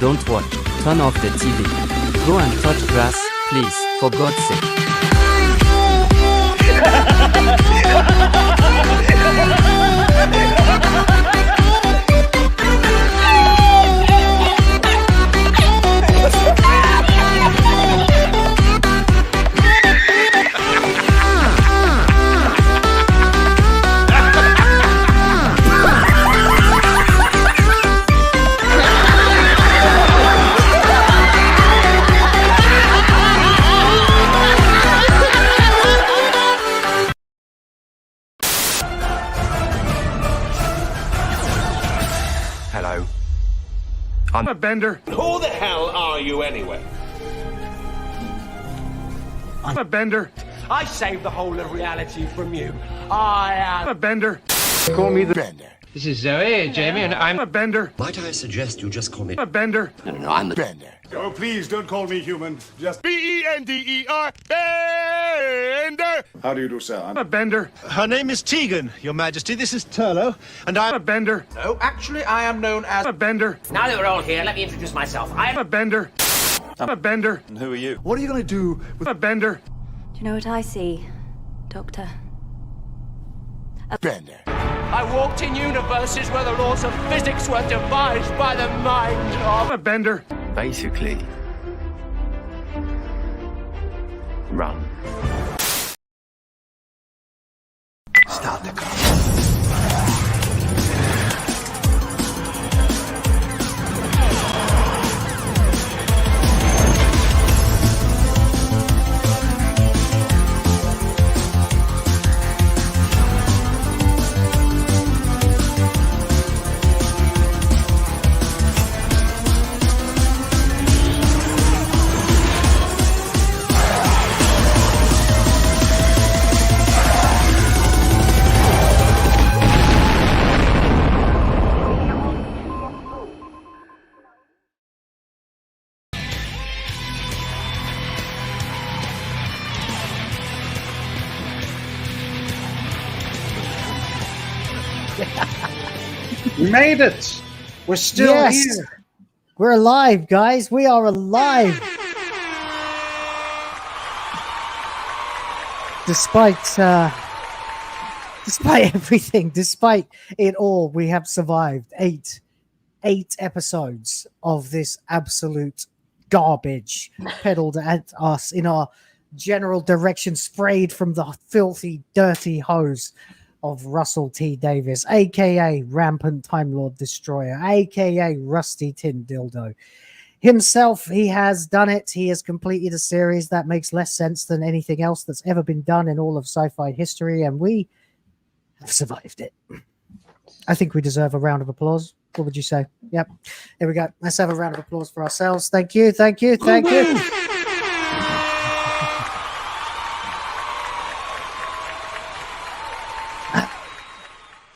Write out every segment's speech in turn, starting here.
Don't watch. Turn off the TV. Go and touch grass, please, for God's sake. I'm a bender. Who the hell are you anyway? I'm a bender. I saved the whole of reality from you. I am a bender. Call me the bender. This is Zoe, Jamie, and I'm a bender. Might I suggest you just call me a bender? No, I'm the bender. Oh, please don't call me human. Just B-E-N-D-E-R. Bender. How do you do, sir? I'm a bender. Her name is Tegan, Your Majesty. This is Turlo, and I'm a bender. No, actually, I am known as a bender. Now that we're all here, let me introduce myself. I'm a bender. I'm a bender. And who are you? What are you going to do with a bender? Do you know what I see, Doctor? A bender. I walked in universes where the laws of physics were devised by the mind of a bender. Basically, run. Start the car. We made it. We're still here. We're alive, guys. We are alive. Despite everything, despite it all, we have survived eight episodes of this absolute garbage peddled at us in our general direction, sprayed from the filthy, dirty hose of Russell T. Davies, a.k.a. Rampant Time Lord Destroyer, a.k.a. Rusty Tin Dildo. Himself, he has done it. He has completed a series that makes less sense than anything else that's ever been done in all of sci-fi history, and we have survived it. I think we deserve a round of applause. What would you say? Yep. There we go. Let's have a round of applause for ourselves. Thank you, thank you, thank you.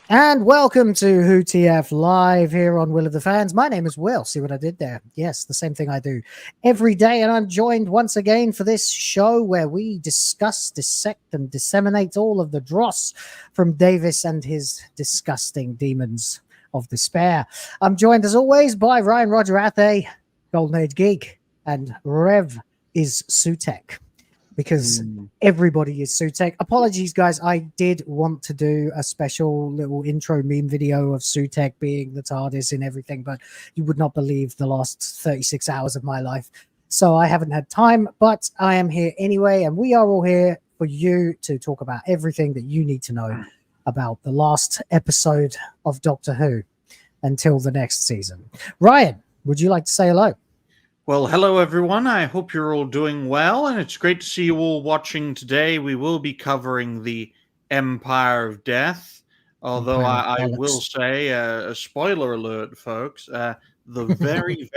And welcome to WhoTF Live here on Will of the Fans. My name is Will. See what I did there? Yes, the same thing I do every day. And I'm joined once again for this show where we discuss, dissect, and disseminate all of the dross from Davis and his disgusting demons of despair. I'm joined as always by Ryan Roger Athe, Golden Age Geek, and Rev is SUTEKH. Because everybody is SUTEKH. Apologies, guys. I did want to do a special little intro meme video of SUTEKH being the TARDIS and everything, but you would not believe the last 36 hours of my life. So I haven't had time, but I am here anyway, and we are all here for you to talk about everything that you need to know about the last episode of Doctor Who until the next season. Ryan, would you like to say hello? Well, hello, everyone. I hope you're all doing well, and it's great to see you all watching today. We will be covering the Empire of Death, although I will say, a spoiler alert, folks, the very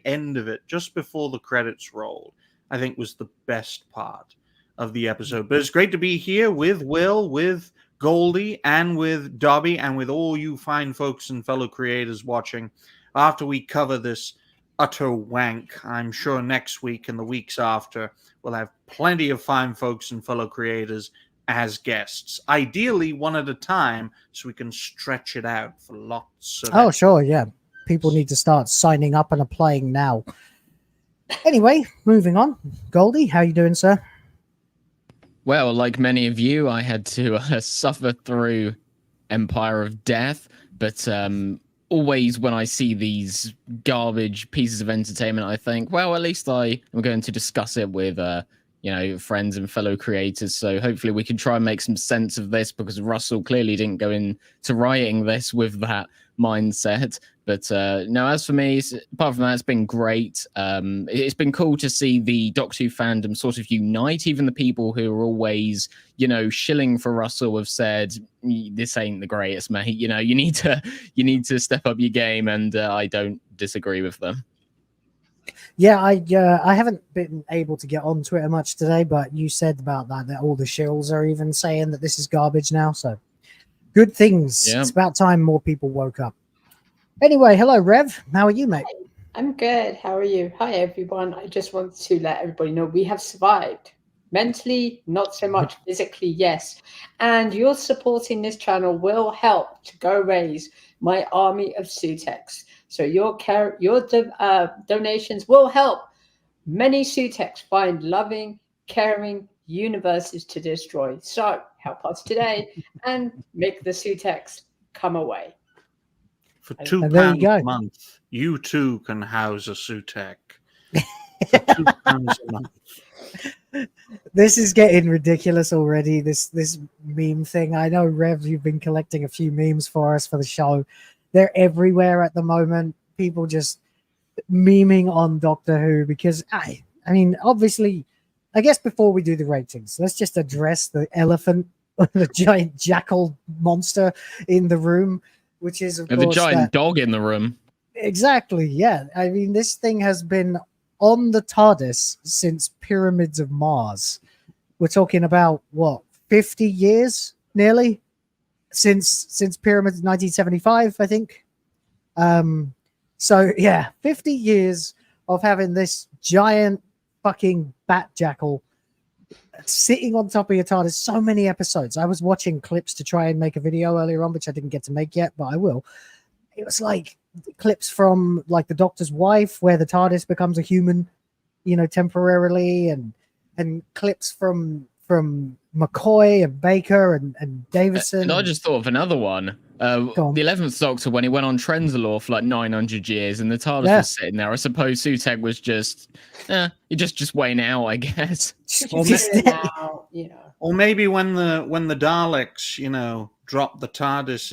end of it, just before the credits rolled, I think was the best part of the episode. But it's great to be here with Will, with Goldie, and with Dobby, and with all you fine folks and fellow creators watching. After we cover this utter wank, I'm sure next week and the weeks after we'll have plenty of fine folks and fellow creators as guests, ideally one at a time, so we can stretch it out for lots of sure, yeah. People need to start signing up and applying now. Anyway, moving on. Goldie, how you doing, sir? Well, like many of you, I had to suffer through Empire of Death, but always when I see these garbage pieces of entertainment, I think, well, at least I am going to discuss it with friends and fellow creators. So hopefully we can try and make some sense of this, because Russell clearly didn't go into writing this with that mindset. But no, as for me, apart from that, it's been great. It's been cool to see the Doctor Who fandom sort of unite. Even the people who are always, shilling for Russell have said, this ain't the greatest, mate. You need to step up your game, and I don't disagree with them. Yeah, I haven't been able to get on Twitter much today, but you said about that all the shills are even saying that this is garbage now. So good things. Yeah. It's about time more people woke up. Anyway, hello, Rev. How are you, mate? Hi, I'm good. How are you? Hi, everyone. I just want to let everybody know we have survived. Mentally, not so much. Physically, yes. And your supporting this channel will help to go raise my army of SUTEKHs. So your donations will help many SUTEKHs find loving, caring universes to destroy. So help us today and make the SUTEKHs come away. For £2 a month, you too can house a SUTEKH. For £2 a month. This is getting ridiculous already. This meme thing. I know, Rev, you've been collecting a few memes for us for the show. They're everywhere at the moment. People just memeing on Doctor Who because I mean, obviously, I guess before we do the ratings, let's just address the elephant, the giant jackal monster in the room. Which is, of course, the giant dog in the room. Exactly, yeah. I mean, this thing has been on the TARDIS since Pyramids of Mars. We're talking about, 50 years, nearly? Since Pyramids 1975, I think. So, yeah, 50 years of having this giant fucking bat jackal sitting on top of your TARDIS. So many episodes. I was watching clips to try and make a video earlier on, which I didn't get to make yet, but I will. It was like clips from like the Doctor's wife, where the TARDIS becomes a human, temporarily, and clips from McCoy and Baker and Davison. And I just thought of another one. The 11th Doctor, when he went on Trenzalore for like 900 years, and the TARDIS was sitting there. I suppose SUTEKH was just waiting out, I guess. Or maybe when the Daleks, dropped the TARDIS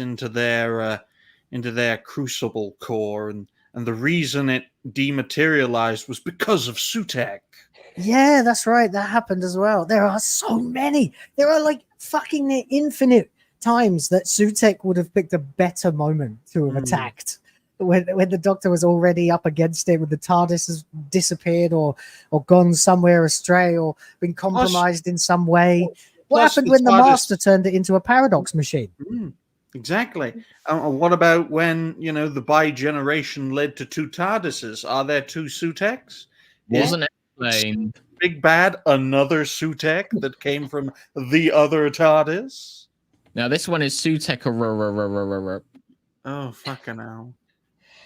into their crucible core, and the reason it dematerialized was because of SUTEKH. Yeah, that's right. That happened as well. There are so many. There are like fucking infinite times that SUTEKH would have picked a better moment to have attacked when the Doctor was already up against it, when the TARDIS has disappeared or gone somewhere astray or been compromised in some way. What happened when the Master turned it into a paradox machine? Exactly. What about when, the bi-generation led to two TARDISes? Are there two SUTEKHs? Wasn't explained. Big Bad, another SUTEKH that came from the other TARDIS? Now, this one is SUTEKH. Oh, fucking hell.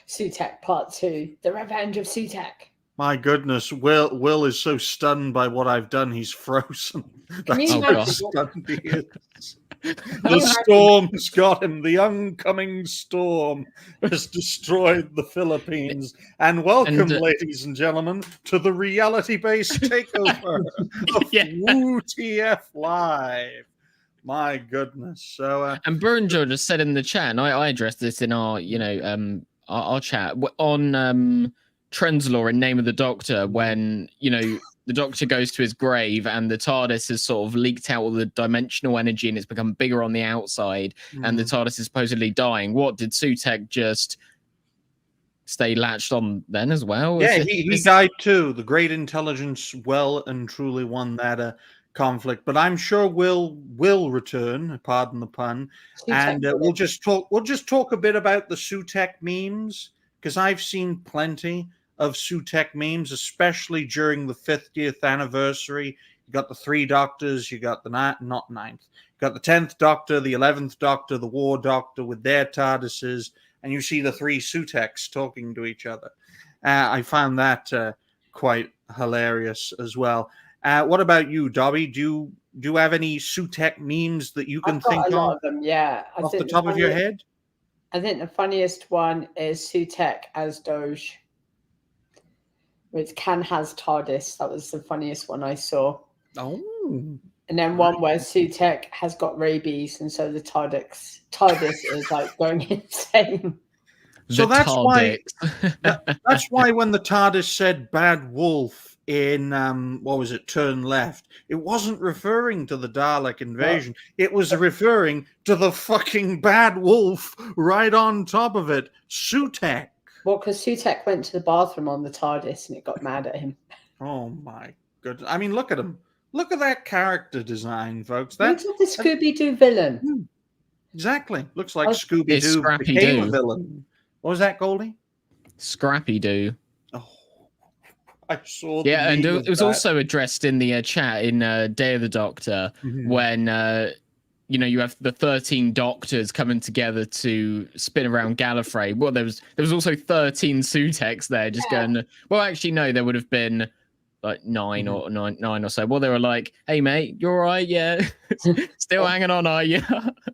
SUTEKH Part 2, The Revenge of SUTEKH. My goodness, Will is so stunned by what I've done, he's frozen. That's how stunned he is. The storm's got him. The oncoming storm has destroyed the Philippines. And welcome, ladies and gentlemen, to the reality-based takeover of WhoTF Live. My goodness. So, and Burunjo just said in the chat, and I addressed this in our, our chat on Trenzalore in Name of the Doctor, when, the Doctor goes to his grave and the TARDIS has sort of leaked out all the dimensional energy and it's become bigger on the outside, and the TARDIS is supposedly dying. What, did SUTEKH just stay latched on then as well? Yeah, he died too. The great intelligence well and truly won that conflict, but I'm sure will return, pardon the pun, and we'll just talk a bit about the SUTEKH memes, because I've seen plenty of SUTEKH memes, especially during the 50th anniversary. You got the 3 Doctors, you got the not 9th, you got the 10th Doctor, the 11th Doctor, the War Doctor with their TARDISes, and you see the three SUTEKHs talking to each other. I found that quite hilarious as well. What about you, Dobby? Do you have any SUTEKH memes that you can think a lot of them, yeah. off the top of your head? I think the funniest one is SUTEKH as Doge, which has TARDIS. That was the funniest one I saw. Oh. And then one where SUTEKH has got rabies, and so the TARDIS is like going insane. So that's why when the TARDIS said "bad wolf" in what was it, Turn Left, it wasn't referring to the Dalek invasion. It was referring to the fucking bad wolf right on top of it, SUTEKH. Well, because SUTEKH went to the bathroom on the TARDIS and it got mad at him. Oh my goodness! I mean, look at him. Look at that character design, folks. That's the Scooby-Doo villain. Exactly. Looks like Scooby-Doo became a villain. What was that, Goldie? Scrappy-Doo. Oh, I saw. Yeah, and it was also addressed in the chat in Day of the Doctor when you have the 13 doctors coming together to spin around Gallifrey. Well, there was also 13 SUTEKHs there, just going. Well, actually, no, there would have been like nine or so. Well, they were like, "Hey, mate, you all right? Yeah, still hanging on, are you?"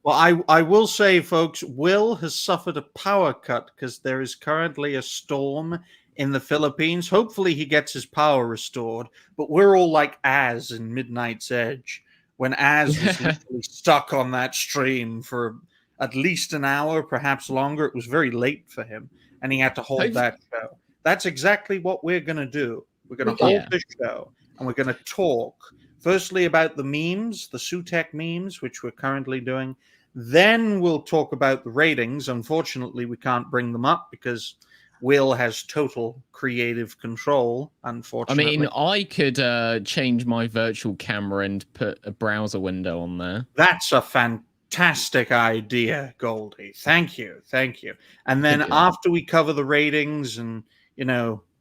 Well, I will say, folks, Will has suffered a power cut because there is currently a storm in the Philippines. Hopefully, he gets his power restored. But we're all like Az in Midnight's Edge, when Az was literally stuck on that stream for at least an hour, perhaps longer. It was very late for him, and he had to hold that show. That's exactly what we're going to do. We're going to hold this show, and we're going to talk, firstly, about the memes, the SUTEKH memes, which we're currently doing. Then we'll talk about the ratings. Unfortunately, we can't bring them up because Will has total creative control, unfortunately. I mean, I could change my virtual camera and put a browser window on there. That's a fantastic idea, Goldie. Thank you. Thank you. And then after we cover the ratings and,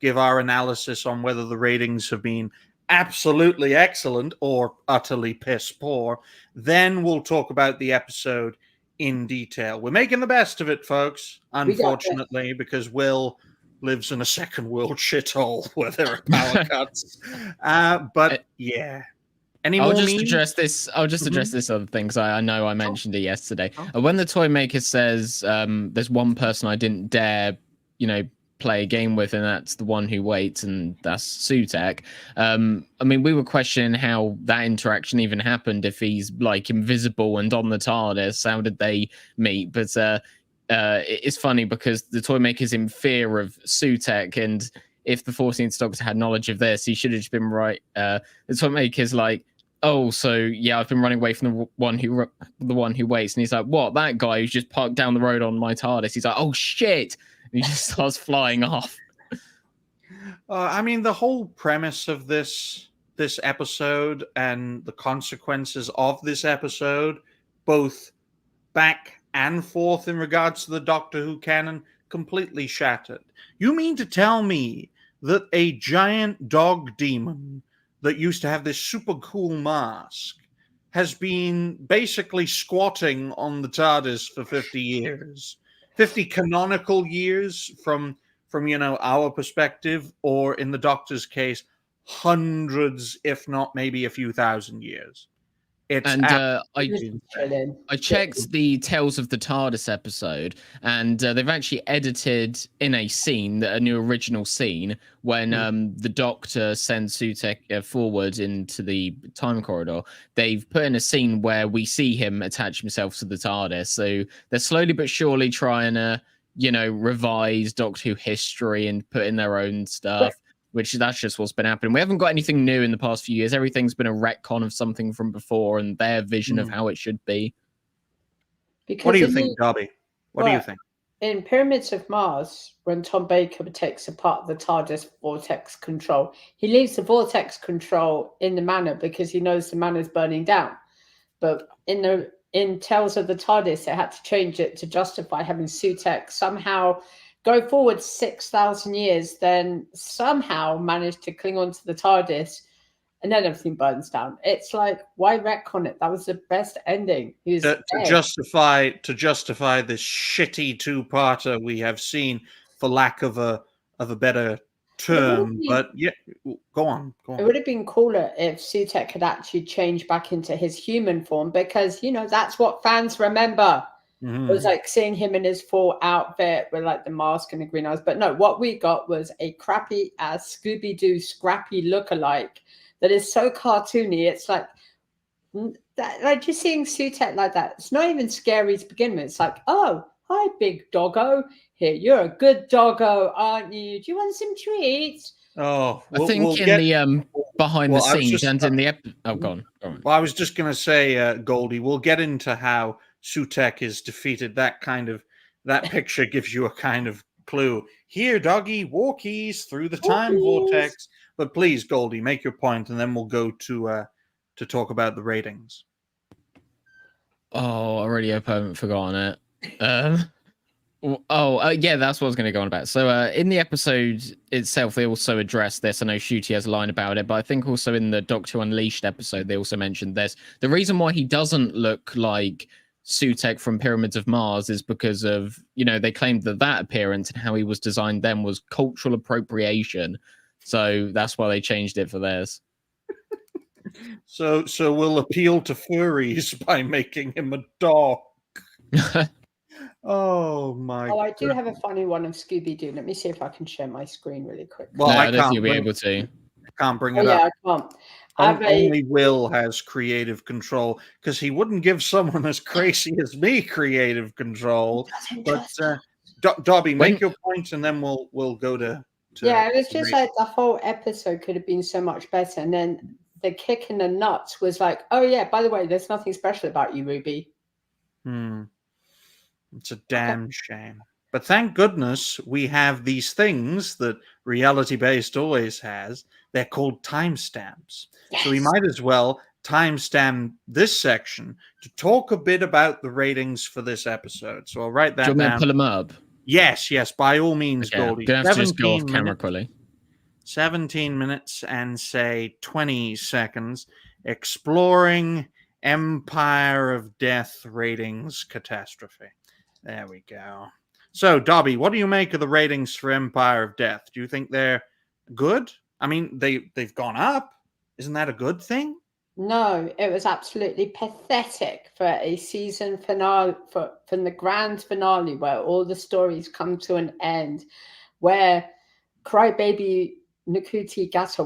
give our analysis on whether the ratings have been absolutely excellent or utterly piss poor, then we'll talk about the episode in detail. We're making the best of it, folks, unfortunately, because Will lives in a second world shithole where there are power cuts. But yeah. I'll just address this other thing, because I know I mentioned it yesterday. When the toy maker says there's one person I didn't dare, play a game with, and that's the one who waits, and that's SUTEKH. I mean, we were questioning how that interaction even happened. If he's like invisible and on the TARDIS, how did they meet? But it's funny because the toy maker's in fear of SUTEKH, and if the 14th Doctor had knowledge of this, he should have just been right. The toy maker's like, "Oh, so yeah, I've been running away from the one who waits," and he's like, "What? That guy who's just parked down the road on my TARDIS?" He's like, "Oh shit." And he just starts flying off. I mean, the whole premise of this episode and the consequences of this episode, both back and forth in regards to the Doctor Who canon, completely shattered. You mean to tell me that a giant dog demon that used to have this super cool mask has been basically squatting on the TARDIS for 50 years? 50 canonical years from our perspective, or in the Doctor's case, hundreds, if not maybe a few thousand years. I checked the Tales of the TARDIS episode, and they've actually edited in a scene, a new original scene, when the Doctor sends SUTEKH forward into the time corridor. They've put in a scene where we see him attach himself to the TARDIS. So they're slowly but surely trying to, revise Doctor Who history and put in their own stuff. Which that's just what's been happening. We haven't got anything new in the past few years. Everything's been a retcon of something from before and their vision of how it should be. Because what do you think, Darby? What do you think? In Pyramids of Mars, when Tom Baker takes apart the TARDIS vortex control, he leaves the vortex control in the manor because he knows the manor's burning down. But in Tales of the TARDIS, they had to change it to justify having SUTEKH somehow go forward 6,000 years, then somehow managed to cling on to the TARDIS and then everything burns down. It's like, why retcon it? That was the best ending. He's to justify this shitty two-parter we have seen, for lack of a better term. But yeah, go on. It would have been cooler if SUTEKH had actually changed back into his human form, because, you know, that's what fans remember. It was like seeing him in his full outfit with like the mask and the green eyes. But no, what we got was a crappy ass Scooby-Doo scrappy lookalike that is so cartoony. It's like just seeing SUTEKH like that. It's not even scary to begin with. It's like, oh, hi, big doggo. Here, you're a good doggo, aren't you? Do you want some treats? Oh, I think in the behind the scenes and in the oh, go on. Well, I was just going to say, Goldie, we'll get into how SUTEKH is defeated. That picture gives you a kind of clue. Here, doggy, walkies through the time vortex. But please, Goldie, make your point, and then we'll go to talk about the ratings. Oh, I really hope I haven't forgotten it. Yeah, that's what I was going to go on about. So in the episode itself, they also address this. I know Shooty has a line about it, but I think also in the Doctor Unleashed episode, they also mentioned this. The reason why he doesn't look like SUTEKH from Pyramids of Mars is because of, you know, they claimed that appearance and how he was designed then was cultural appropriation. So that's why they changed it for theirs. So we'll appeal to furries by making him a dog. Oh my! Oh, I do have a funny one of Scooby-Doo. Let me see if I can share my screen really quick. Well, I don't think you'll be able to. I can't bring it up. Yeah, I can't. Only Will has creative control, because he wouldn't give someone as crazy as me creative control. But Dobby, make your point, and then we'll go to yeah, it was just like the whole episode could have been so much better, and then the kick in the nuts was like, oh yeah, by the way, there's nothing special about you, Ruby. It's a damn shame. But thank goodness we have these things that reality-based always has. They're called timestamps. Yes. So we might as well timestamp this section to talk a bit about the ratings for this episode. So I'll write that down. Do you want me to pull them up? Yes, by all means, okay, Goldie. Gonna have to just go off camera quickly. 17 minutes and say 20 seconds. Exploring Empire of Death ratings catastrophe. There we go. So, Dobby, what do you make of the ratings for Empire of Death? Do you think they're good? I mean, they've gone up. Isn't that a good thing? No, it was absolutely pathetic for a season finale, from the grand finale where all the stories come to an end, where crybaby Nakuti Gata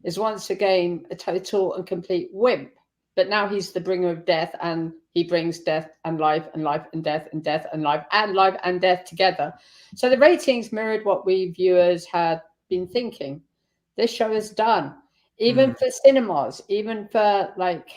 is once again a total and complete wimp. But now he's the bringer of death, and he brings death and life and life and death and death and life and life and death together. So the ratings mirrored what we viewers had been thinking. This show is done. Even for cinemas, even for like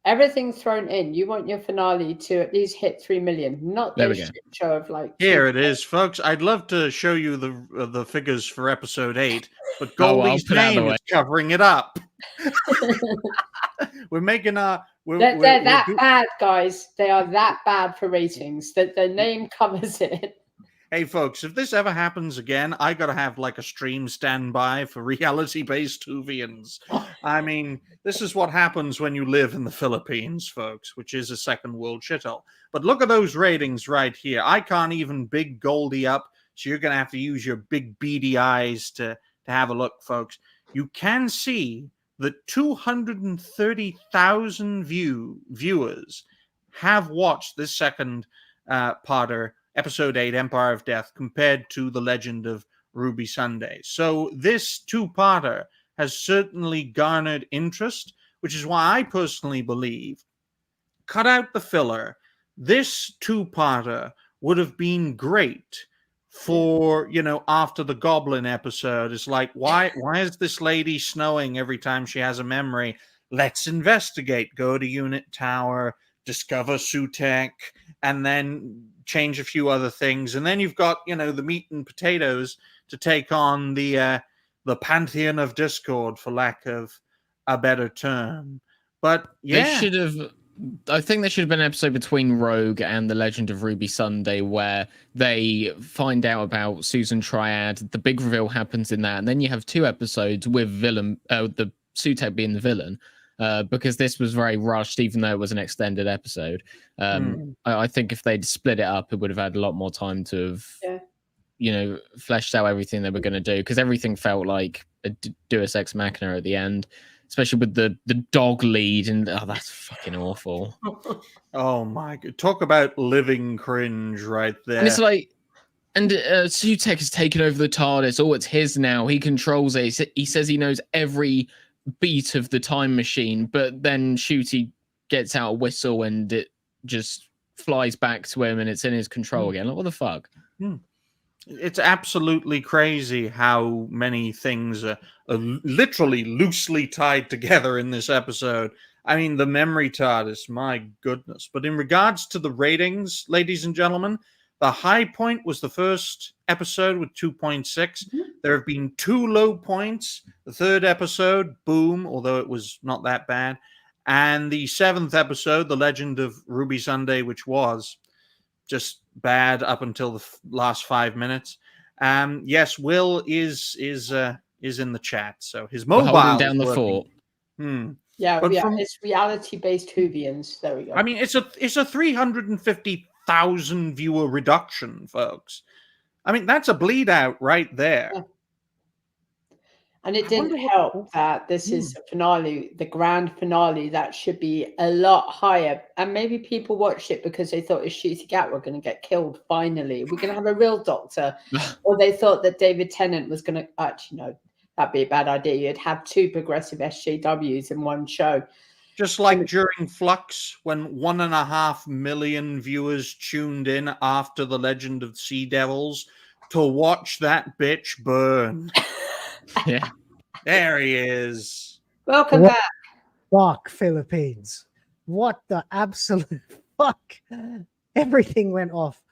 everything thrown in. You want your finale to at least hit 3 million, not this shit show of like. Here it is, folks. I'd love to show you the figures for episode 8, but Goldie's name is covering it up. We're making our. They're that bad, guys. They are that bad for ratings that the name covers it. Hey, folks, if this ever happens again, I got to have like a stream standby for reality-based Tuvians. I mean, this is what happens when you live in the Philippines, folks, which is a second world shithole. But look at those ratings right here. I can't even big Goldie up, so you're going to have to use your big beady eyes to have a look, folks. You can see that 230,000 viewers have watched this second parter, Episode 8, Empire of Death, compared to The Legend of Ruby Sunday. So this two-parter has certainly garnered interest, which is why I personally believe, cut out the filler, this two-parter would have been great for, you know, after the Goblin episode. It's like, why is this lady snowing every time she has a memory? Let's investigate. Go to Unit Tower, discover SUTEKH, and then change a few other things. And then you've got, you know, the meat and potatoes to take on the pantheon of discord, for lack of a better term. But yeah, I think there should have been an episode between Rogue and the Legend of Ruby Sunday where they find out about Susan Triad. The big reveal happens in that, and then you have 2 episodes with the SUTEKH being the villain. Because this was very rushed, even though it was an extended episode. I think if they'd split it up, it would have had a lot more time to have, fleshed out everything they were going to do. Because everything felt like a Deus Ex Machina at the end, especially with the dog lead, and that's fucking awful. Oh my god! Talk about living cringe right there. And it's like, and SUTEKH has taken over the TARDIS. Oh, it's his now. He controls it. He says he knows every beat of the time machine, but then Shooty gets out a whistle and it just flies back to him and it's in his control again. Like, what the fuck? It's absolutely crazy how many things are literally loosely tied together in this episode. I mean, the memory TARDIS, my goodness. But in regards to the ratings, ladies and gentlemen, the high point was the first episode with 2.6. There have been 2 low points. The 3rd episode, boom, although it was not that bad. And the 7th episode, The Legend of Ruby Sunday, which was just bad up until the last 5 minutes. Yes, Will is in the chat. So his mobile holding down the fort. Yeah, it's reality-based Whovians. There we go. I mean, it's a 350,000 viewer reduction, folks. I mean, that's a bleed out right there. Yeah. And it didn't help that this is the finale, the grand finale that should be a lot higher. And maybe people watched it because they thought Ncuti Gat were going to get killed finally. We're going to have a real Doctor. Or they thought that David Tennant was going to... Actually, no, that'd be a bad idea. You'd have 2 progressive SJWs in one show. Just like during Flux, when 1.5 million viewers tuned in after The Legend of Sea Devils to watch that bitch burn. Yeah. There he is. Welcome back. Fuck, Philippines. What the absolute fuck? Everything went off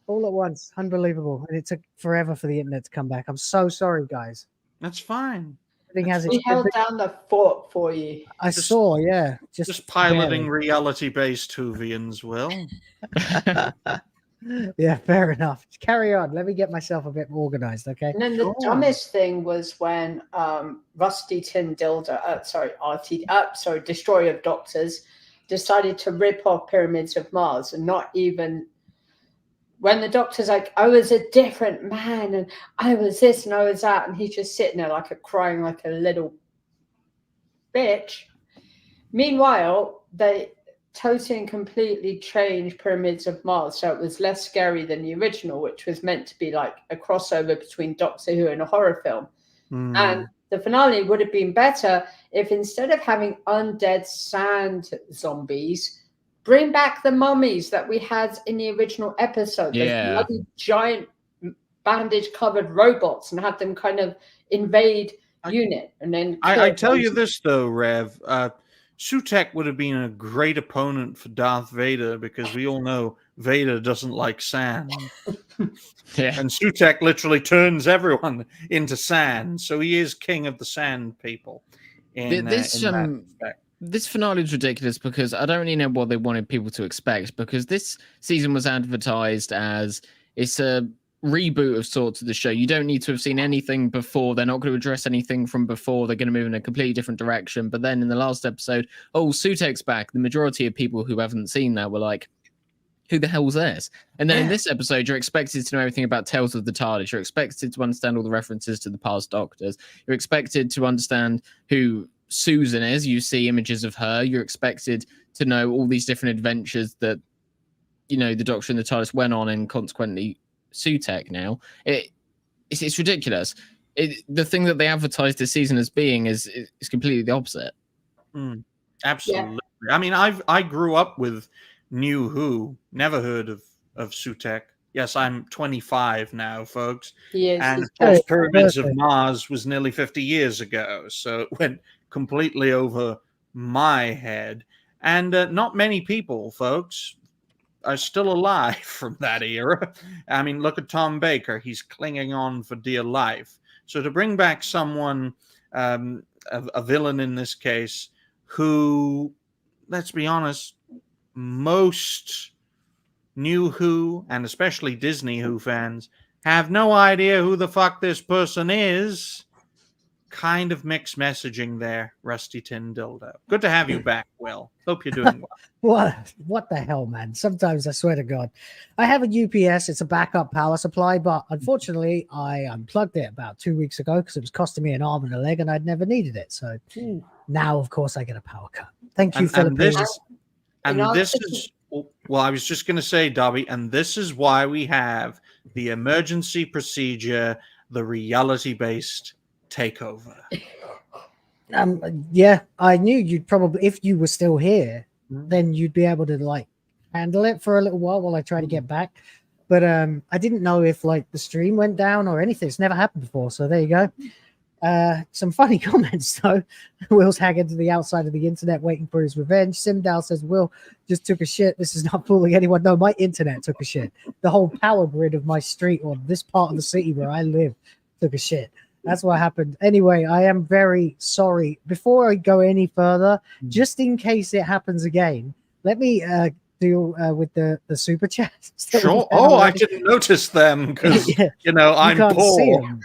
all at once. Unbelievable. And it took forever for the internet to come back. I'm so sorry, guys. That's fine. We held down the fort for you. I saw, yeah. Just piloting reality-based Whovians, Will. Yeah, fair enough. Carry on. Let me get myself a bit organized, okay? And then the dumbest thing was when Rusty Tin Dildo, Destroyer of Doctors, decided to rip off Pyramids of Mars, and not even when the Doctor's like, I was a different man and I was this and I was that, and he's just sitting there crying like a little bitch. Meanwhile, they totally and completely changed Pyramids of Mars, so it was less scary than the original, which was meant to be like a crossover between Doctor Who and a horror film. And the finale would have been better if, instead of having undead sand zombies, bring back the mummies that we had in the original episode. Yeah. Those bloody giant bandage-covered robots, and have them kind of invade unit. And then I tell you this, though, Rev. SUTEKH would have been a great opponent for Darth Vader, because we all know Vader doesn't like sand. Yeah. And SUTEKH literally turns everyone into sand. So he is king of the sand people. This finale is ridiculous because I don't really know what they wanted people to expect, because this season was advertised as it's a reboot of sorts of the show. You don't need to have seen anything before. They're not going to address anything from before. They're going to move in a completely different direction. But then in the last episode, SUTEKH's back. The majority of people who haven't seen that were like, who the hell's this? And then in this episode, you're expected to know everything about Tales of the TARDIS. You're expected to understand all the references to the past Doctors. You're expected to understand who Susan is. You see images of her. You're expected to know all these different adventures that, the Doctor and the TARDIS went on, and consequently SUTEKH now. It's ridiculous. The thing that they advertised this season as being is completely the opposite. Absolutely. Yeah. I mean, I grew up with New Who, never heard of SUTEKH. Yes, I'm 25 now, folks. Yes, and of course, Pyramids of Mars was nearly 50 years ago, so it went completely over my head. And not many people, folks, are still alive from that era. I mean, look at Tom Baker. He's clinging on for dear life. So to bring back someone, a villain in this case, who let's be honest, most new Who, and especially Disney Who fans, have no idea who the fuck this person is. Kind of mixed messaging there, Rusty Tin Dildo. Good to have you back, Will. Hope you're doing well. What the hell, man? Sometimes I swear to God, I have a UPS. It's a backup power supply, but unfortunately, I unplugged it about 2 weeks ago because it was costing me an arm and a leg, and I'd never needed it. So now, of course, I get a power cut. Thank you, Philippines. This is, well, I was just going to say, Dobby, and this is why we have the emergency procedure, the reality-based takeover. Yeah, I knew you'd probably, if you were still here, then you'd be able to like handle it for a little while I try to get back. But I didn't know if like the stream went down or anything. It's never happened before. So there you go. Some funny comments though. Will's hanging to the outside of the internet waiting for his revenge. Simdal says Will just took a shit. This is not fooling anyone. No, my internet took a shit. The whole power grid of my street or this part of the city where I live took a shit. That's what happened. Anyway, I am very sorry. Before I go any further, just in case it happens again, let me deal with the super chats. Sure. Oh, I didn't notice them because, I'm poor.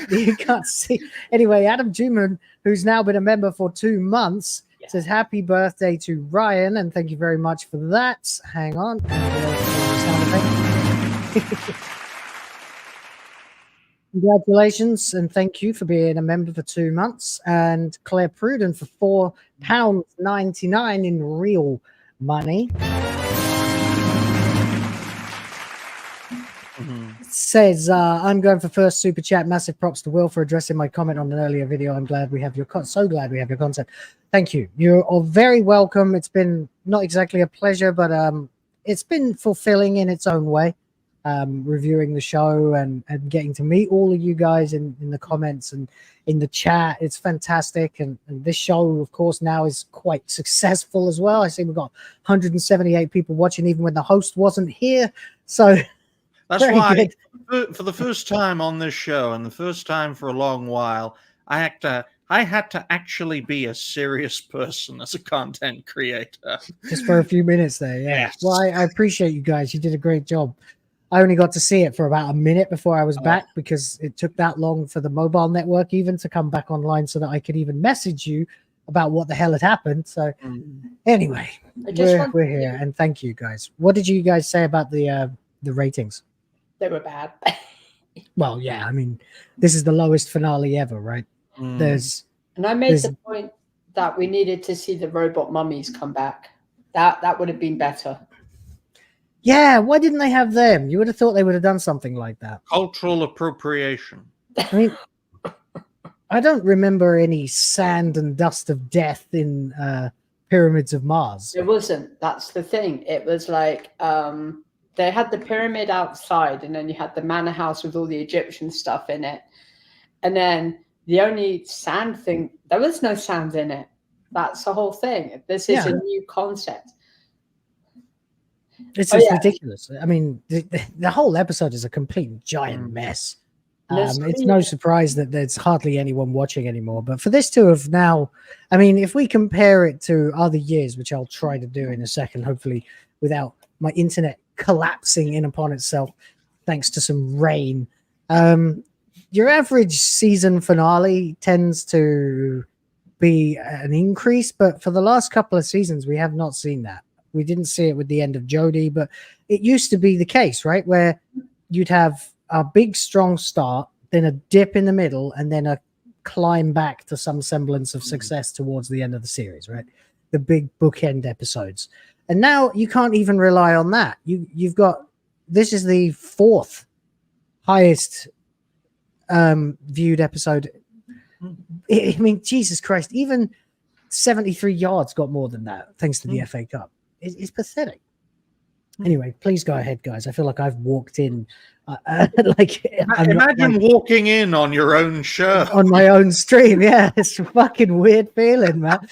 You can't see. Anyway, Adam Juman, who's now been a member for 2 months, says happy birthday to Ryan, and thank you very much for that. Hang on. Congratulations and thank you for being a member for 2 months. And Claire Pruden for £4.99 in real money. Says, I'm going for first super chat. Massive props to Will for addressing my comment on an earlier video. I'm glad we have your so glad we have your content. Thank you. You're all very welcome. It's been not exactly a pleasure, but it's been fulfilling in its own way. Reviewing the show and getting to meet all of you guys in the comments and in the chat. It's fantastic. And this show, of course, now is quite successful as well. I see we've got 178 people watching even when the host wasn't here. So that's why for the first time on this show and the first time for a long while, I had to actually be a serious person as a content creator. Just for a few minutes there. Yeah. Yes. Well, I appreciate you guys. You did a great job. I only got to see it for about a minute before I was back because it took that long for the mobile network even to come back online so that I could even message you about what the hell had happened. So anyway, we're here and thank you guys. What did you guys say about the ratings? They were bad. Well, yeah, I mean, this is the lowest finale ever, right? And I made the point that we needed to see the robot mummies come back. That would have been better. Yeah, why didn't they have them? You would have thought they would have done something like that. Cultural appropriation. I mean, I don't remember any sand and dust of death in Pyramids of Mars. It wasn't. That's the thing. It was like they had the pyramid outside, and then you had the manor house with all the Egyptian stuff in it. And then the only sand thing, there was no sand in it. That's the whole thing. This is a new concept. It's ridiculous. I mean, the whole episode is a complete giant mess. It's no surprise that there's hardly anyone watching anymore. But for this to have now, I mean, if we compare it to other years, which I'll try to do in a second, hopefully without my internet collapsing in upon itself, thanks to some rain. Your average season finale tends to be an increase, but for the last couple of seasons, we have not seen that. We didn't see it with the end of Jodie, but it used to be the case, right? Where you'd have a big, strong start, then a dip in the middle, and then a climb back to some semblance of success towards the end of the series, right? The big bookend episodes. And now you can't even rely on that. You've got, this is the 4th highest viewed episode. I mean, Jesus Christ, even 73 yards got more than that, thanks to the FA Cup. It's pathetic. Anyway, please go ahead, guys. I feel like I've walked in. Imagine walking in on your own show. On my own stream. Yeah, it's a fucking weird feeling, man.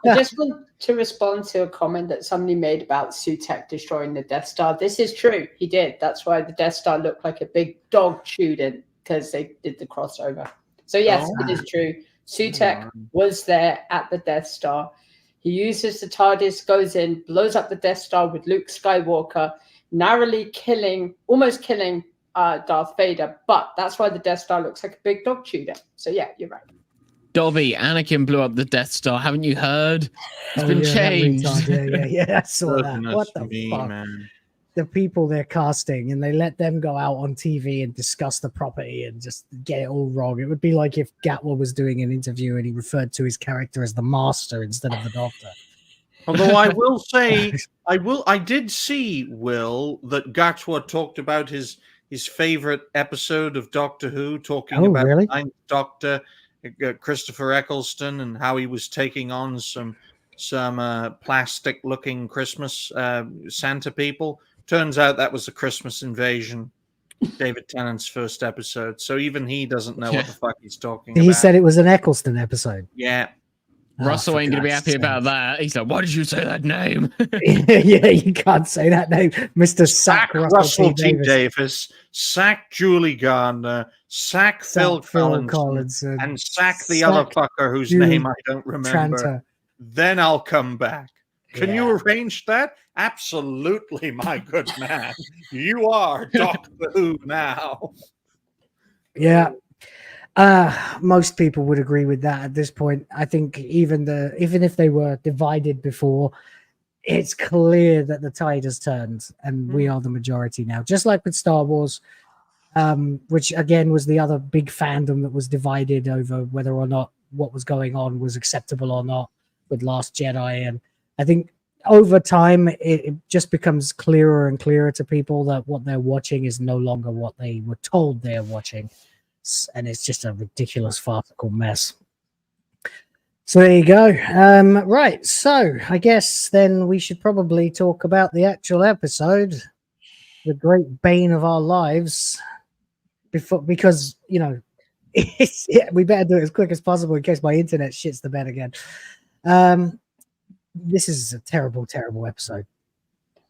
I just want to respond to a comment that somebody made about SUTEKH destroying the Death Star. This is true. He did. That's why the Death Star looked like a big dog chewed it, because they did the crossover. So, yes, it is true. SUTEKH was there at the Death Star. He uses the TARDIS, goes in, blows up the Death Star with Luke Skywalker, almost killing Darth Vader. But that's why the Death Star looks like a big dog chew. So yeah, you're right. Dobby, Anakin blew up the Death Star. Haven't you heard? It's been changed. I saw that. What the fuck? Man. The people they're casting, and they let them go out on TV and discuss the property and just get it all wrong. It would be like if Gatwa was doing an interview and he referred to his character as the Master instead of the Doctor. Although I will say, I did see, Will, that Gatwa talked about his favorite episode of Doctor Who, talking about the Ninth Doctor, Christopher Eccleston, and how he was taking on some plastic-looking Christmas Santa people. Turns out that was the Christmas Invasion, David Tennant's first episode. So even he doesn't know what the fuck he's talking about. He said it was an Eccleston episode. Yeah. Russell ain't going to be happy about that. He's like, why did you say that name? Yeah, you can't say that name. Mr. Sack Russell T. Davis. Sack Julie Gardner. Sack Phil Collins. And sack the other fucker whose name I don't remember. Tranter. Then I'll come back. Can you arrange that? Absolutely, my good man. You are Doctor Who now. Yeah. Most people would agree with that at this point. I think even if they were divided before, it's clear that the tide has turned and we are the majority now. Just like with Star Wars, which again was the other big fandom that was divided over whether or not what was going on was acceptable or not with Last Jedi. And I think over time, it just becomes clearer and clearer to people that what they're watching is no longer what they were told they're watching. And it's just a ridiculous, farcical mess. So there you go. Right. So I guess then we should probably talk about the actual episode, the great bane of our lives, because, you know, we better do it as quick as possible in case my internet shits the bed again. This is a terrible, terrible episode.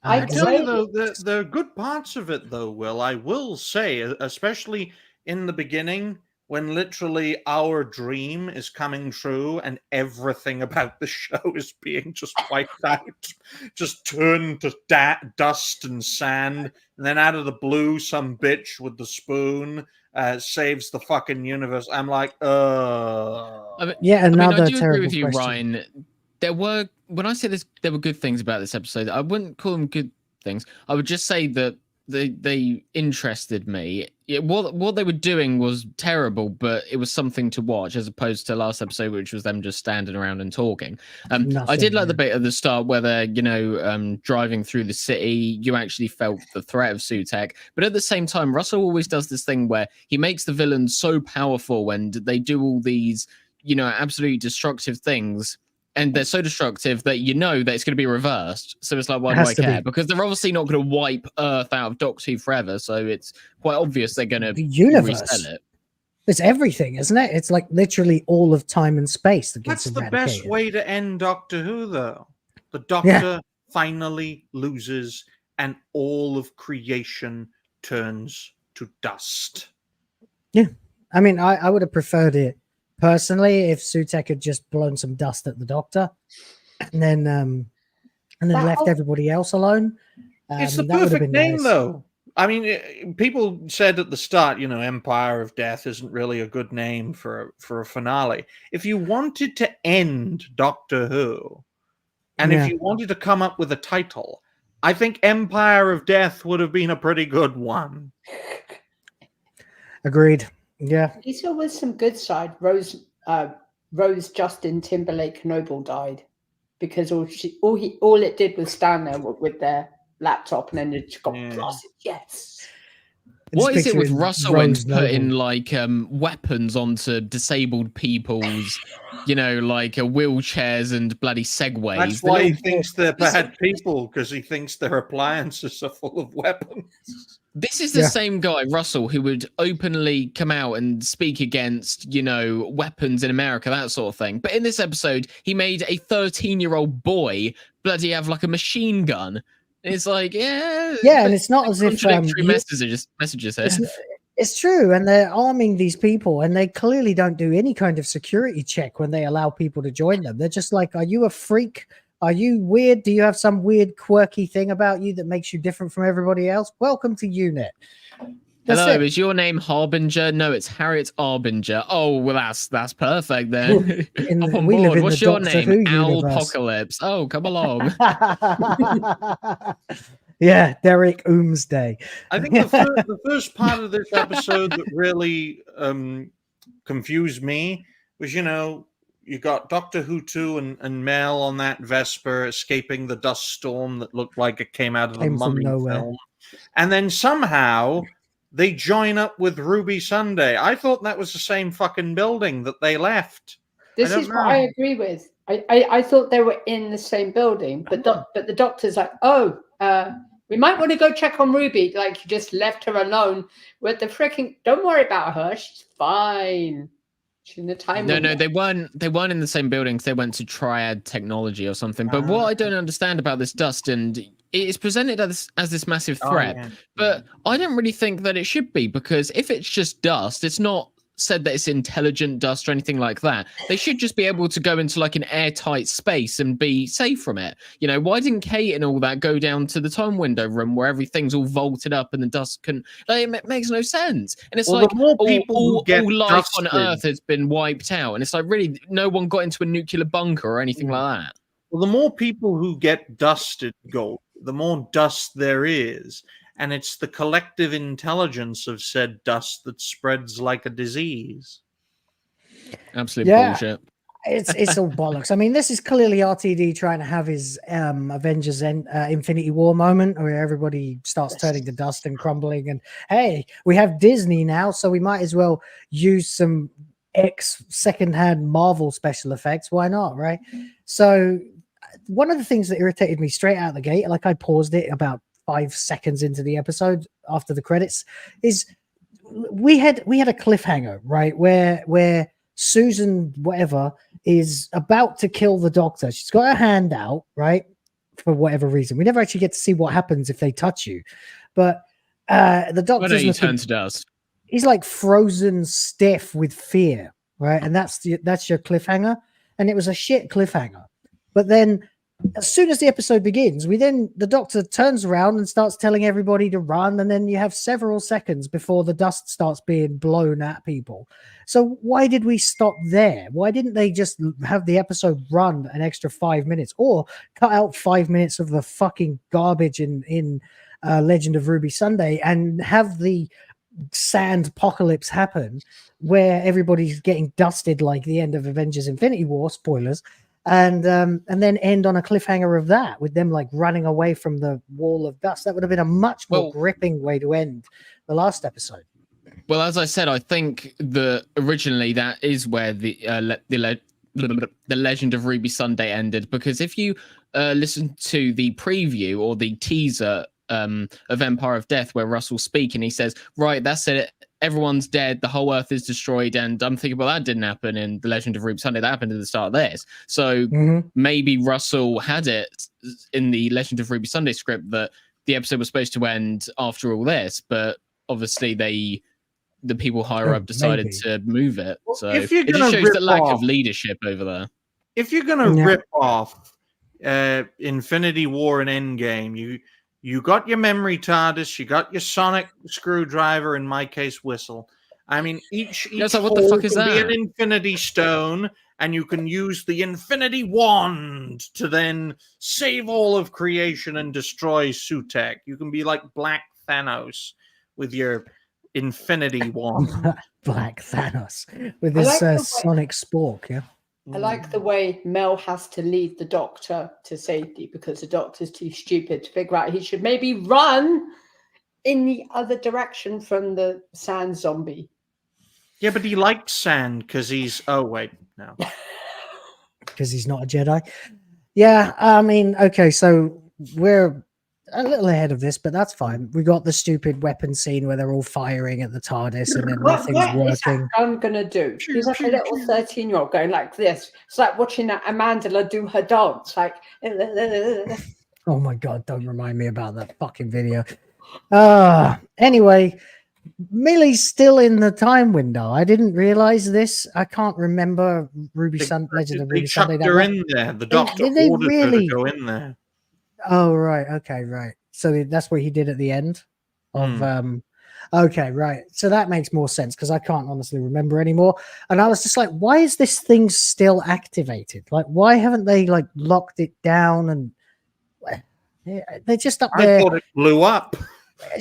I tell you, though, there are good parts of it, though, Will. I will say, especially in the beginning, when literally our dream is coming true and everything about the show is being just wiped out, just turned to dust and sand, and then out of the blue, some bitch with the spoon saves the fucking universe. I'm like, yeah, another I do terrible agree with you, question. Ryan. When I say this, there were good things about this episode. I wouldn't call them good things. I would just say that they interested me. What they were doing was terrible, but it was something to watch, as opposed to last episode, which was them just standing around and talking. I did like the bit at the start where they're, driving through the city. You actually felt the threat of SUTEKH, but at the same time, Russell always does this thing where he makes the villains so powerful, and they do all these, absolutely destructive things. And they're so destructive that that it's going to be reversed. So it's like, why do I care? Because they're obviously not going to wipe Earth out of Doctor Who forever. So it's quite obvious they're going to resell it. It's everything, isn't it? It's like literally all of time and space that gets That's the eradicated. best way to end Doctor Who, though. The Doctor finally loses and all of creation turns to dust. Yeah. I mean, I would have preferred it personally if SUTEKH had just blown some dust at the Doctor and then left everybody else alone. It's the perfect name, though. I mean, people said at the start, Empire of Death isn't really a good name for a finale. If you wanted to end Doctor Who, and if you wanted to come up with a title, I think Empire of Death would have been a pretty good one. Agreed. Yeah. He saw with some good side. Rose Justin Timberlake Noble died because all it did was stand there with their laptop and then it just got blasted. Yes. What is it with Russell putting weapons onto disabled people's, wheelchairs and bloody segways? That's why he thinks they're bad people, because he thinks their appliances are full of weapons. This is the same guy, Russell, who would openly come out and speak against, weapons in America, that sort of thing. But in this episode, he made a 13-year-old boy bloody have a machine gun. It's like, and it's not as if contradictory messages here. It's true, and they're arming these people, and they clearly don't do any kind of security check when they allow people to join them. They're just like, are you a freak? Are you weird? Do you have some weird, quirky thing about you that makes you different from everybody else? Welcome to UNIT. Hello, is your name Harbinger? No, it's Harriet Arbinger. Oh, well, that's perfect then. We live in What's the your Doctor name? Who Owl universe. Apocalypse. Oh, come along. Yeah, Derek Oomsday. I think the first part of this episode that really confused me was, you got Doctor Who 2 and Mel on that Vesper escaping the dust storm that looked like it came out of the Mummy film. And then somehow they join up with Ruby Sunday. I thought that was the same fucking building that they left. This is what I agree with. I thought they were in the same building, but the Doctor's like, we might want to go check on Ruby. Like, you just left her alone with the freaking. Don't worry about her. She's fine. She's in the time. No, they weren't in the same buildings. They went to Triad Technology or something. But what I don't understand about this dust, and it's presented as this massive threat, but I don't really think that it should be, because if it's just dust, it's not said that it's intelligent dust or anything like that. They should just be able to go into like an airtight space and be safe from it. Why didn't Kate and all that go down to the time window room where everything's all vaulted up and the dust can? It makes no sense. And it's like all life on Earth has been wiped out, and it's like, really, no one got into a nuclear bunker or anything like that. Well, the more people who get dusted, Gold, the more dust there is. And it's the collective intelligence of said dust that spreads like a disease. Absolute bullshit. It's all bollocks. I mean, this is clearly RTD trying to have his Avengers Infinity War moment where everybody starts turning to dust and crumbling. And hey, we have Disney now, so we might as well use some secondhand Marvel special effects. Why not, right? So one of the things that irritated me straight out of the gate, like I paused it about 5 seconds into the episode after the credits, is we had a cliffhanger, right, where Susan whatever is about to kill the Doctor. She's got her hand out, right, for whatever reason. We never actually get to see what happens if they touch you, but the Doctor's he turns to dust. He's like frozen stiff with fear, right, and that's your cliffhanger, and it was a shit cliffhanger. But then as soon as the episode begins, the Doctor turns around and starts telling everybody to run, and then you have several seconds before the dust starts being blown at people. So why did we stop there? Why didn't they just have the episode run an extra 5 minutes, or cut out 5 minutes of the fucking garbage in Legend of Ruby Sunday and have the sand apocalypse happen where everybody's getting dusted like the end of Avengers Infinity War, spoilers, and then end on a cliffhanger of that with them like running away from the wall of dust? That would have been a much more gripping way to end the last episode. Well, as I said, I think originally that is where the Legend of Ruby Sunday ended, because if you listen to the preview or the teaser of Empire of Death, where Russell's speaking, he says, right, that's it, everyone's dead, the whole Earth is destroyed, and I'm thinking, well, that didn't happen in the Legend of Ruby Sunday, that happened at the start of this. So maybe Russell had it in the Legend of Ruby Sunday script that the episode was supposed to end after all this, but obviously the people higher up decided to move it. So it just shows the lack of leadership over there. If you're going to rip off Infinity War and Endgame, you got your memory TARDIS, you got your sonic screwdriver, in my case, whistle. I mean, each like, what the fuck is can that? be an Infinity Stone, and you can use the Infinity Wand to then save all of creation and destroy SUTEKH. You can be like Black Thanos with your Infinity Wand. Black Thanos with this sonic spork, yeah. I like the way Mel has to lead the Doctor to safety because the Doctor's too stupid to figure out he should maybe run in the other direction from the sand zombie. Yeah, but he likes sand because he's... Oh, wait, no. Because he's not a Jedi. Yeah, I mean, okay, so we're a little ahead of this, but that's fine. We got the stupid weapon scene where they're all firing at the TARDIS and then nothing's working. What is that gun gonna do? She's like a little 13-year-old going like this. It's like watching that Amanda do her dance. Like, oh my god, don't remind me about that fucking video. Anyway, Millie's still in the time window. I didn't realize this. I can't remember Legend of Ruby Sunday. They chucked her in there. The Doctor ordered her to go in there. Oh, right. Okay, right. So that's what he did at the end of okay, right. So that makes more sense because I can't honestly remember anymore. And I was just like, why is this thing still activated? Like, why haven't they like locked it down? And they're just up there. I thought it blew up.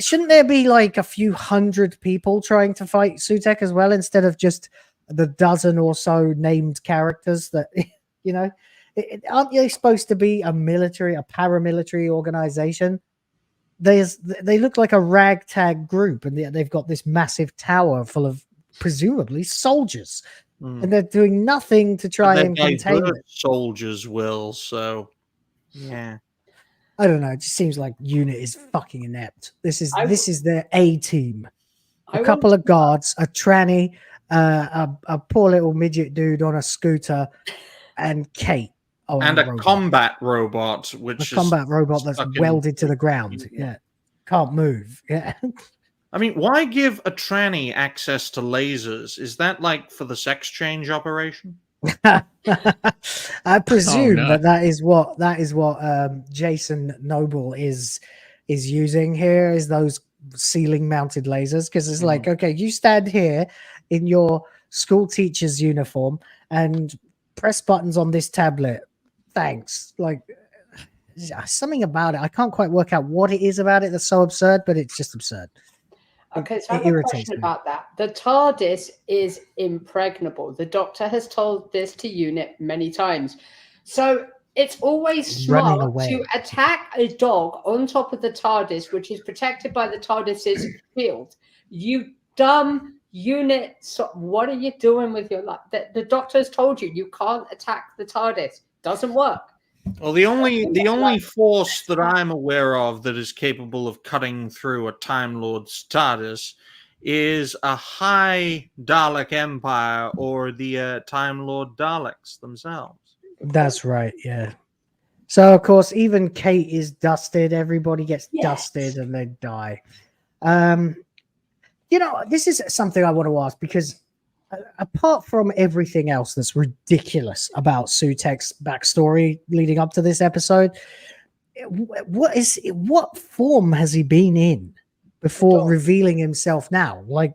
Shouldn't there be like a few hundred people trying to fight SUTEKH as well instead of just the dozen or so named characters that, you know, aren't they supposed to be a paramilitary organization? They look like a ragtag group, and they've got this massive tower full of presumably soldiers, and they're doing nothing to try and contain it. Soldiers will, so yeah. I don't know. It just seems like UNIT is fucking inept. This is their A team. A couple of guards, a tranny, a poor little midget dude on a scooter, and Kate. And a combat robot, which is a combat robot that's welded to the ground. Yeah, can't move. Yeah. I mean, why give a tranny access to lasers? Is that like for the sex change operation? I presume that is what Jason Noble is using here, is those ceiling mounted lasers, because it's like, okay, you stand here in your school teacher's uniform and press buttons on this tablet. Thanks. Like, something about it. I can't quite work out what it is about it that's so absurd, but it's just absurd. Okay, so I have a question about that. The TARDIS is impregnable. The Doctor has told this to UNIT many times. So it's always smart to attack a dog on top of the TARDIS, which is protected by the TARDIS's shield. You dumb UNIT. So what are you doing with your life? The Doctor has told you can't attack the TARDIS. Doesn't work. Well, the only force that I'm aware of that is capable of cutting through a Time Lord's TARDIS is a high Dalek Empire or the Time Lord Daleks themselves. That's right, yeah. So, of course, even Kate is dusted. Everybody gets dusted and they die. You know, this is something I want to ask, because apart from everything else that's ridiculous about SUTEKH's backstory leading up to this episode, what form has he been in before revealing himself now? Like,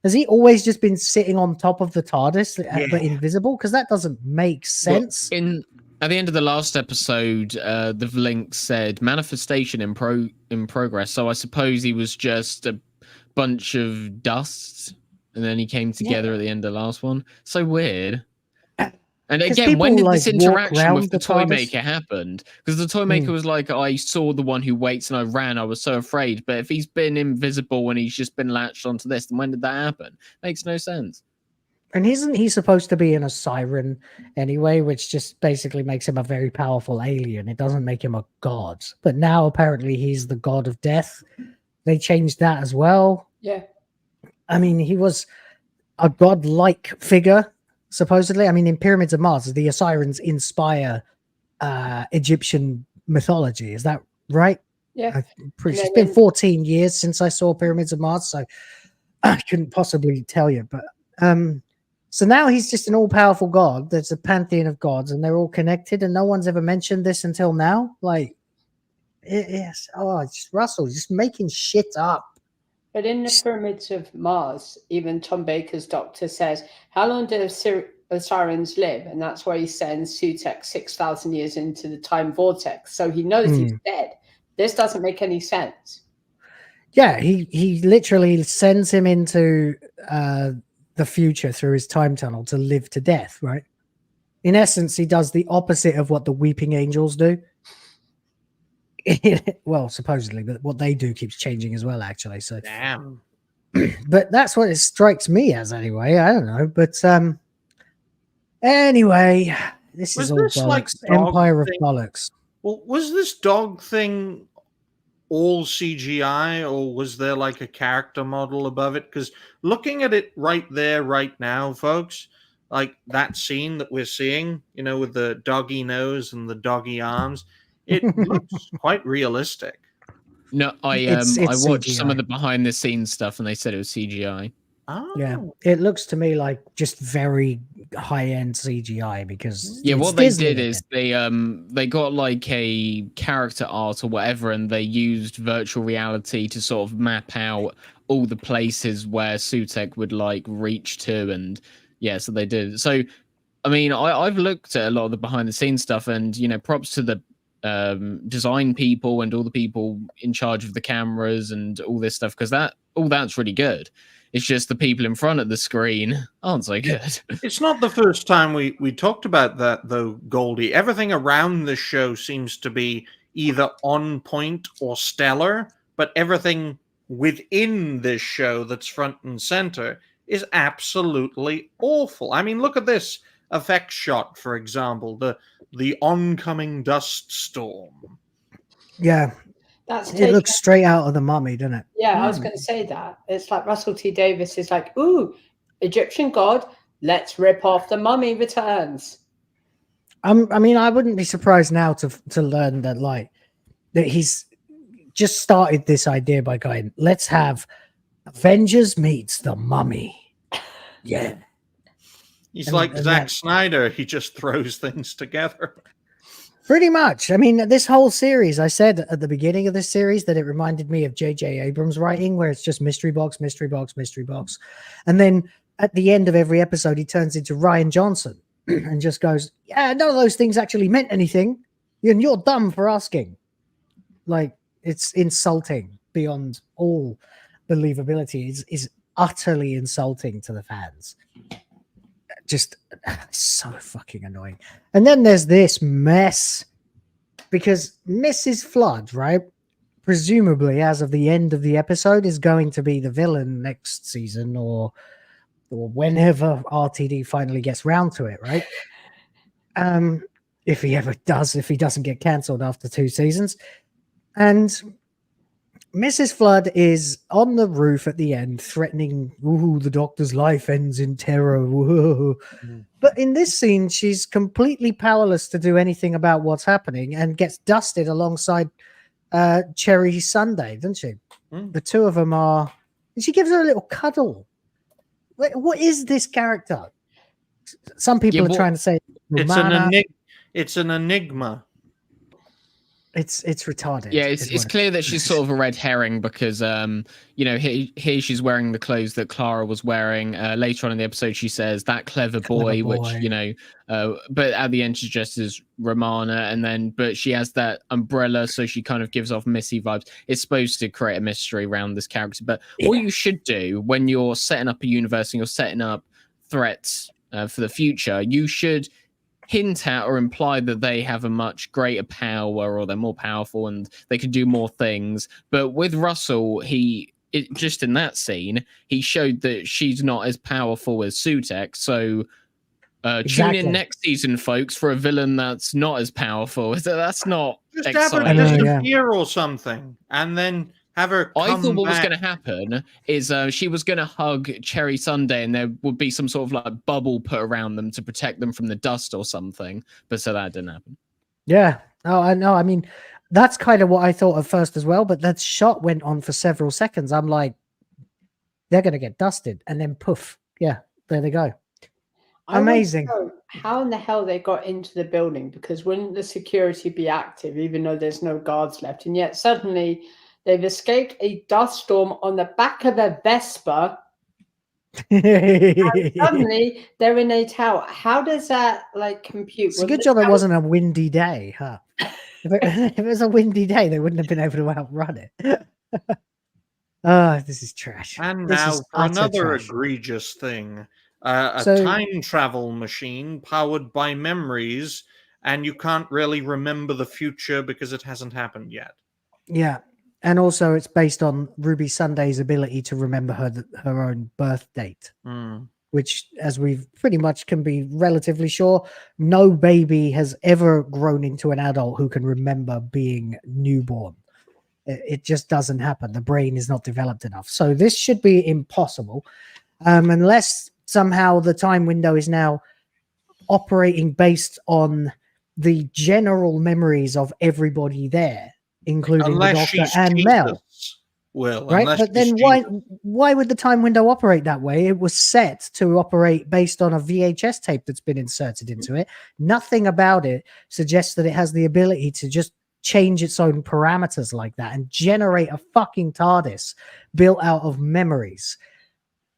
has he always just been sitting on top of the TARDIS but invisible? Because that doesn't make sense. Well, at the end of the last episode, the link said manifestation in progress. So I suppose he was just a bunch of dust. And then he came together at the end of the last one. So weird. And again, when did this interaction with the toy maker happen? Because the toy maker was like, I saw the one who waits and I ran. I was so afraid. But if he's been invisible and he's just been latched onto this, then when did that happen? Makes no sense. And isn't he supposed to be in a siren anyway, which just basically makes him a very powerful alien? It doesn't make him a god. But now apparently he's the god of death. They changed that as well. Yeah. I mean, he was a godlike figure, supposedly. I mean, in Pyramids of Mars, the Osirians inspire Egyptian mythology. Is that right? Yeah. It's been 14 years since I saw Pyramids of Mars, so I couldn't possibly tell you. But so now he's just an all-powerful god. There's a pantheon of gods, and they're all connected, and no one's ever mentioned this until now. Like, yes. Oh, it's Russell just making shit up. But in the Pyramids of Mars, even Tom Baker's Doctor says, how long do Osirians live? And that's why he sends SUTEKH 6,000 years into the time vortex. So he knows he's dead. This doesn't make any sense. Yeah, he literally sends him into the future through his time tunnel to live to death, right? In essence, he does the opposite of what the weeping angels do. Well, supposedly, but what they do keeps changing as well, actually. So, damn. But that's what it strikes me as, anyway. I don't know, but anyway, this is all bollocks. Like Empire of bollocks. Well, was this dog thing all CGI, or was there like a character model above it? Because looking at it right there, right now, folks, like that scene that we're seeing, you know, with the doggy nose and the doggy arms. It looks quite realistic. No, I It's watched some CGI. of the behind the scenes stuff, and they said it was CGI. Oh. Yeah, it looks to me like just very high end CGI because What they did is they got like a character art or whatever, and they used virtual reality to sort of map out all the places where SUTEKH would like reach to, and so they did. So, I mean, I've looked at a lot of the behind the scenes stuff, and props to the design people and all the people in charge of the cameras and all this stuff, because that's really good. It's just the people in front of the screen aren't so good. It's not the first time we talked about that, though, Goldie. Everything around the show seems to be either on point or stellar, but everything within this show that's front and center is absolutely awful. I mean, look at this effect shot, for example, the oncoming dust storm. Yeah. It looks straight out of The Mummy, doesn't it? Yeah, I was going to say that. It's like Russell T Davies is like, ooh, Egyptian god, let's rip off The Mummy Returns. I mean, I wouldn't be surprised now to learn that that he's just started this idea by going, let's have Avengers meets The Mummy. Yeah. He's like Zack Snyder. He just throws things together. Pretty much. I mean, this whole series, I said at the beginning of this series that it reminded me of J.J. Abrams' writing, where it's just mystery box, mystery box, mystery box. And then at the end of every episode, he turns into Ryan Johnson and just goes, yeah, none of those things actually meant anything. And you're dumb for asking. Like, it's insulting beyond all believability. It's utterly insulting to the fans. Just so fucking annoying. And then there's this mess because Mrs. Flood, right, presumably as of the end of the episode is going to be the villain next season or whenever RTD finally gets round to it, right? If he ever does, if he doesn't get cancelled after 2 seasons. And Mrs. Flood is on the roof at the end, threatening, ooh, the doctor's life ends in terror. But in this scene, she's completely powerless to do anything about what's happening and gets dusted alongside Cherry Sunday, doesn't she? The two of them are... And she gives her a little cuddle. What is this character? Some people are trying to say... It's an enigma. It's retarded. Yeah, it's clear that she's sort of a red herring because, here she's wearing the clothes that Clara was wearing. Later on in the episode, she says that clever boy, which, but at the end, she's dressed as Romana, but she has that umbrella, so she kind of gives off Missy vibes. It's supposed to create a mystery around this character, but all you should do when you're setting up a universe and you're setting up threats for the future, you should hint at or imply that they have a much greater power or they're more powerful and they can do more things. But with Russell, just in that scene, he showed that she's not as powerful as SUTEKH. So tune in next season, folks, for a villain that's not as powerful. That's not just exciting. Have her disappear or something, and then have her come I thought what was back. going to happen is she was going to hug Cherry Sunday and there would be some sort of like bubble put around them to protect them from the dust or something. But so that didn't happen. Yeah. Oh, I know. I mean, that's kind of what I thought at first as well. But that shot went on for several seconds. I'm like, they're going to get dusted. And then poof. Yeah, there they go. Amazing. How in the hell they got into the building? Because wouldn't the security be active even though there's no guards left? And yet suddenly... they've escaped a dust storm on the back of a Vespa. And suddenly, they're in a tower. How does that compute? It's a good job it wasn't a windy day, huh? If it was a windy day, they wouldn't have been able to outrun it. This is trash. And this now is for another trash. egregious thing. A time travel machine powered by memories, and you can't really remember the future because it hasn't happened yet. Yeah. And also it's based on Ruby Sunday's ability to remember her own birth date, which, as we've pretty much can be relatively sure, no baby has ever grown into an adult who can remember being newborn. It just doesn't happen. The brain is not developed enough. So this should be impossible unless somehow the time window is now operating based on the general memories of everybody there. including Unless the Doctor she's and Jesus, Mel. Will, Right, unless but then she's why Jesus. would the time window operate that way? It was set to operate based on a VHS tape that's been inserted into it. Nothing about it suggests that it has the ability to just change its own parameters like that and generate a fucking TARDIS built out of memories.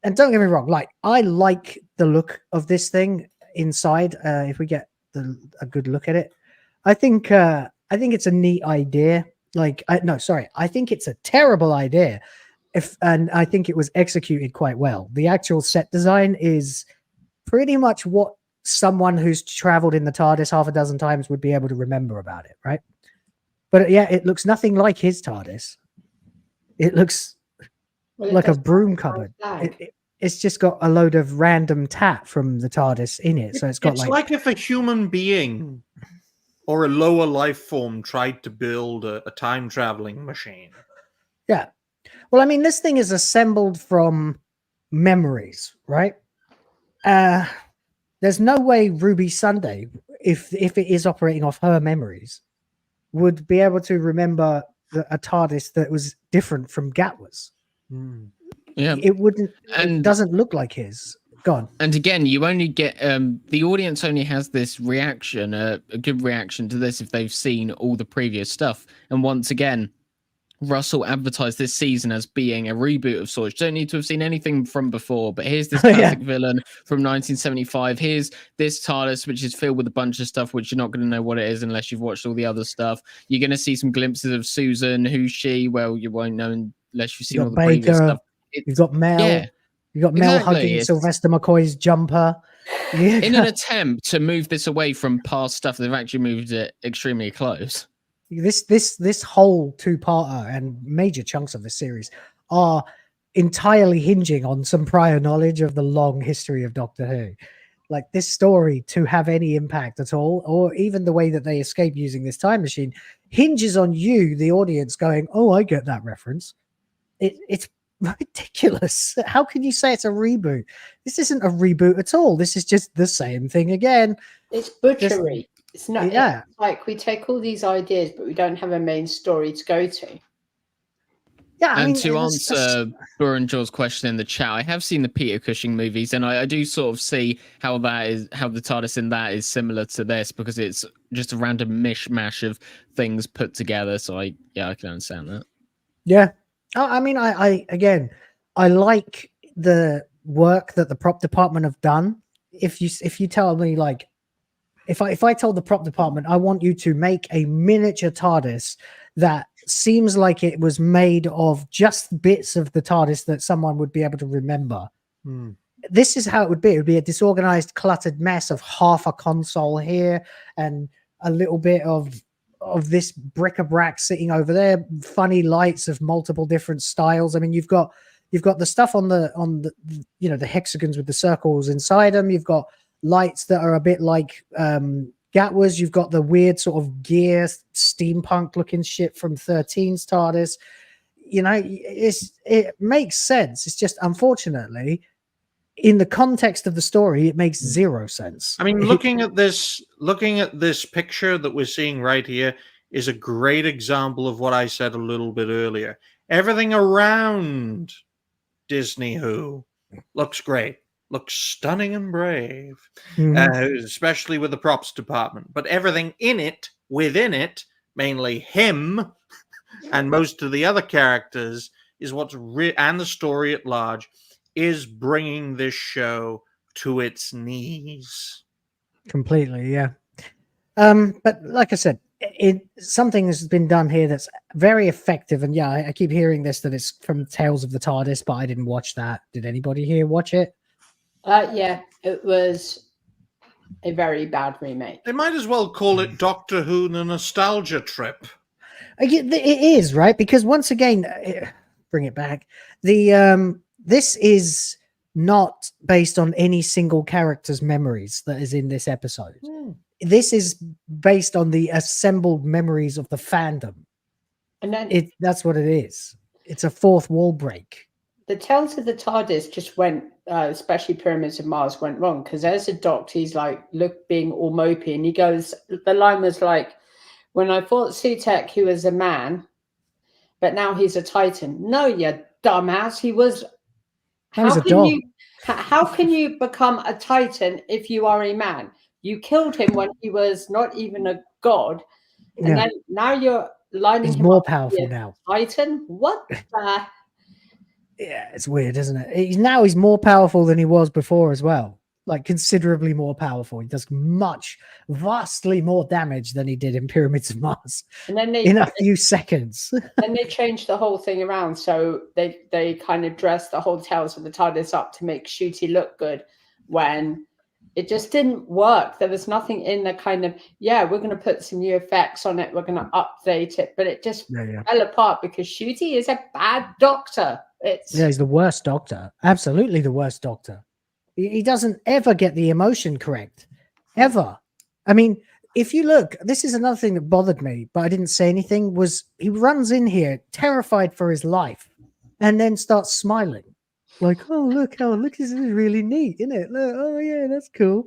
And don't get me wrong, like, I like the look of this thing inside. If we get a good look at it, I think it's a neat idea. Like, I think it's a terrible idea. And I think it was executed quite well. The actual set design is pretty much what someone who's traveled in the TARDIS half a dozen times would be able to remember about it, right? But yeah, it looks nothing like his TARDIS. It looks like a broom cupboard. It's just got a load of random tat from the TARDIS in it. So it's got like if a human being or a lower life form tried to build a time traveling machine. Yeah. Well, I mean, this thing is assembled from memories, right? There's no way Ruby Sunday, if it is operating off her memories, would be able to remember a TARDIS that was different from Gatwa's. Yeah, it wouldn't. And it doesn't look like his. Gone. And again, you only get the audience only has this reaction, a good reaction to this if they've seen all the previous stuff. And once again, Russell advertised this season as being a reboot of sorts. You don't need to have seen anything from before, but here's this classic villain from 1975. Here's this TARDIS, which is filled with a bunch of stuff which you're not going to know what it is unless you've watched all the other stuff. You're going to see some glimpses of Susan. Who's she? Well, you won't know unless you've seen all the previous stuff. You've got Mel. Yeah. You got Mel hugging Sylvester McCoy's jumper. Yeah. In an attempt to move this away from past stuff, they've actually moved it extremely close. This whole two-parter and major chunks of the series are entirely hinging on some prior knowledge of the long history of Doctor Who. Like, this story to have any impact at all, or even the way that they escape using this time machine, hinges on you, the audience, going, "Oh, I get that reference." It's ridiculous. How can you say it's a reboot? This isn't a reboot at all. This is just the same thing again. It's butchery. It's not. Yeah. It's like we take all these ideas, but we don't have a main story to go to. Yeah, and to answer Burrenjaw's question in the chat, I have seen the Peter Cushing movies, and I do sort of see how the TARDIS in that is similar to this, because it's just a random mishmash of things put together. So I can understand that. Yeah. I mean, I like the work that the prop department have done. If you tell me, like, if I told the prop department, I want you to make a miniature TARDIS that seems like it was made of just bits of the TARDIS that someone would be able to remember. This is how it would be. It would be a disorganized, cluttered mess of half a console here and a little bit of this bric-a-brac sitting over there, funny lights of multiple different styles. I mean, you've got the stuff on the the hexagons with the circles inside them. You've got lights that are a bit like Gatwa's. You've got the weird sort of gear steampunk looking shit from 13's TARDIS. It makes sense. It's just, unfortunately, in the context of the story, it makes zero sense. I mean, looking at this picture that we're seeing right here is a great example of what I said a little bit earlier. Everything around Disney Who looks great, looks stunning and brave, especially with the props department. But everything within it, mainly him and most of the other characters, is and the story at large, is bringing this show to its knees. Completely, yeah. But like I said, something has been done here that's very effective. And yeah, I keep hearing this, that it's from Tales of the TARDIS, but I didn't watch that. Did anybody here watch it? Yeah, it was a very bad remake. They might as well call it Doctor Who the Nostalgia Trip. It is, right? Because once again, bring it back. This is not based on any single character's memories that is in this episode. This is based on the assembled memories of the fandom. And then that's what it is. It's a fourth wall break. The Tales of the TARDIS just went, especially Pyramids of Mars, went wrong, because there's a doctor, he's like, being all mopey, and he goes, the line was like, when I thought SUTEKH, he was a man, but now he's a Titan. No, you dumbass. He was. How can you become a Titan if you are a man? You killed him when he was not even a god, and then now you're lining him more up powerful to be a now. Titan? What the? Yeah, it's weird, isn't it? He's more powerful than he was before as well. Like considerably more powerful. He does vastly more damage than he did in Pyramids of Mars. And then in a few seconds. Then they changed the whole thing around. So they kind of dressed the whole tails of the TARDIS up to make Shooty look good when it just didn't work. There was nothing in the kind of, we're going to put some new effects on it. We're going to update it. But it just fell apart because Shooty is a bad doctor. He's the worst doctor. Absolutely the worst doctor. He doesn't ever get the emotion correct. Ever. I mean, if you look, this is another thing that bothered me, but I didn't say anything, was he runs in here terrified for his life and then starts smiling. Like, oh, look, this is really neat, isn't it? Look, oh, yeah, that's cool.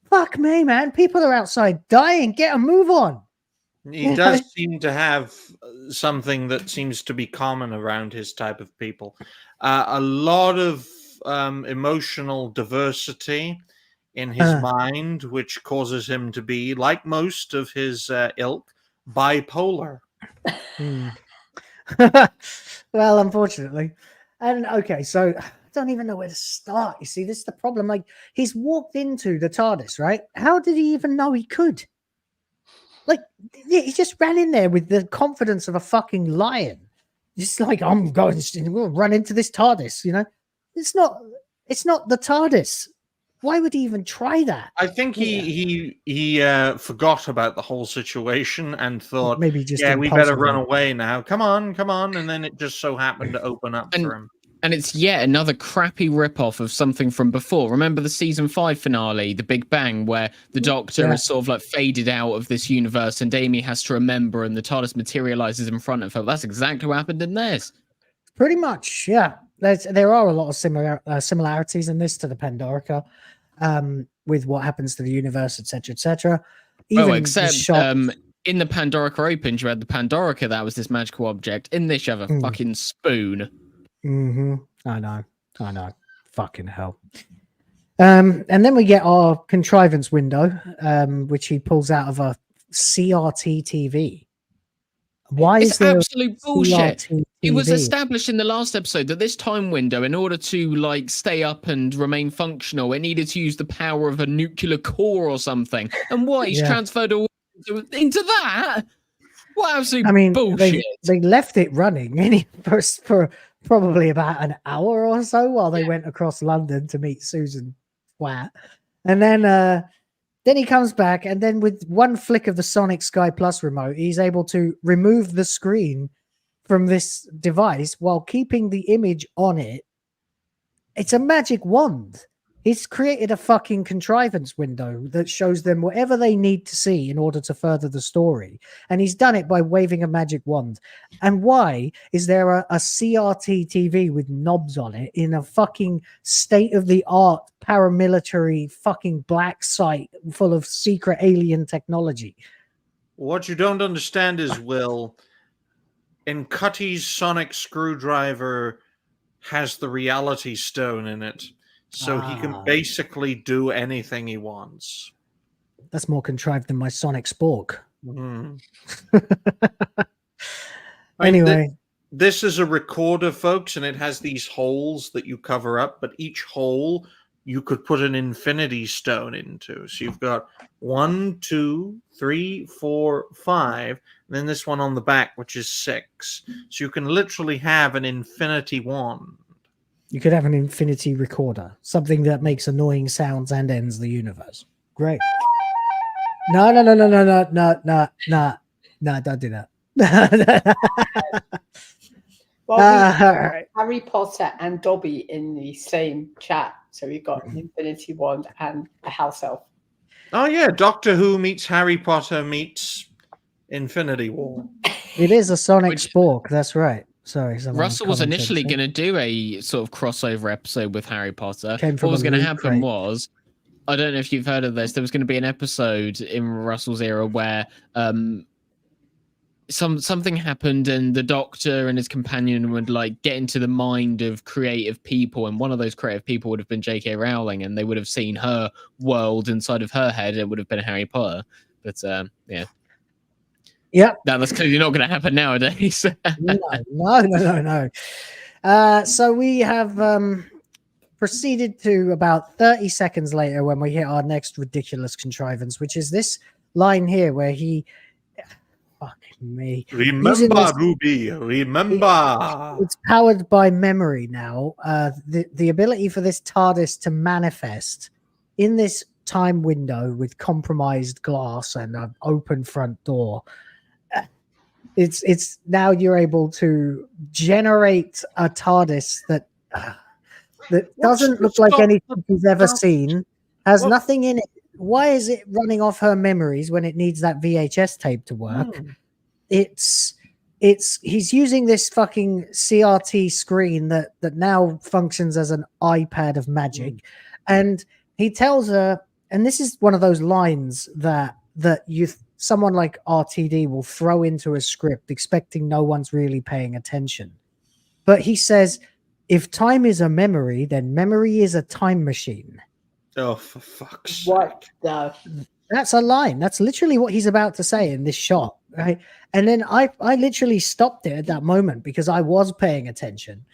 Fuck me, man. People are outside dying. Get a move on. He does seem to have something that seems to be common around his type of people. A lot of emotional diversity in his mind, which causes him to be, like most of his ilk, bipolar. Well, unfortunately. And okay, so I don't even know where to start. You see, this is the problem. Like, he's walked into the TARDIS, right? How did he even know he could? Like, he just ran in there with the confidence of a fucking lion. Just like, I'm going to run into this TARDIS, you know? It's not the TARDIS. Why would he even try that? I think he forgot about the whole situation and thought, maybe just we better run away now. Come on. And then it just so happened to open up for him. And it's yet another crappy ripoff of something from before. Remember the season 5 finale, The Big Bang, where the Doctor is sort of like faded out of this universe and Amy has to remember and the TARDIS materializes in front of her. That's exactly what happened in this. Pretty much, yeah. There are a lot of similarities in this to the Pandorica, with what happens to the universe, etc., etc. Except in the Pandorica Open, you had the Pandorica that was this magical object. In this, you have a fucking spoon. I know. Fucking hell. And then we get our contrivance window, which he pulls out of a CRT TV. Why is there absolute bullshit? It was established in the last episode that this time window, in order to like stay up and remain functional, it needed to use the power of a nuclear core or something. And what he's transferred all into that? What absolute bullshit! They left it running for probably about an hour or so while they went across London to meet Susan Watt, and then he comes back, and then with one flick of the Sonic Sky Plus remote, he's able to remove the screen from this device while keeping the image on it. It's a magic wand. He's created a fucking contrivance window that shows them whatever they need to see in order to further the story. And he's done it by waving a magic wand. And why is there a CRT TV with knobs on it in a fucking state-of-the-art paramilitary fucking black site full of secret alien technology? What you don't understand is, Will, in Cutty's sonic screwdriver has the reality stone in it. So he can basically do anything he wants. That's more contrived than my Sonic Spork. Anyway. This is a recorder, folks, and it has these holes that you cover up, but each hole you could put an infinity stone into. So you've got 1, 2, 3, 4, 5, and then this one on the back, which is 6. So you can literally have an infinity wand. You could have an infinity recorder, something that makes annoying sounds and ends the universe. Great. No, don't do that. Well, Harry Potter and Dobby in the same chat. So we've got an infinity wand and a house elf. Oh, yeah. Doctor Who meets Harry Potter meets Infinity War. It is a Sonic Spork. That's right. Sorry. Russell was initially going to do a sort of crossover episode with Harry Potter. What was going to happen was, I don't know if you've heard of this, there was going to be an episode in Russell's era where something happened, and the Doctor and his companion would like get into the mind of creative people, and one of those creative people would have been J.K. Rowling, and they would have seen her world inside of her head. It would have been Harry Potter, but yeah. Yep. That's clearly not going to happen nowadays. No. So we have proceeded to about 30 seconds later when we hit our next ridiculous contrivance, which is this line here where he... Fucking me. Remember, Ruby, remember. It's powered by memory now. The ability for this TARDIS to manifest in this time window with compromised glass and an open front door. It's now you're able to generate a TARDIS that doesn't look like anything he's ever seen, has nothing in it. Why is it running off her memories when it needs that VHS tape to work? He's using this fucking CRT screen that now functions as an iPad of magic, and he tells her, and this is one of those lines that someone like RTD will throw into a script expecting no one's really paying attention. But he says, if time is a memory, then memory is a time machine. Oh, for fuck's sake. What the... That's a line. That's literally what he's about to say in this shot, right? And then I literally stopped it at that moment because I was paying attention,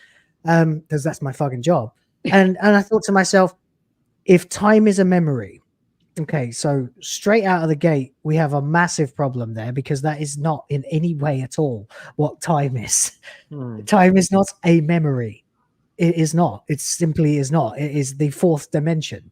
because that's my fucking job. And I thought to myself, if time is a memory, okay, so straight out of the gate, we have a massive problem there because that is not in any way at all what time is. Time is not a memory. It is not. It simply is not. It is the fourth dimension.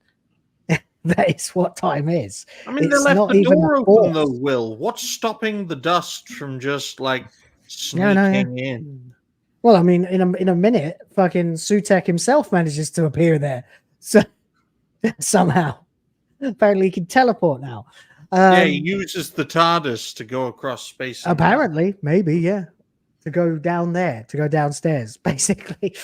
That is what time is. I mean, they left the door open, though, Will. What's stopping the dust from just, like, sneaking in? Well, I mean, in a minute, fucking SUTEKH himself manages to appear there. So somehow. Apparently he can teleport now. Yeah, he uses the TARDIS to go across space. Apparently, maybe, yeah. To go down there, to go downstairs, basically.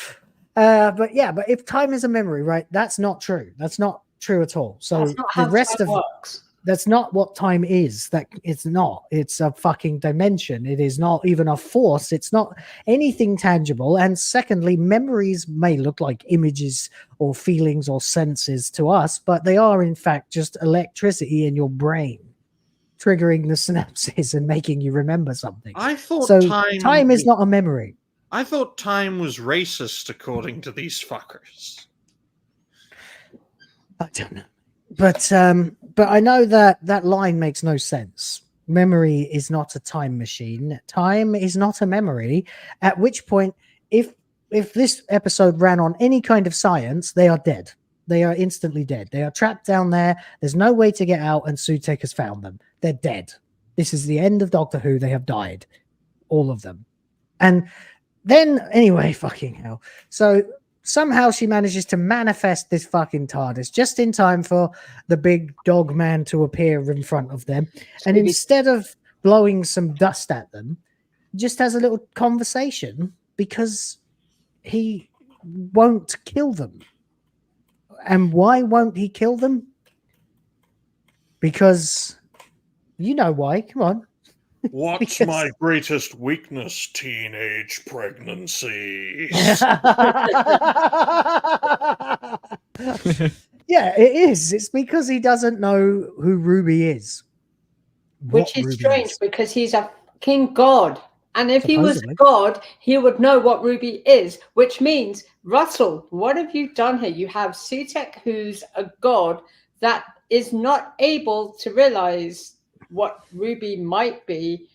But if time is a memory, right, that's not true. That's not true at all. So the rest of works. That's not what time is. That it's not. It's a fucking dimension. It is not even a force. It's not anything tangible. And secondly, memories may look like images or feelings or senses to us, but they are in fact just electricity in your brain triggering the synapses and making you remember something. I thought so. Time is not a memory. I thought time was racist, according to these fuckers. I don't know. But I know that line makes no sense. Memory is not a time machine. Time is not a memory. At which point, if this episode ran on any kind of science, they are dead. They are instantly dead. They are trapped down there. There's no way to get out, and SUTEKH has found them. They're dead. This is the end of Doctor Who. They have died. All of them. And then, anyway, fucking hell. So somehow she manages to manifest this fucking TARDIS just in time for the big dog man to appear in front of them. And instead of blowing some dust at them, just has a little conversation because he won't kill them. And why won't he kill them? Because you know why. Come on. What's my greatest weakness? Teenage pregnancy. Yeah, it is. It's because he doesn't know who Ruby is. Which is strange because he's a fucking god. And if he was a god, he would know what Ruby is, which means, Russell, what have you done here? You have SUTEKH, who's a god that is not able to realize what Ruby might be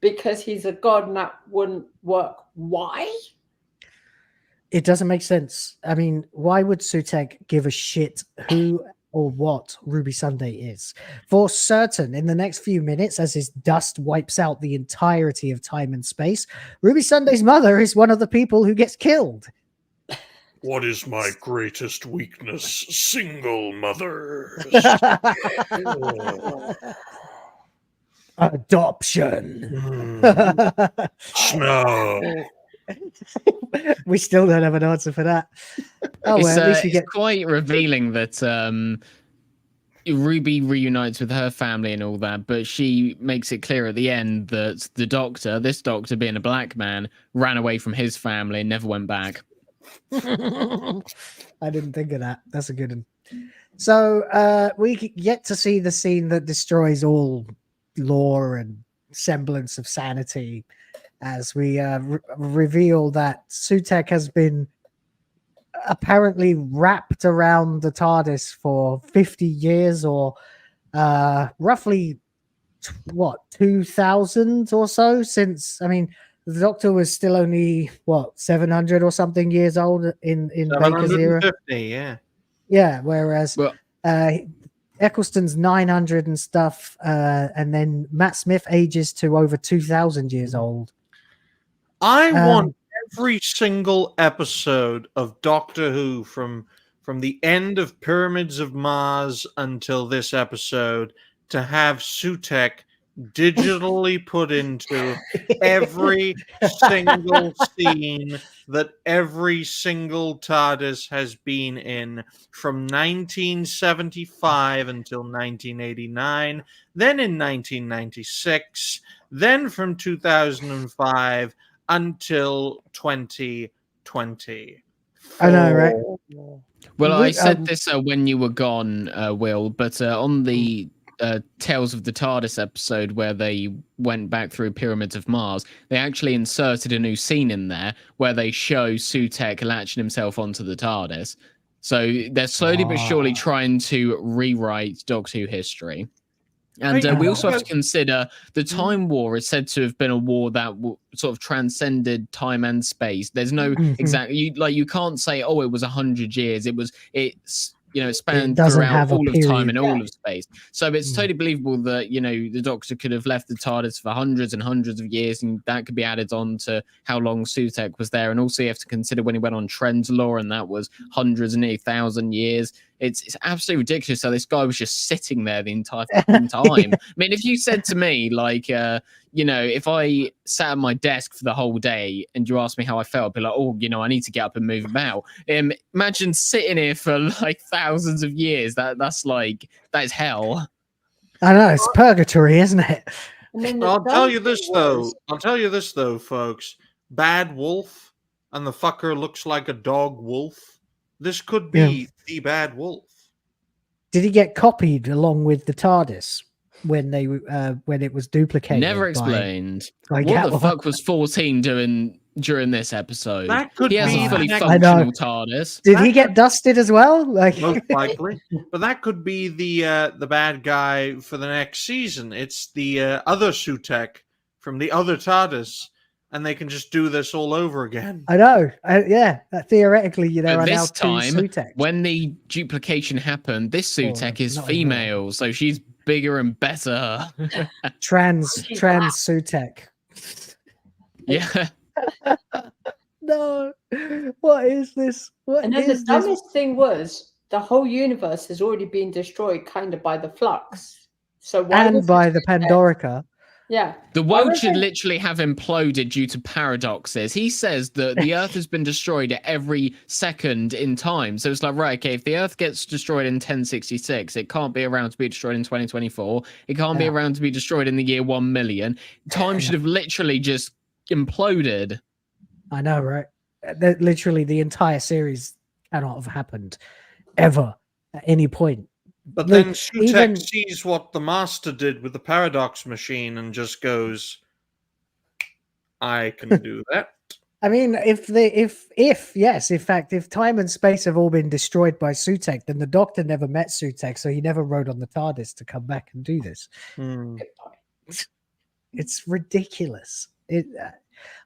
because he's a god and that wouldn't work. Why? It doesn't make sense. I mean, why would SUTEKH give a shit who or what Ruby Sunday is? For certain, in the next few minutes, as his dust wipes out the entirety of time and space, Ruby Sunday's mother is one of the people who gets killed. What is my greatest weakness? Single mothers. Adoption. No. We still don't have an answer for that. Oh, it's, well, at least you it's quite revealing that Ruby reunites with her family and all that, but she makes it clear at the end that the Doctor, this Doctor being a black man, ran away from his family and never went back. I didn't think of that. That's a good one. So we get to see the scene that destroys all lore and semblance of sanity as we reveal that SUTEKH has been apparently wrapped around the TARDIS for 50 years or roughly 2000 or so since, I mean, the Doctor was still only 700 or something years old in Baker's era. Yeah, whereas Eccleston's 900 and stuff, and then Matt Smith ages to over 2000 years old. I want every single episode of Doctor Who from the end of Pyramids of Mars until this episode to have SUTEKH digitally put into every single scene that every single TARDIS has been in from 1975 until 1989, then in 1996, then from 2005 until 2020. I know, right? Well, I said this when you were gone, Will, but on the Tales of the TARDIS episode where they went back through Pyramids of Mars, they actually inserted a new scene in there where they show SUTEKH latching himself onto the TARDIS. So they're slowly but surely trying to rewrite Doctor Who history. And we also have to consider the Time War is said to have been a war that sort of transcended time and space. There's no exact, you can't say, oh, it was 100 years. It's it spanned throughout all of time and all of space. So it's totally believable that, the Doctor could have left the TARDIS for hundreds and hundreds of years, and that could be added on to how long SUTEKH was there. And also you have to consider when he went on Trenzalore, and that was hundreds and 1,000 years. It's absolutely ridiculous. So this guy was just sitting there the entire time. I mean, if you said to me, if I sat at my desk for the whole day and you asked me how I felt, I'd be like, I need to get up and move about. Imagine sitting here for thousands of years. That's hell. I know, it's purgatory, isn't it? I'll tell you this though, folks. Bad wolf, and the fucker looks like a dog wolf. This could be the Bad Wolf. Did he get copied along with the TARDIS when it was duplicated? Never explained. What the fuck was 14 doing during this episode? That could he has be a fully functional TARDIS. Did he get dusted as well? Most likely. But that could be the bad guy for the next season. It's the other SUTEKH from the other TARDIS. And they can just do this all over again. I know. Theoretically, there are now this time, two SUTEKHs. when the duplication happened, this SUTEKH is female, so she's bigger and better. Trans SUTEKH. Yeah. No. What is this? And then the dumbest thing was the whole universe has already been destroyed kind of by the flux. So and by the Pandorica. Yeah. The world should literally have imploded due to paradoxes. He says that the Earth has been destroyed at every second in time. So it's like, right, okay, if the Earth gets destroyed in 1066, it can't be around to be destroyed in 2024. It can't be around to be destroyed in the year 1 million. Time should have literally just imploded. I know, right? Literally, the entire series cannot have happened ever at any point. But then SUTEKH sees what the Master did with the paradox machine and just goes, I can do that. I mean, if time and space have all been destroyed by SUTEKH, then the Doctor never met SUTEKH, so he never rode on the TARDIS to come back and do this. It's ridiculous.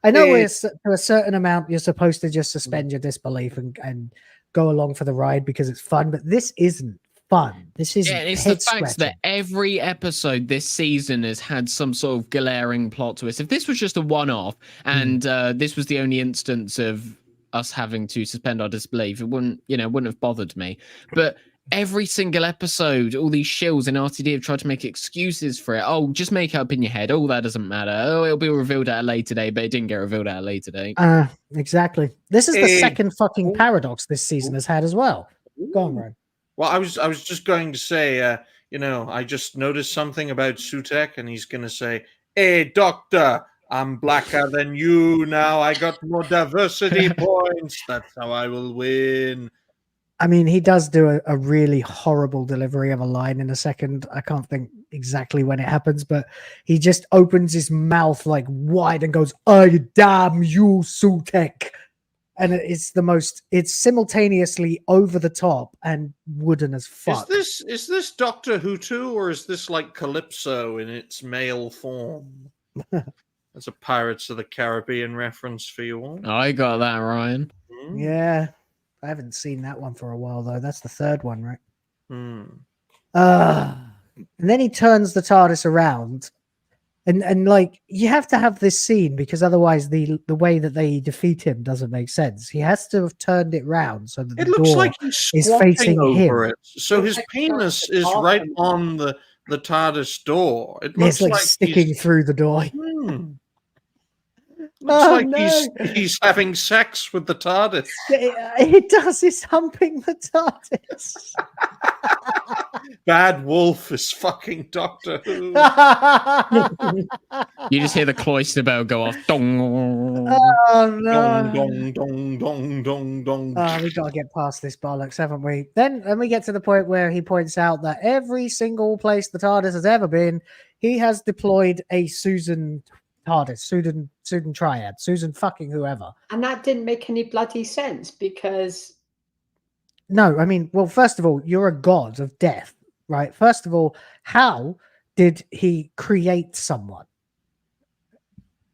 I know to a certain amount you're supposed to just suspend your disbelief and go along for the ride because it's fun, but this isn't fun. This is it's the fact that every episode this season has had some sort of glaring plot twist. If this was just a one-off and this was the only instance of us having to suspend our disbelief, it wouldn't have bothered me. But every single episode, all these shills in RTD have tried to make excuses for it. Oh, just make it up in your head. Oh, that doesn't matter. Oh, it'll be revealed at a later date, but it didn't get revealed at a later date. Exactly. This is the second fucking paradox this season has had as well. Go on, Ryan. Well, I was just going to say, I just noticed something about SUTEKH, and he's going to say, "Hey, Doctor, I'm blacker than you now. I got more diversity points. That's how I will win." I mean, he does do a really horrible delivery of a line in a second. I can't think exactly when it happens, but he just opens his mouth like wide and goes, "I damn you, SUTEKH." And it's simultaneously over the top and wooden as fuck. Is this Doctor WhoTF, or is this like Calypso in its male form? That's a Pirates of the Caribbean reference for you all. I got that, Ryan. Yeah. I haven't seen that one for a while, though. That's the third one, right? And then he turns the TARDIS around. And like, you have to have this scene because otherwise the way that they defeat him doesn't make sense. He has to have turned it round so that the looks door like he's is facing over him. it. So his penis is right on the TARDIS door. It looks It's like sticking through the door. Looks like he's having sex with the TARDIS. It does. It's humping the TARDIS. Bad Wolf is fucking Doctor Who. You just hear the cloister bell go off. Dong. Oh no! Dong, dong, dong, dong, dong. Oh, we've got to get past this bollocks, haven't we? Then we get to the point where he points out that every single place the TARDIS has ever been, he has deployed a Susan TARDIS, Susan Triad, Susan fucking whoever. And that didn't make any bloody sense because... No, I mean, well, first of all, you're a god of death, right? First of all, how did he create someone?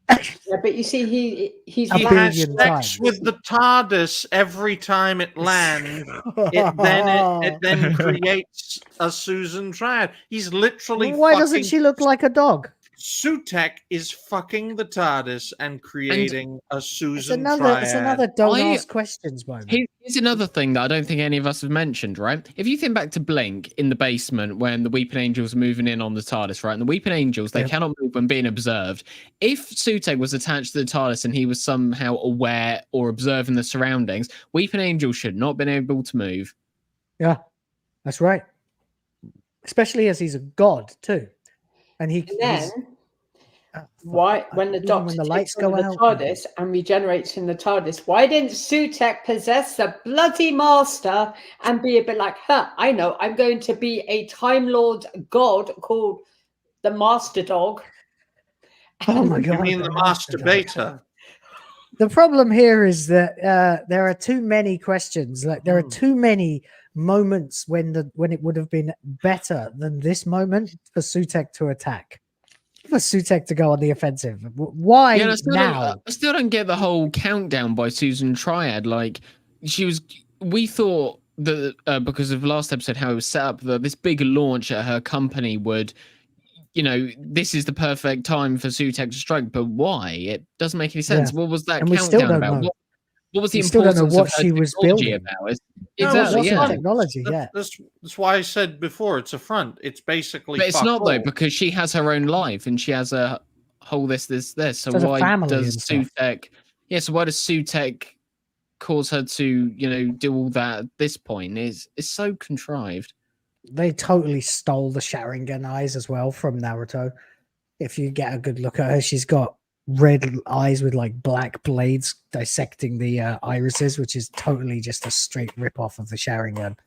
Yeah, but you see, he has sex with the TARDIS every time it lands. It then creates a Susan Triad. He's literally. Why doesn't she look like a dog? SUTEKH is fucking the TARDIS and creating a Susan Triad. It's another don't ask questions moment. Here's another thing that I don't think any of us have mentioned, right? If you think back to Blink in the basement when the Weeping Angels are moving in on the TARDIS, right? And the Weeping Angels, they cannot move when being observed. If SUTEKH was attached to the TARDIS and he was somehow aware or observing the surroundings, Weeping Angels should not have been able to move. Yeah, that's right. Especially as he's a god, too. And why, when the Doctor takes over the TARDIS and regenerates in the TARDIS, why didn't SUTEKH possess the bloody master and be a bit like, I know, I'm going to be a Time Lord god called the Master Dog. Oh my god! You mean the masturbator? The problem here is that there are too many questions. Like there are too many moments when it would have been better than this moment for SUTEKH to attack. For SUTEKH to go on the offensive. Why now? I still don't get the whole countdown by Susan Triad. Like we thought that because of last episode how it was set up, that this big launch at her company would, this is the perfect time for SUTEKH to strike. But why? It doesn't make any sense. What was that countdown about? What was the importance don't know what of her she was building about? Exactly. Technology. That's why I said before it's a front. It's basically. But it's not though, because she has her own life and she has a whole this. So why does SUTEKH? Yeah. So why does SUTEKH cause her to do all that at this point? It's so contrived. They totally stole the Sharingan eyes as well from Naruto. If you get a good look at her, she's got red eyes with like black blades dissecting the irises, which is totally just a straight rip-off of the Sharingan.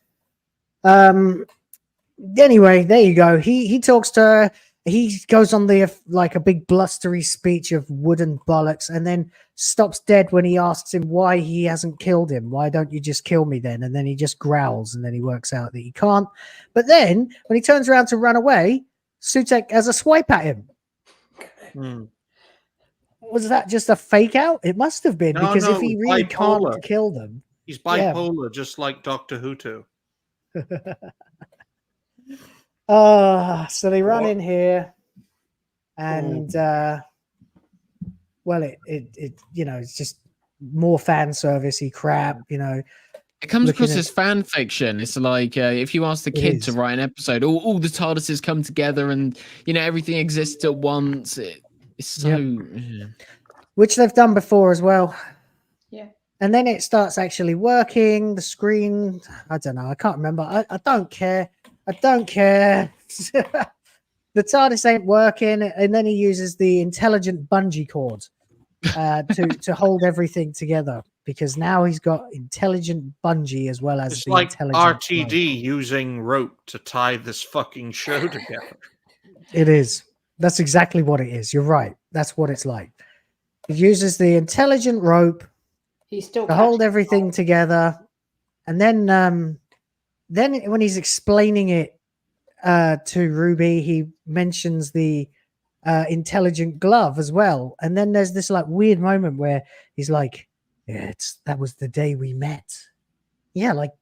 Anyway, there you go. He talks to her. He goes on a big blustery speech of wooden bollocks and then stops dead when he asks him why he hasn't killed him. Why don't you just kill me then? And then he just growls and then he works out that he can't. But then when he turns around to run away, SUTEKH has a swipe at him. Was that just a fake out? It must have been, because if he really can't kill them. He's bipolar, just like Doctor WhoTF. So they run in here and it's just more fan servicey crap, It comes across as fan fiction. It's like if you ask the kid to write an episode, all the TARDISes come together and everything exists at once. It's so which they've done before as well. Yeah. And then it starts actually working. The screen, I don't know. I can't remember. I don't care. I don't care. The TARDIS ain't working, and then he uses the intelligent bungee cord to hold everything together, because now he's got intelligent bungee as well as it's the like intelligent RTD rope. using rope to tie this fucking show together. It is. That's exactly what it is. You're right. That's what it's like. He uses the intelligent rope to hold everything together, and then when he's explaining it to Ruby, he mentions the intelligent glove as well. And then there's this like weird moment where he's like, "Yeah, that was the day we met." Yeah, like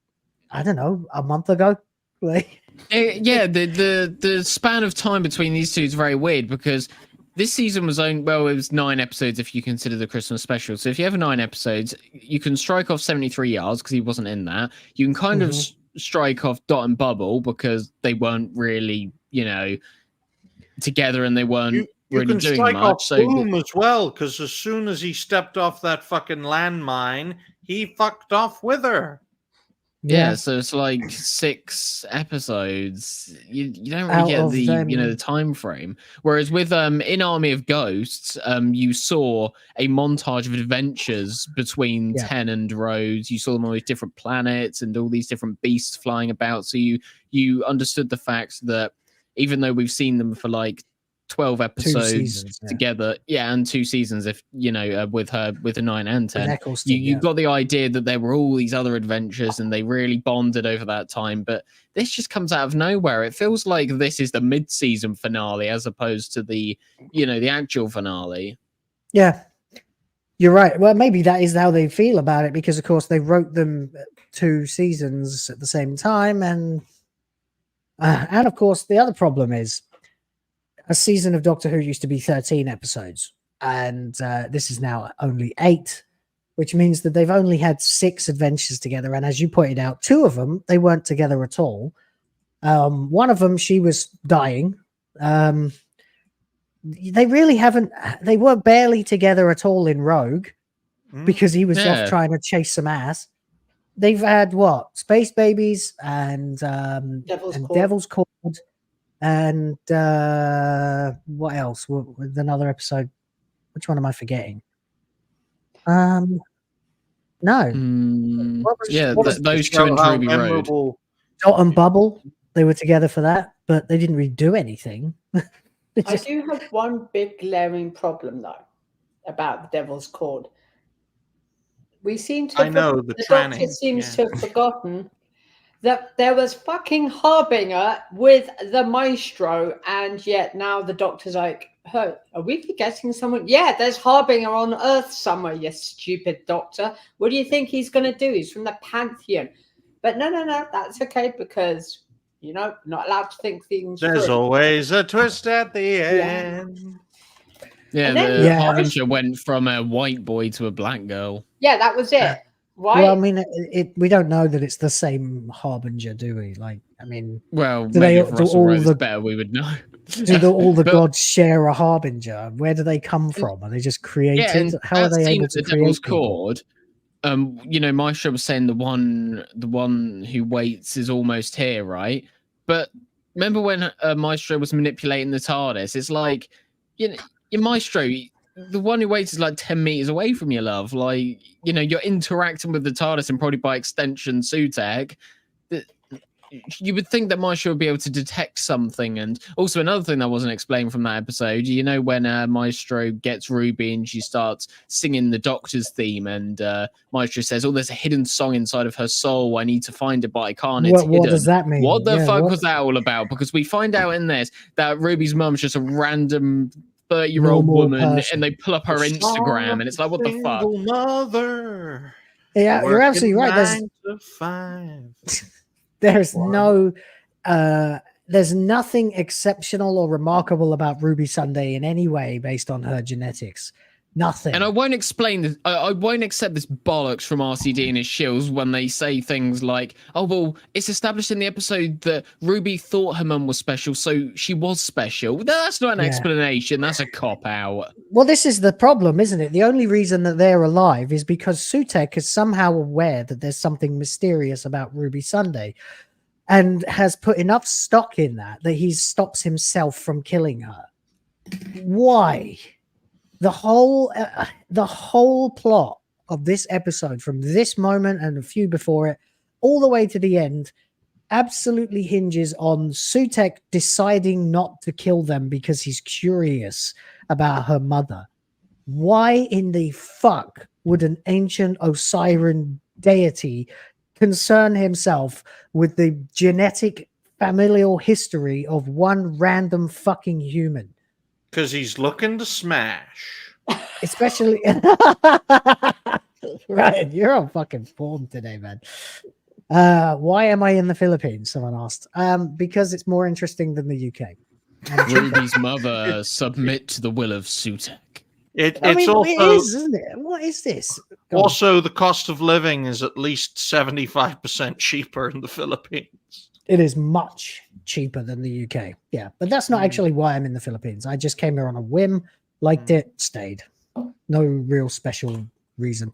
I don't know, a month ago. Like, yeah, the span of time between these two is very weird, because this season was it was 9 episodes if you consider the Christmas special. So if you have 9 episodes, you can strike off 73 yards because he wasn't in that. You can kind of strike off Dot and Bubble because they weren't really, together, and they weren't really doing much. Off Boom as well, because as soon as he stepped off that fucking landmine, he fucked off with her. Yeah, so it's like 6 episodes. You don't really get the the time frame. Whereas with in Army of Ghosts, you saw a montage of adventures between Ten and Rose. You saw them on these different planets and all these different beasts flying about. So you understood the fact that even though we've seen them for like 12 episodes together, and 2 seasons, if with the 9 and 10, you got the idea that there were all these other adventures and they really bonded over that time. But this just comes out of nowhere. It feels like this is the mid-season finale as opposed to the the actual finale. Yeah, you're right. Well, maybe that is how they feel about it, because of course they wrote them 2 seasons at the same time, and of course the other problem is, a season of Doctor Who used to be 13 episodes, and this is now only 8, which means that they've only had 6 adventures together. And as you pointed out, 2 of them, they weren't together at all. One of them, she was dying. They were barely together at all in Rogue, because he was off trying to chase some ass. They've had Space Babies and Devil's Cord. And what else? With another episode, which one am I forgetting? No. Those 2 in Ruby Road. Dot and Bubble, they were together for that, but they didn't really do anything. I do have one big glaring problem though about the Devil's Cord. We seem to. The Doctor seems to have forgotten that there was fucking Harbinger with the Maestro, and yet now the Doctor's like, "Oh, are we forgetting someone? Yeah, there's Harbinger on Earth somewhere, you stupid Doctor. What do you think he's going to do? He's from the Pantheon." But no, that's okay, because, not allowed to think things There's through. always a twist at the end. Yeah, the Harbinger went from a white boy to a black girl. Yeah, that was it. Right. Well, I mean, we don't know that it's the same Harbinger, do we? Like, I mean, well, if Russell wrote this better, we would know. Do all the gods share a Harbinger? Where do they come from? Are they just created? How are they able to create Devil's Cord? Maestro was saying the one who waits is almost here, right? But remember when Maestro was manipulating the TARDIS? It's like, your Maestro, the one who waits is like 10 meters away from you, love. Like, you're interacting with the TARDIS and probably by extension SUTEKH. You would think that Maestro would be able to detect something. And also another thing that wasn't explained from that episode, when Maestro gets Ruby and she starts singing the Doctor's theme, and Maestro says, "Oh, there's a hidden song inside of her soul. I need to find it, but I can't. It's hidden." What does that mean? What the fuck was that all about? Because we find out in this that Ruby's mum's just a random 30-year-old woman, and they pull up her Instagram, and it's like, what the fuck? Mother. Yeah, you're absolutely right. There's nothing exceptional or remarkable about Ruby Sunday in any way based on her genetics. Nothing. And I won't explain this. I won't accept this bollocks from RCD and his shills when they say things like, "Oh, well, it's established in the episode that Ruby thought her mum was special, so she was special." That's not an explanation. That's a cop-out. Well, this is the problem, isn't it? The only reason that they're alive is because SUTEKH is somehow aware that there's something mysterious about Ruby Sunday. and has put enough stock in that he stops himself from killing her. Why? The whole plot of this episode, from this moment and a few before it, all the way to the end, absolutely hinges on SUTEKH deciding not to kill them because he's curious about her mother. Why in the fuck would an ancient Osiran deity concern himself with the genetic familial history of one random fucking human? Because he's looking to smash. Especially Ryan, you're on fucking form today, man. Why am I in the Philippines? Someone asked. Because it's more interesting than the UK. Ruby's mother submit to the will of SUTEKH. It is, isn't it? What is this? Also, the cost of living is at least 75% cheaper in the Philippines. It is much cheaper than the UK. Yeah, but that's not actually why I'm in the Philippines. I just came here on a whim, liked it, stayed. No real special reason.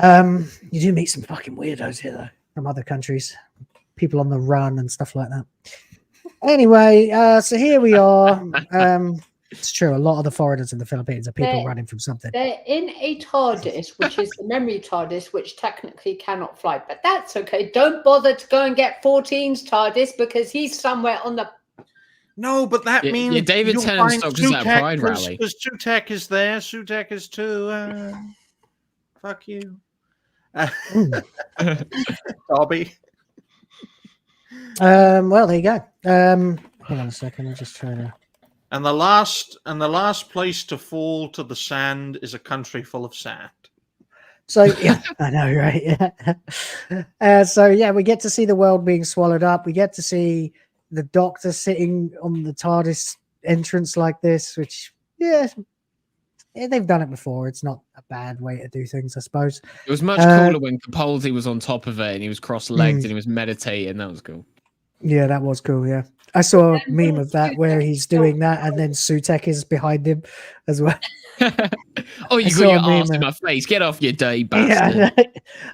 You do meet some fucking weirdos here, though, from other countries. People on the run and stuff like that. Anyway, so here we are. It's true. A lot of the foreigners in the Philippines are people running from something. They're in a TARDIS, which is the memory TARDIS, which technically cannot fly. But that's okay. Don't bother to go and get 14's TARDIS because he's somewhere on the... No, but that means... Yeah, David Tennant stops at that Pride rally. Because SUTEKH is there. SUTEKH is too. Fuck you. Dobby. Well, there you go. Hold on a second. I'm just trying to... And the last place to fall to the sand is a country full of sand. So yeah, I know, right? Yeah. So yeah, we get to see the world being swallowed up. We get to see the Doctor sitting on the TARDIS entrance like this, which they've done it before. It's not a bad way to do things, I suppose. It was much cooler when Capaldi was on top of it and he was cross-legged and he was meditating. That was cool. Yeah, that was cool. Yeah, I saw a meme of that where he's doing that and then SUTEKH is behind him as well. Oh, you got your arse in my face. Get off your day, bastard. Yeah,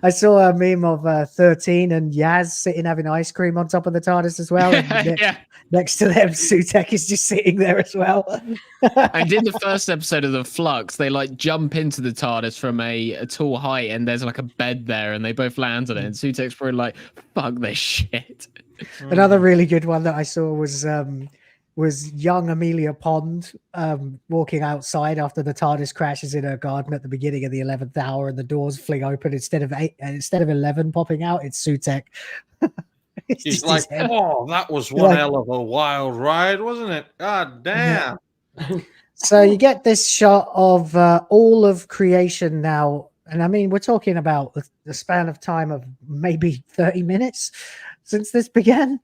I saw a meme of 13 and Yaz sitting having ice cream on top of the TARDIS as well. And next to them, SUTEKH is just sitting there as well. And in the first episode of The Flux, they like jump into the TARDIS from a tall height and there's like a bed there and they both land on it. And SUTEKH's probably like, fuck this shit. Another really good one that I saw was young Amelia Pond walking outside after the TARDIS crashes in her garden at the beginning of the 11th hour and the doors fling open instead of 11 popping out. It's SUTEKH. He's like, oh, that was one hell of a wild ride, wasn't it? God damn. Yeah. So you get this shot of all of creation now. And I mean, we're talking about the span of time of maybe 30 minutes since this began,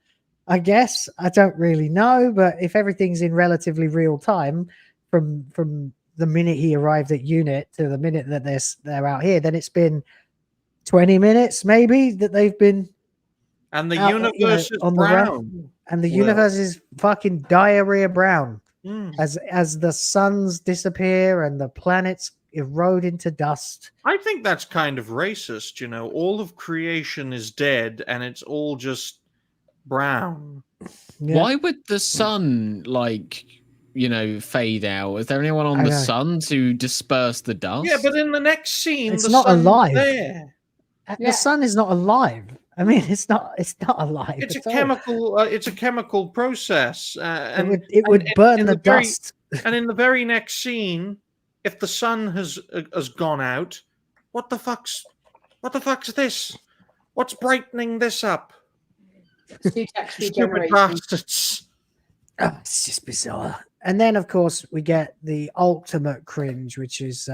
I guess. I don't really know, but if everything's in relatively real time from the minute he arrived at unit to the minute that they're out here, then it's been 20 minutes maybe that they've been and the universe is brown. And the universe is fucking diarrhea brown. As the suns disappear and the planets erode into dust. I think that's kind of racist, you know. All of creation is dead and it's all just brown. Yeah. Why would the sun fade out? Is there anyone on the sun to disperse the dust? Yeah, but in the next scene it's not alive. There. The sun is not alive. I mean, it's not alive. It's a chemical. It's a chemical process, and it would burn the dust. And in the very next scene, if the sun has gone out, what the fuck's this? What's brightening this up? Stupid bastards. Oh, it's just bizarre. And then, of course, we get the ultimate cringe, which is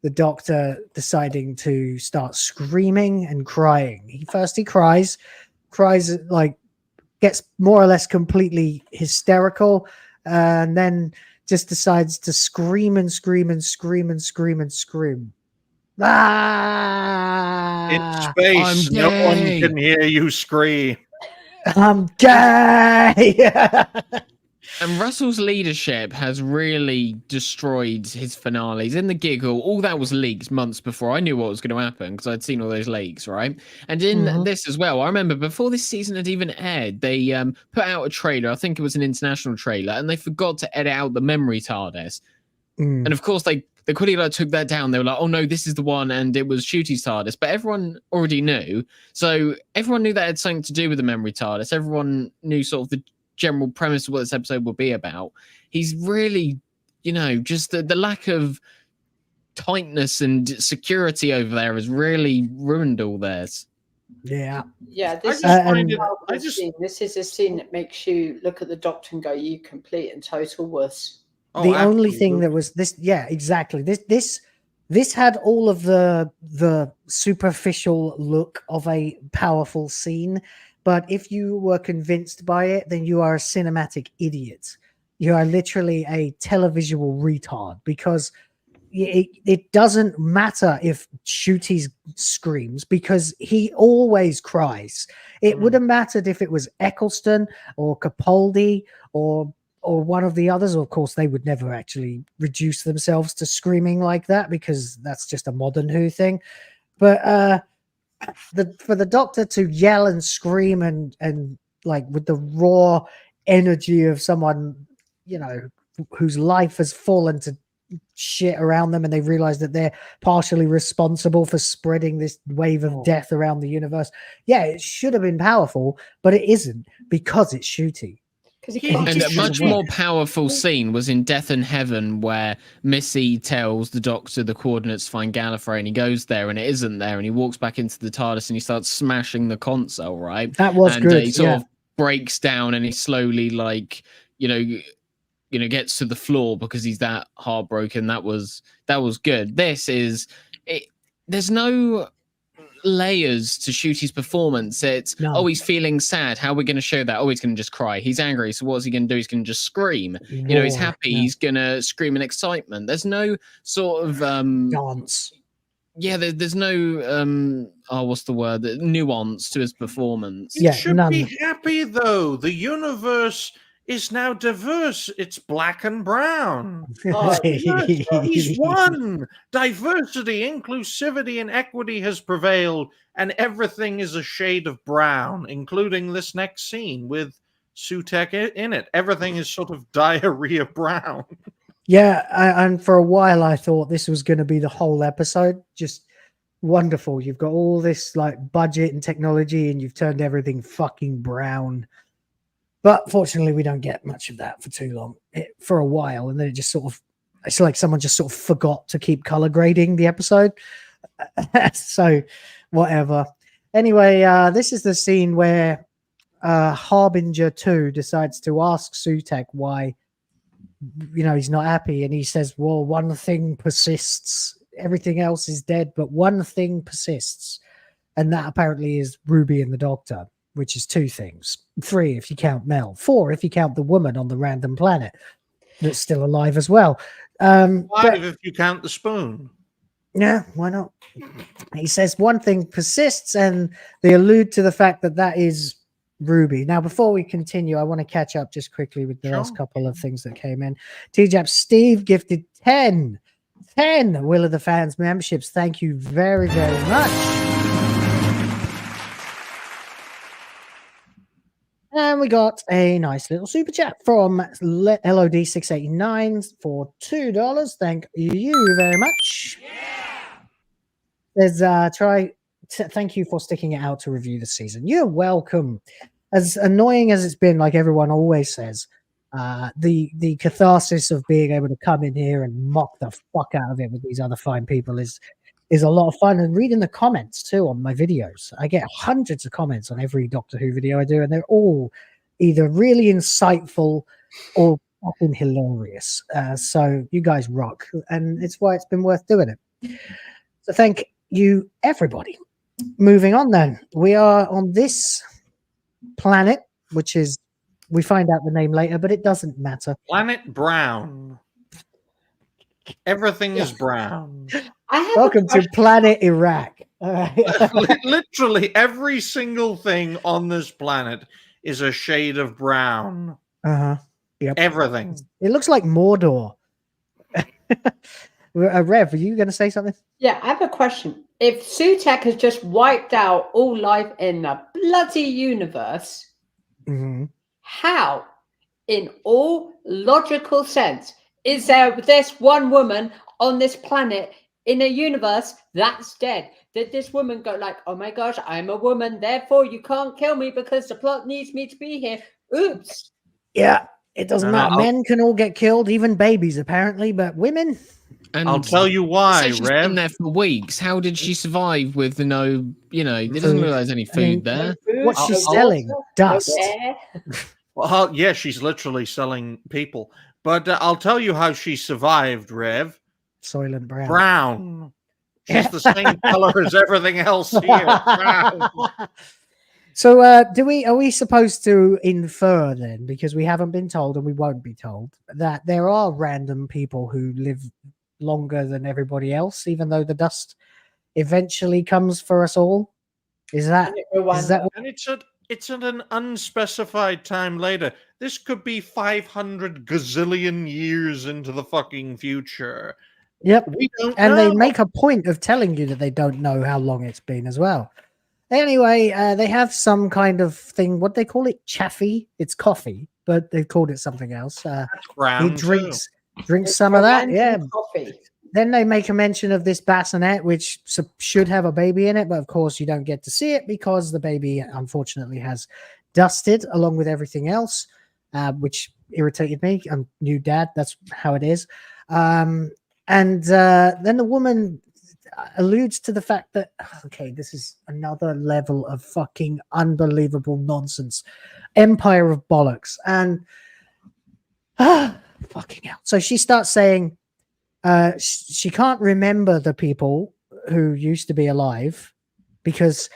the Doctor deciding to start screaming and crying. He cries, like gets more or less completely hysterical, and then just decides to scream and scream and scream and scream and scream. Ah! In space, no one can hear you scream. I'm gay. And Russell's leadership has really destroyed his finales. In the giggle, all that was leaked months before. I knew what was going to happen because I'd seen all those leaks, right? And in this as well, I remember before this season had even aired, they put out a trailer. I think it was an international trailer, and they forgot to edit out the memory TARDIS. And of course, they quickly took that down. They were like, "Oh no, this is the one," and it was Shooty's TARDIS. But everyone already knew, so everyone knew that had something to do with the memory TARDIS. Everyone knew sort of the general premise of what this episode will be about. He's really, just the lack of tightness and security over there has really ruined all this. Yeah. Yeah, this is a scene that makes you look at the Doctor and go, "You complete and total wuss." The only thing that was this, exactly. This had all of the superficial look of a powerful scene. But if you were convinced by it, then you are a cinematic idiot. You are literally a televisual retard, because it doesn't matter if Shooty screams, because he always cries. It would have mattered if it was Eccleston or Capaldi or one of the others. Of course, they would never actually reduce themselves to screaming like that, because that's just a modern Who thing. But for the Doctor to yell and scream and like with the raw energy of someone, whose life has fallen to shit around them, and they realize that they're partially responsible for spreading this wave of death around the universe. Yeah, it should have been powerful, but it isn't, because it's Shooty. And a much more powerful scene was in Death in Heaven, where Missy tells the Doctor the coordinates to find Gallifrey, and he goes there and it isn't there, and he walks back into the TARDIS and he starts smashing the console, right? That was good. He sort of breaks down, and he slowly, gets to the floor because he's that heartbroken. That was good. This is it. There's no layers to Shooty's performance. It's he's feeling sad. How are we going to show that? He's going to just cry. He's angry. So what's he going to do? He's going to just scream. He's happy. He's going to scream in excitement. There's no sort of dance. Yeah, there's no what's the word? Nuance to his performance. He should be happy though. The universe is now diverse. It's black and brown. He's won. Diversity, inclusivity, and equity has prevailed, and everything is a shade of brown, including this next scene with SUTEKH in it. Everything is sort of diarrhea brown. Yeah, and for a while I thought this was going to be the whole episode. Just wonderful. You've got all this budget and technology, and you've turned everything fucking brown. But fortunately, we don't get much of that for too long, for a while. And then it just it's like someone just sort of forgot to keep color grading the episode. So whatever. Anyway, this is the scene where Harbinger 2 decides to ask SUTEKH why, he's not happy. And he says, well, one thing persists. Everything else is dead, but one thing persists. And that apparently is Ruby and the Doctor, which is 2 things. 3 if you count Mel. 4 if you count the woman on the random planet that's still alive as well. 5 if you count the spoon. Yeah, why not? He says one thing persists, and they allude to the fact that is Ruby. Now, before we continue, I want to catch up just quickly with the last couple of things that came in. TJAP Steve gifted 10 Will of the Fans memberships. Thank you very, very much. And we got a nice little super chat from LOD689 for $2. Thank you very much. There's thank you for sticking it out to review the season. You're welcome. As annoying as it's been, like everyone always says, the catharsis of being able to come in here and mock the fuck out of it with these other fine people is a lot of fun. And reading the comments too on my videos, I get hundreds of comments on every Doctor Who video I do, and they're all either really insightful or fucking hilarious. So you guys rock, and it's why it's been worth doing it. So thank you, everybody. Moving on, then, we are on this planet, which is, we find out the name later, but it doesn't matter. Planet Brown. Everything is brown. Welcome to Planet Iraq. Literally every single thing on this planet is a shade of brown. Yep. Everything. It looks like Mordor. Rev, are you going to say something? Yeah, I have a question. If SUTEKH has just wiped out all life in the bloody universe, how, in all logical sense, is there this one woman on this planet in a universe that's dead? Did this woman go like, oh my gosh, I'm a woman, therefore you can't kill me because the plot needs me to be here? Oops. Yeah, it doesn't matter. Men can all get killed, even babies apparently, but women... And I'll tell you why, she's Rev. been there for weeks. How did she survive with no, it doesn't look like there's any food there. What's she selling? Dust. Well, yeah, she's literally selling people. But I'll tell you how she survived, Rev. Soylent Brown. Brown. She's the same color as everything else here. Brown. So, are we supposed to infer then, because we haven't been told and we won't be told, that there are random people who live longer than everybody else, even though the dust eventually comes for us all? Is that and it's at an unspecified time later. This could be 500 gazillion years into the fucking future. Yep. We don't and know. They make a point of telling you that they don't know how long it's been as well. Anyway, they have some kind of thing. What they call it? Chaffee. It's coffee, but they've called it something else. He drinks some of that. Yeah. Coffee. Then they make a mention of this bassinet, which should have a baby in it, but of course you don't get to see it because the baby unfortunately has dusted along with everything else, which irritated me. I'm new dad. That's how it is. And then the woman alludes to the fact that, okay, this is another level of fucking unbelievable nonsense. Empire of bollocks. And fucking hell. So she starts saying she can't remember the people who used to be alive because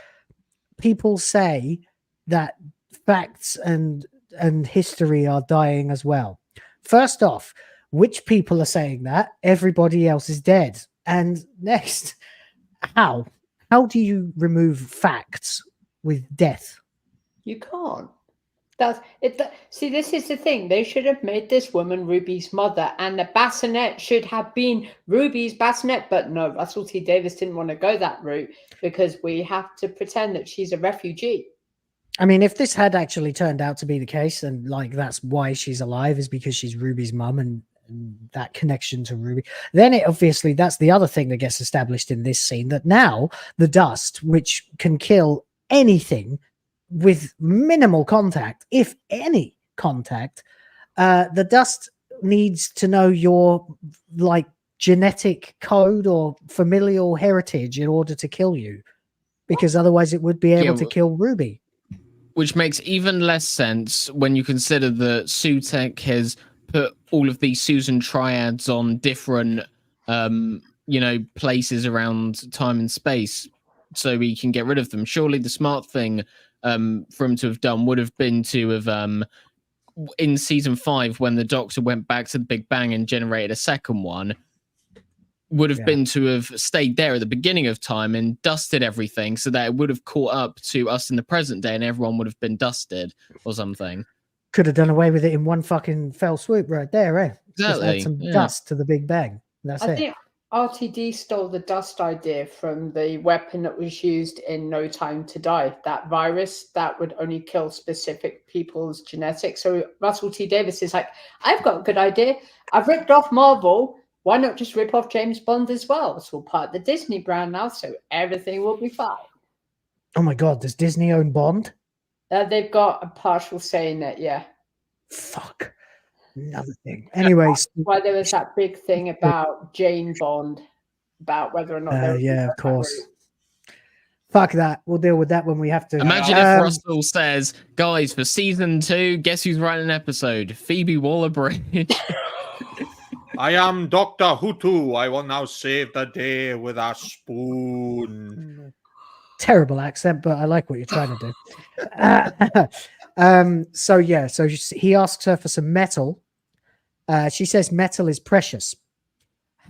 people say that facts and history are dying as well. First off, which people are saying that? Everybody else is dead. And next, how do you remove facts with death? You can't. That's it. See, this is the thing. They should have made this woman Ruby's mother, and the bassinet should have been Ruby's bassinet. But no, Russell T Davies didn't want to go that route because we have to pretend that she's a refugee. I mean, if this had actually turned out to be the case, and like that's why she's alive is because she's Ruby's mum and that connection to Ruby, then it obviously that's the other thing that gets established in this scene, that now the dust, which can kill anything with minimal contact, if any contact, the dust needs to know your like genetic code or familial heritage in order to kill you, because otherwise it would be able to kill Ruby. Which makes even less sense when you consider that SUTEKH has put all of these Susan triads on different, places around time and space so we can get rid of them. Surely the smart thing for him to have done would have been to have, in season 5, when the Doctor went back to the Big Bang and generated a second one, would have been to have stayed there at the beginning of time and dusted everything so that it would have caught up to us in the present day and everyone would have been dusted or something. Could have done away with it in one fucking fell swoop right there, eh? Exactly. Just add some dust to the Big Bang. That's it. I think RTD stole the dust idea from the weapon that was used in No Time to Die, that virus that would only kill specific people's genetics. So Russell T Davies is like, I've got a good idea. I've ripped off Marvel. Why not just rip off James Bond as well? It's all part of the Disney brand now, so everything will be fine. Oh my God, does Disney own Bond? They've got a partial say in it, yeah. Fuck. Another thing. Anyways. Why there was that big thing about Jane Bond, about whether or not... yeah, of course. Fuck that. We'll deal with that when we have to. Imagine if Russell says, guys, for season 2, guess who's writing an episode? Phoebe Waller-Bridge. I am Dr. WhoTF. I will now save the day with a spoon. Terrible accent, but I like what you're trying to do. So he asks her for some metal. She says metal is precious.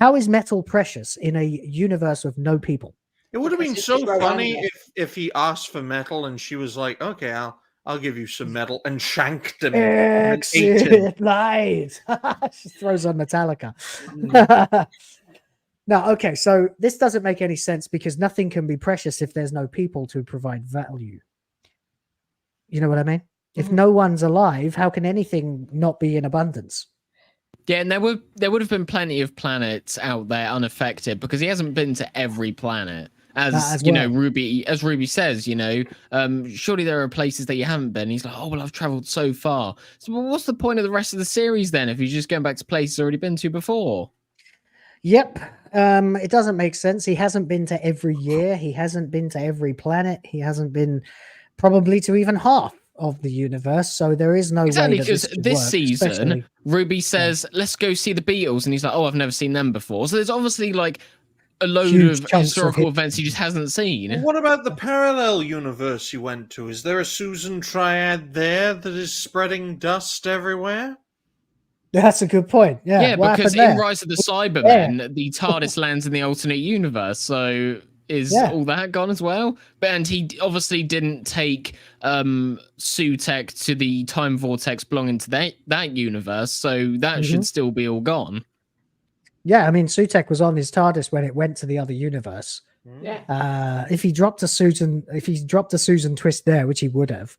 How is metal precious in a universe with no people? It would have been so funny if he asked for metal and she was like, okay, I'll give you some metal, and shanked him. And ate him. Exit light. She throws on Metallica. No, okay, so this doesn't make any sense because nothing can be precious if there's no people to provide value. You know what I mean? If no one's alive, how can anything not be in abundance? Yeah, and there would have been plenty of planets out there unaffected because he hasn't been to every planet. As you know, Ruby says, surely there are places that you haven't been. He's like, oh, well, I've traveled so far. So what's the point of the rest of the series then if you're just going back to places already been to before? Yep. It doesn't make sense. He hasn't been to every year. He hasn't been to every planet. He hasn't been probably to even half of the universe. So there is no way that this season, especially... Ruby says, let's go see the Beatles. And he's like, oh, I've never seen them before. So there's obviously like a load of historical events he just hasn't seen. What about the parallel universe you went to? Is there a Susan triad there that is spreading dust everywhere? That's a good point. Yeah, because in Rise of the Cybermen, the TARDIS lands in the alternate universe. So is all that gone as well? And he obviously didn't take SUTEKH to the time vortex belonging to that universe. So that should still be all gone. Yeah, I mean, SUTEKH was on his TARDIS when it went to the other universe. Yeah. If he dropped a Susan twist there, which he would have,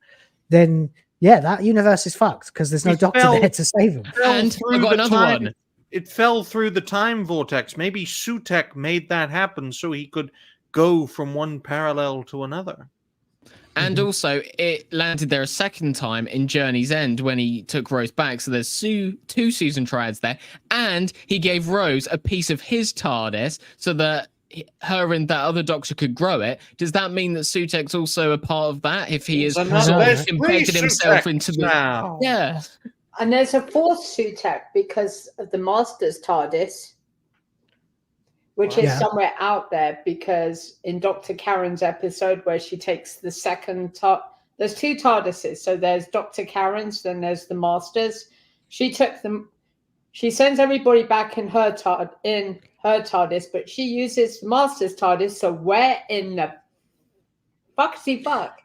then that universe is fucked because there's no Doctor there to save him. And I got another one. It fell through the time vortex. Maybe SUTEKH made that happen so he could go from one parallel to another. And also, it landed there a second time in Journey's End when he took Rose back. So there's two Susan triads there. And he gave Rose a piece of his TARDIS so that her and that other Doctor could grow it. Does that mean that SUTEKH's also a part of that? If he is embedded himself into the... now. Yeah. And there's a fourth SUTEKH because of the Master's TARDIS, which is somewhere out there, because in Dr. Karen's episode where she takes the second there's two TARDISes. So there's Dr. Karen's, then there's the Master's. She took them. She sends everybody back in her TARDIS, but she uses Master's TARDIS. So where in the fuck?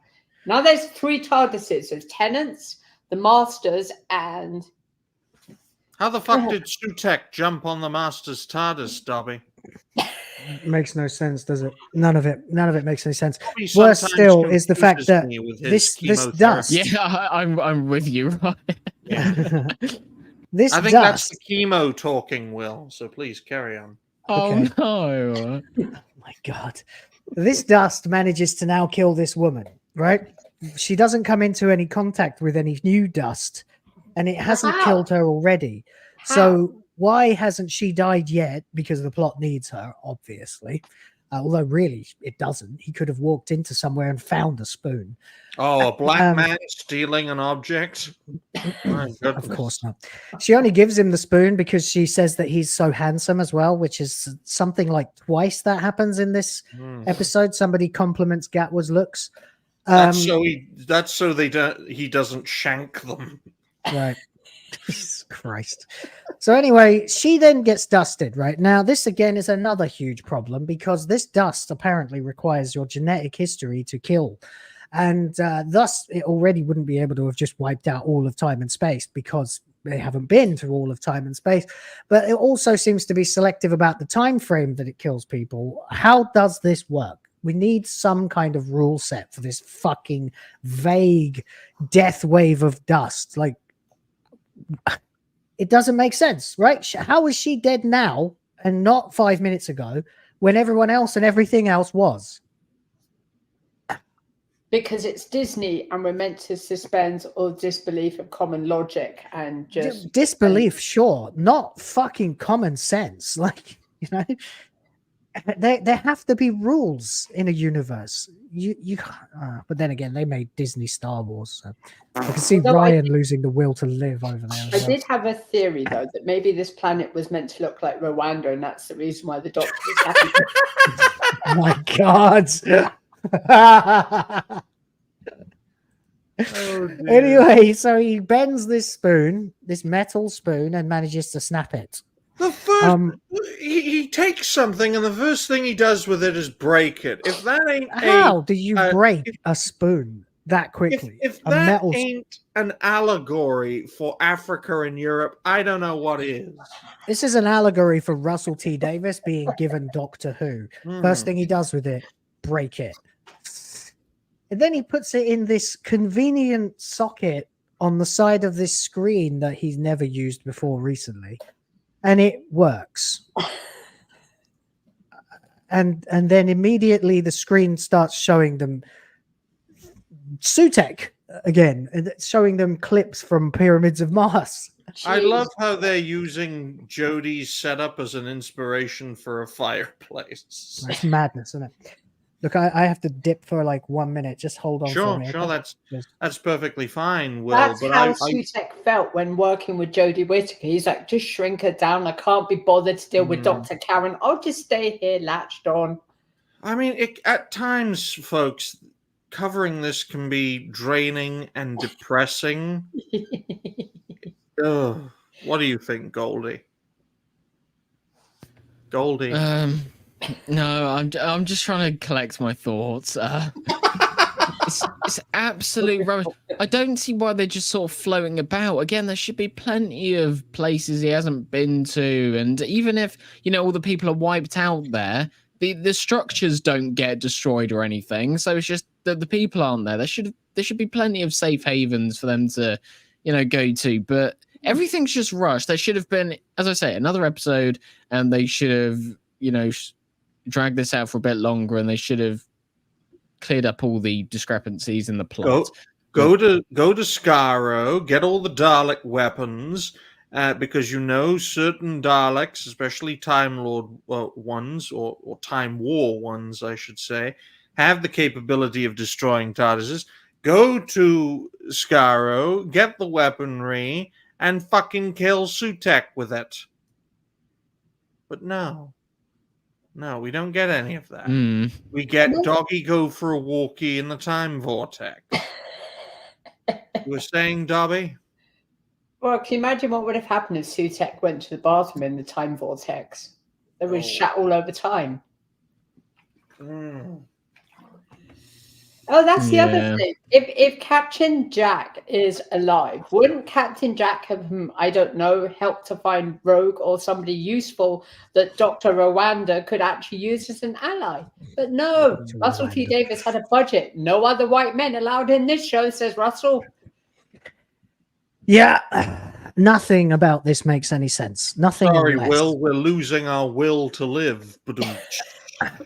Now there's three TARDISes. There's Tennant's, the Master's, and... How the fuck did SUTEKH jump on the Master's TARDIS, Dobby? Makes no sense, does it? None of it makes any sense. Worse still is the fact that this dust. Yeah, I'm with you, right? I think that's the chemo talking, Will. So please carry on. Oh Okay. no! Oh my God, this dust manages to now kill this woman, right? She doesn't come into any contact with any new dust, and it hasn't killed her already. So why hasn't she died yet? Because the plot needs her, obviously. Although really, it doesn't. He could have walked into somewhere and found a spoon. Oh, a black man stealing an object? My goodness. Of course not. She only gives him the spoon because she says that he's so handsome as well, which is something like twice that happens in this episode. Somebody compliments Gatwa's looks. That's so he doesn't shank them. Right. Jesus Christ. So anyway, she then gets dusted, right? Now, this again is another huge problem because this dust apparently requires your genetic history to kill. And thus, it already wouldn't be able to have just wiped out all of time and space because they haven't been through all of time and space. But it also seems to be selective about the time frame that it kills people. How does this work? We need some kind of rule set for this fucking vague death wave of dust. Like, it doesn't make sense, right? How is she dead now and not 5 minutes ago when everyone else and everything else was? Because it's Disney and we're meant to suspend all disbelief of common logic and just... Disbelief, sure. Not fucking common sense. Like, you know... There have to be rules in a universe. But then again, they made Disney Star Wars. So I can see Ryan losing the will to live over there. I did have a theory, though, that maybe this planet was meant to look like Rwanda, and that's the reason why the Doctor is happy. Oh my God. Anyway, so he bends this spoon, this metal spoon, and manages to snap it. The first, he takes something, and the first thing he does with it is break it. If that ain't how do you break a spoon? that quickly. If a that metal ain't an allegory for Africa and Europe, I don't know what is. This is an allegory for Russell T Davies being given Doctor Who. First thing he does with it, break it. And then he puts it in this convenient socket on the side of this screen that he's never used before recently. And it works. And then immediately the screen starts showing them SUTEKH again, and it's showing them clips from Pyramids of Mars. I love how they're using Jodie's setup as an inspiration for a fireplace. That's madness, isn't it? Look, I have to dip for like 1 minute. Just hold on for me. Sure, that's perfectly fine, Will. That's but how SUTEKH felt when working with Jodie Whittaker. He's like, just shrink her down. I can't be bothered to deal with Dr. Karen. I'll just stay here latched on. I mean, at times, folks, covering this can be draining and depressing. Ugh. What do you think, Goldie? Goldie? No, I'm just trying to collect my thoughts. It's absolute rubbish. I don't see why they're just sort of floating about. Again, there should be plenty of places he hasn't been to, and even if all the people are wiped out there, the structures don't get destroyed or anything. So it's just that the people aren't there. There should be plenty of safe havens for them to go to, but everything's just rushed. There should have been, as I say, another episode, and they should have dragged this out for a bit longer, and they should have cleared up all the discrepancies in the plot. Go to Skaro, get all the Dalek weapons, because certain Daleks, especially Time Lord ones, or Time War ones, I should say, have the capability of destroying TARDISes. Go to Skaro, get the weaponry, and fucking kill SUTEKH with it. But no, we don't get any of that. We get Doggy go for a walkie in the time vortex. You were saying, Dobby? Well, can you imagine what would have happened if SUTEKH went to the bathroom in the time vortex? There was shat all over time. Oh, that's the other thing. If Captain Jack is alive, wouldn't Captain Jack have, I don't know, helped to find Rogue or somebody useful that Dr. Rwanda could actually use as an ally? But no, Russell T Davies had a budget. No other white men allowed in this show, says Russell. Yeah, nothing about this makes any sense. Nothing. Sorry, Will, we're losing our will to live.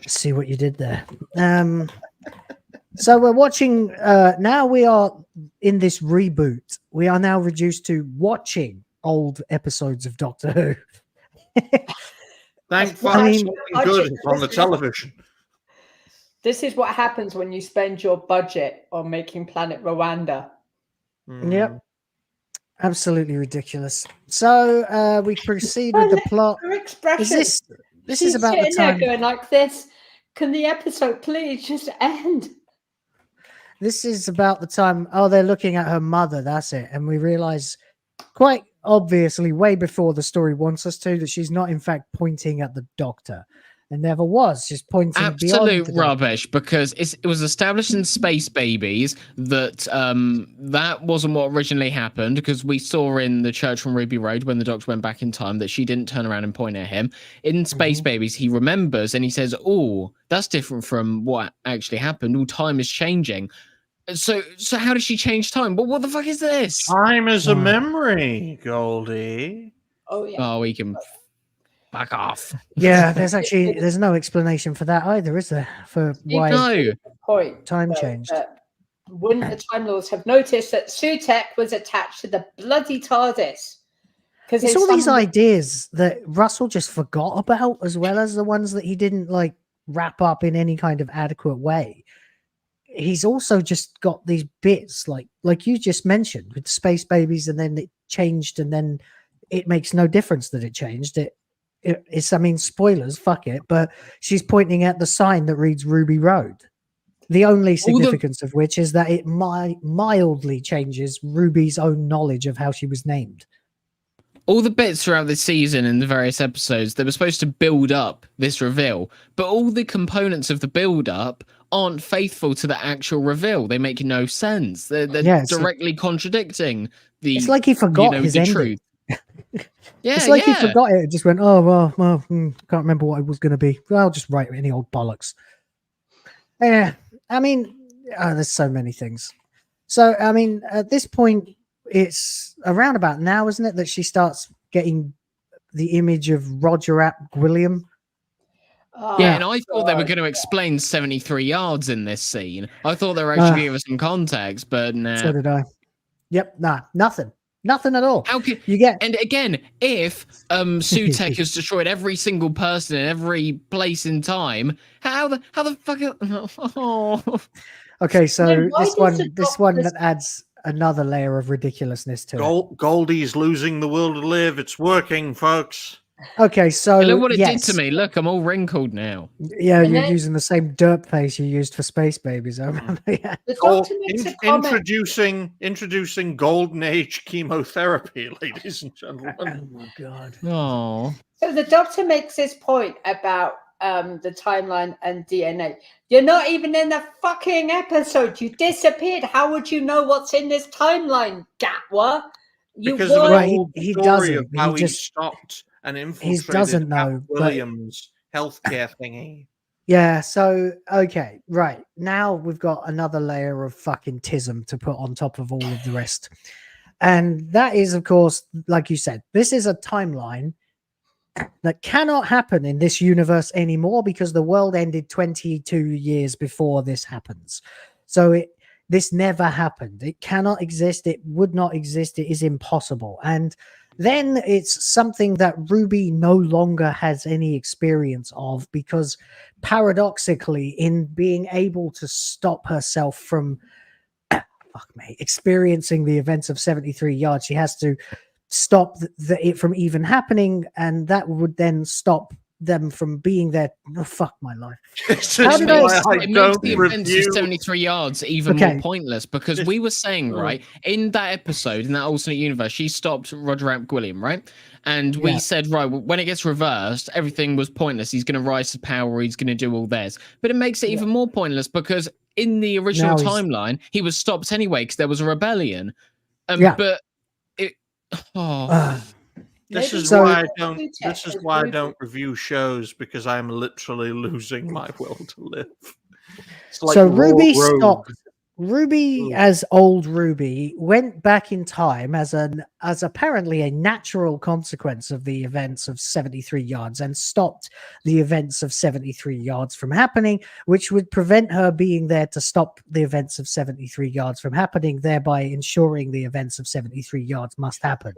See what you did there. So we're watching, now we are in this reboot. We are now reduced to watching old episodes of Doctor Who. Thank God something good on the television. This is what happens when you spend your budget on making Planet Rwanda. Yep. Absolutely ridiculous. So we proceed with the plot. Her expression. This is about the time. Going like this. Can the episode please just end? This is about the time. Oh, they're looking at her mother. That's it. And we realize quite obviously, way before the story wants us to, that she's not, in fact, pointing at the Doctor. And never was. She's pointing absolute beyond rubbish, because it was established in Space Babies that that wasn't what originally happened, because we saw in the Church from Ruby Road when the Doctor went back in time that she didn't turn around and point at him. In Space Babies, he remembers and he says, "Oh, that's different from what actually happened. All time is changing." So how does she change time? But what the fuck is this? Time is a memory, Goldie. Oh yeah. Oh, we can back off. Yeah, there's no explanation for that either, is there? For why time changed. Wouldn't the Time Lords have noticed that SUTEKH was attached to the bloody TARDIS? Because it's all these ideas that Russell just forgot about, as well as the ones that he didn't like wrap up in any kind of adequate way. He's also just got these bits like you just mentioned with Space Babies, and then it changed, and then it makes no difference that it changed. It's, I mean, spoilers, fuck it, but she's pointing at the sign that reads Ruby Road. The only significance of which is that it mildly changes Ruby's own knowledge of how she was named. All the bits throughout the season and the various episodes, they were supposed to build up this reveal, but all the components of the build-up aren't faithful to the actual reveal. They make no sense. They're directly contradicting the. It's like he forgot his ending. Truth. Yeah, it's like he forgot it. Just went, can't remember what it was going to be. Well, I'll just write any old bollocks. Yeah, I mean, there's so many things. So, I mean, at this point, it's around about now, isn't it, that she starts getting the image of Roger Gwilliam. Yeah, and I thought they were going to explain 73 yards in this scene. I thought they were actually going to give us some context, but nah. So did I. Yep, nothing. Nothing at all. How can you get? And again, if SUTEKH has destroyed every single person in every place in time, how the fuck? Okay, so this one that adds another layer of ridiculousness to it. Goldie's losing the will to live. It's working, folks. Okay, so look what it did to me. Look, I'm all wrinkled now. Yeah, you're using the same dirt paste you used for Space Babies. I remember. Yeah. Introducing Golden Age chemotherapy, ladies and gentlemen. Oh my god. Oh. So the Doctor makes this point about the timeline and DNA. You're not even in the fucking episode. You disappeared. How would you know what's in this timeline, Gatwa? Because of an old story of how he stopped and infiltrated doesn't know Williams' healthcare thingy. Yeah, so okay, right. Now we've got another layer of fucking tism to put on top of all of the rest. And that is, of course, like you said, this is a timeline that cannot happen in this universe anymore because the world ended 22 years before this happens. So this never happened. It cannot exist. It would not exist. It is impossible. And then it's something that Ruby no longer has any experience of because paradoxically, in being able to stop herself from experiencing the events of 73 yards, she has to stop it from even happening, and that would then stop them from being there. Oh, fuck my life. How did it makes the events of 73 yards even more pointless because we were saying, right, in that episode, in that alternate universe, she stopped Roger Gwilliam, right? And we said, right, when it gets reversed, everything was pointless. He's going to rise to power. He's going to do all this. But it makes it even more pointless because in the original timeline, he was stopped anyway because there was a rebellion. But it... This is why I don't review shows because I'm literally losing my will to live. Like so Ruby stopped. Ruby, as old Ruby, went back in time as apparently a natural consequence of the events of 73 yards and stopped the events of 73 yards from happening, which would prevent her being there to stop the events of 73 yards from happening, thereby ensuring the events of 73 yards must happen.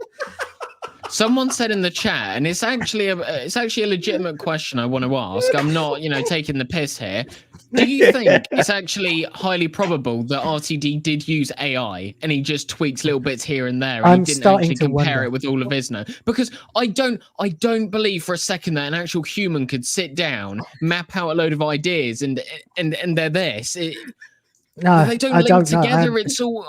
Someone said in the chat, and it's actually a legitimate question I want to ask. I'm not, taking the piss here. Do you think it's actually highly probable that RTD did use AI and he just tweaks little bits here and there and he didn't actually compare it with all of his? Because I don't believe for a second that an actual human could sit down, map out a load of ideas, and they're this. No, they don't link together. It's all.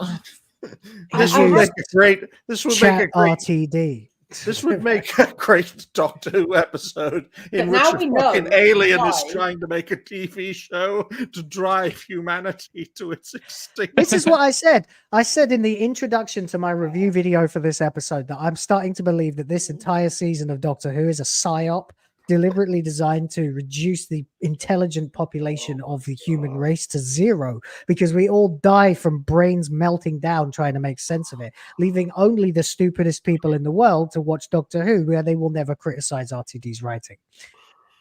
This would make a great. This would make a great RTD. This would make a great Doctor Who episode in which a fucking alien is trying to make a TV show to drive humanity to its extinction. This is what I said. I said in the introduction to my review video for this episode that I'm starting to believe that this entire season of Doctor Who is a psyop deliberately designed to reduce the intelligent population of the human race to zero because we all die from brains melting down trying to make sense of it, leaving only the stupidest people in the world to watch Doctor Who, where they will never criticize RTD's writing.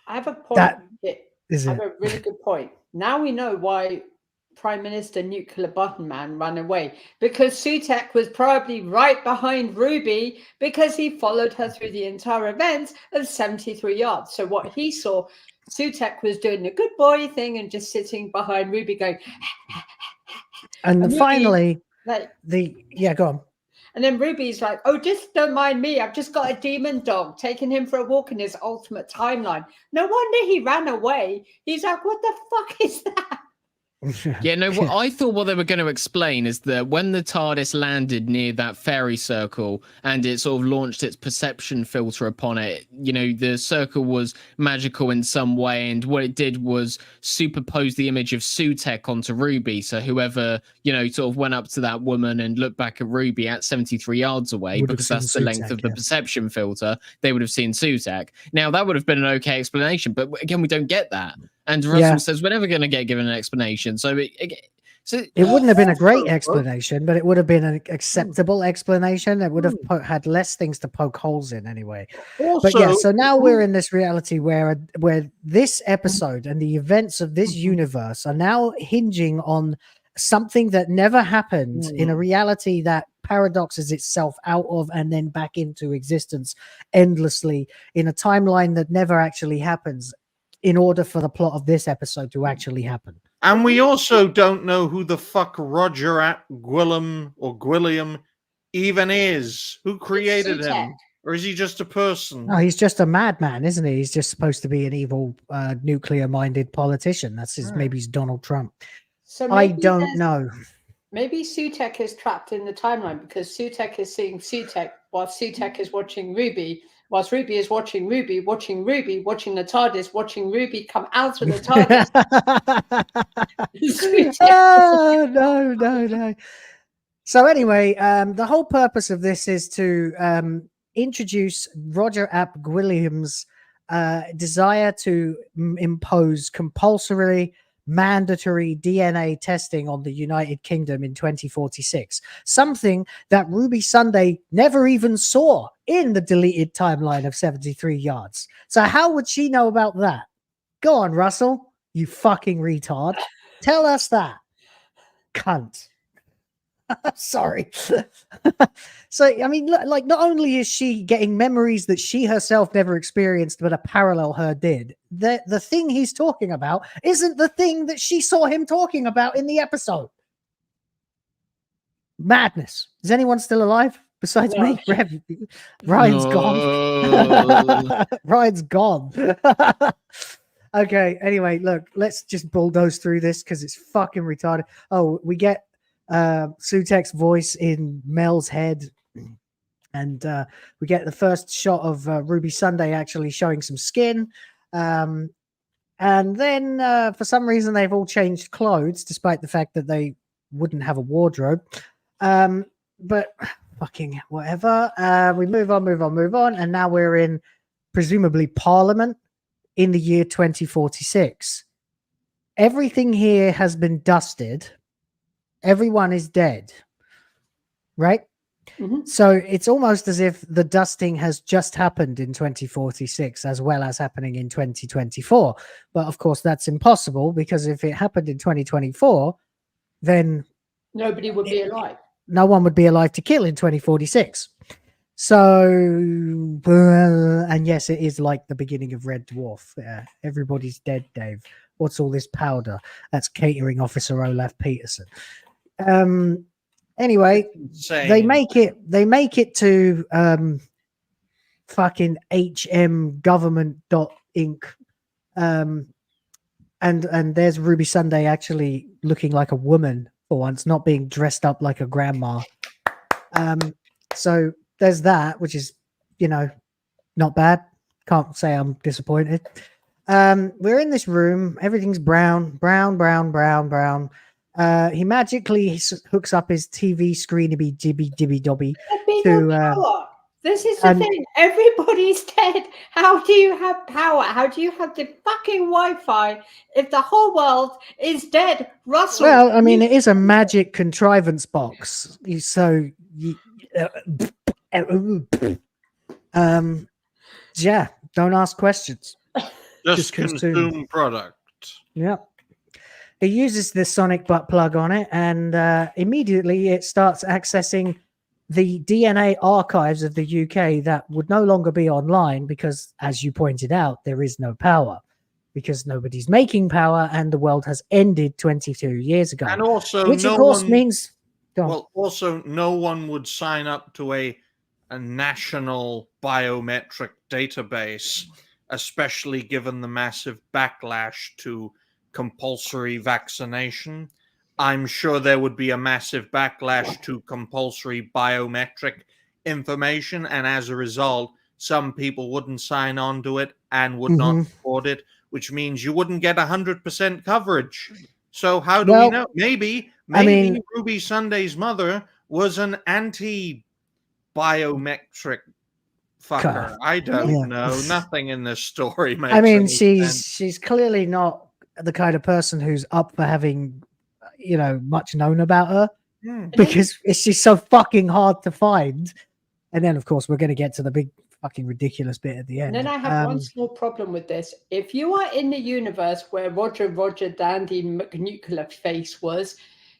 I have a point. I have a really good point. Now we know why Prime Minister Nuclear Button Man ran away, because SUTEKH was probably right behind Ruby because he followed her through the entire event of 73 yards. So what he saw, SUTEKH was doing the good boy thing and just sitting behind Ruby going and finally go on. And then Ruby's like, oh, just don't mind me. I've just got a demon dog taking him for a walk in his ultimate timeline. No wonder he ran away. He's like, what the fuck is that? Yeah, no, what I thought what they were going to explain is that when the TARDIS landed near that fairy circle and it sort of launched its perception filter upon it, you know, the circle was magical in some way, and what it did was superpose the image of SUTEKH onto Ruby. So whoever, you know, sort of went up to that woman and looked back at Ruby at 73 yards away, because that's the length of the perception filter, they would have seen SUTEKH. Now, that would have been an okay explanation, but again, we don't get that. And Russell says we're never going to get given an explanation. So it wouldn't have been a great explanation, but it would have been an acceptable explanation. It would have had less things to poke holes in anyway. Also, but yeah, so now we're in this reality where this episode and the events of this universe are now hinging on something that never happened in a reality that paradoxes itself out of and then back into existence endlessly in a timeline that never actually happens, in order for the plot of this episode to actually happen. And we also don't know who the fuck Roger at Gwilliam even is. Who created him? Or is he just a person? No, he's just a madman, isn't he? He's just supposed to be an evil, nuclear-minded politician. That's his. Maybe he's Donald Trump. So I don't know. Maybe SUTEKH is trapped in the timeline because SUTEKH is seeing SUTEKH while SUTEKH is watching Ruby. Whilst Ruby is watching Ruby, watching the TARDIS, watching Ruby come out of the TARDIS. Oh, no. So anyway, the whole purpose of this is to introduce Roger Ap Gwilliam's desire to impose compulsory mandatory DNA testing on the United Kingdom in 2046, something that Ruby Sunday never even saw in the deleted timeline of 73 yards. So how would she know about that? Go on, Russell, you fucking retard. Tell us that. Cunt. Sorry. So, I mean, like, not only is she getting memories that she herself never experienced, but a parallel her did, the thing he's talking about isn't the thing that she saw him talking about in the episode. Madness. Is anyone still alive besides me? Ryan's gone. Ryan's gone. Okay, anyway, look, let's just bulldoze through this because it's fucking retarded. Oh, we get SUTEKH's voice in Mel's head, and we get the first shot of Ruby Sunday actually showing some skin, and then for some reason they've all changed clothes despite the fact that they wouldn't have a wardrobe, but fucking whatever. We move on, and now we're in presumably Parliament in the year 2046. Everything here has been dusted. Everyone is dead, right? So it's almost as if the dusting has just happened in 2046 as well as happening in 2024. But of course, that's impossible, because if it happened in 2024, then nobody would be alive. No one would be alive to kill in 2046. So, and yes, it is like the beginning of Red Dwarf. Everybody's dead, Dave. What's all this powder? That's catering officer Olaf Peterson. Anyway, they make it to fucking hmgovernment.inc, and there's Ruby Sunday actually looking like a woman for once, not being dressed up like a grandma. So there's that, which is, you know, not bad. Can't say I'm disappointed. We're in this room. Everything's brown. He magically hooks up his TV screeny jibby dobby to. This is the thing. Everybody's dead. How do you have power? How do you have the fucking Wi-Fi if the whole world is dead, Russell? Well, I mean, it is a magic contrivance box. So, yeah, don't ask questions. Just consume product. Yeah. It uses the sonic butt plug on it, and immediately it starts accessing the DNA archives of the UK that would no longer be online because, as you pointed out, there is no power because nobody's making power and the world has ended 22 years ago. And also, which of course means... Well, also, no one would sign up to a national biometric database, especially given the massive backlash to compulsory vaccination, I'm sure there would be a massive backlash to compulsory biometric information, and as a result, some people wouldn't sign on to it and would not support it, which means you wouldn't get 100% coverage. So how do we know? Maybe Ruby Sunday's mother was an anti-biometric fucker. I don't know. Nothing in this story makes any sense. She's clearly not the kind of person who's up for having, much known about her, because it's just so fucking hard to find. And then, of course, we're going to get to the big fucking ridiculous bit at the end. And then I have one small problem with this. If you are in the universe where Roger Dandy McNuclear Face was,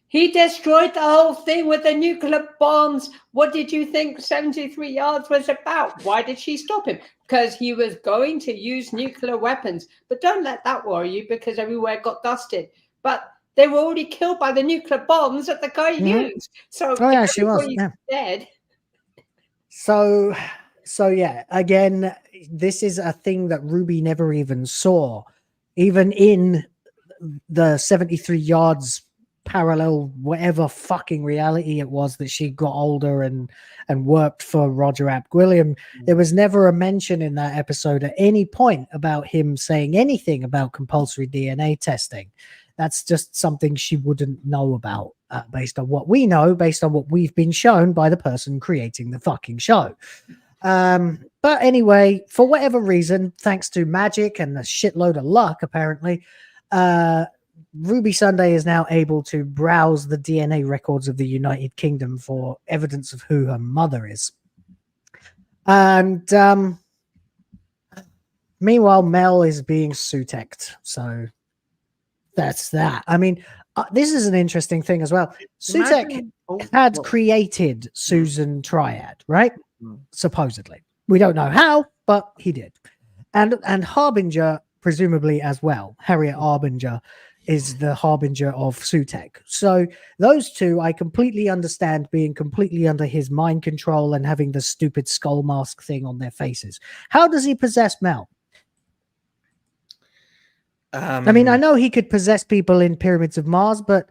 he destroyed the whole thing with the nuclear bombs. What did you think 73 yards was about? Why did she stop him? Because he was going to use nuclear weapons. But don't let that worry you, because everywhere got dusted. But they were already killed by the nuclear bombs that the guy used. So she was dead. So yeah, again, this is a thing that Ruby never even saw. Even in the 73 yards parallel, whatever fucking reality it was that she got older and worked for Roger Ap Gwilliam, there was never a mention in that episode at any point about him saying anything about compulsory DNA testing. That's just something she wouldn't know about, based on what we know, based on what we've been shown by the person creating the fucking show. But anyway, for whatever reason, thanks to magic and a shitload of luck, apparently, Ruby Sunday is now able to browse the DNA records of the United Kingdom for evidence of who her mother is. And meanwhile, Mel is being SUTEKhed. So that's that. I mean, this is an interesting thing as well. SUTEKh had created Susan Triad, right? Supposedly. We don't know how, but he did. And Harbinger, presumably as well. Harriet Harbinger is the harbinger of SUTEKh. So those two, I completely understand being completely under his mind control and having the stupid skull mask thing on their faces. How does he possess Mel? I mean, I know he could possess people in Pyramids of Mars, but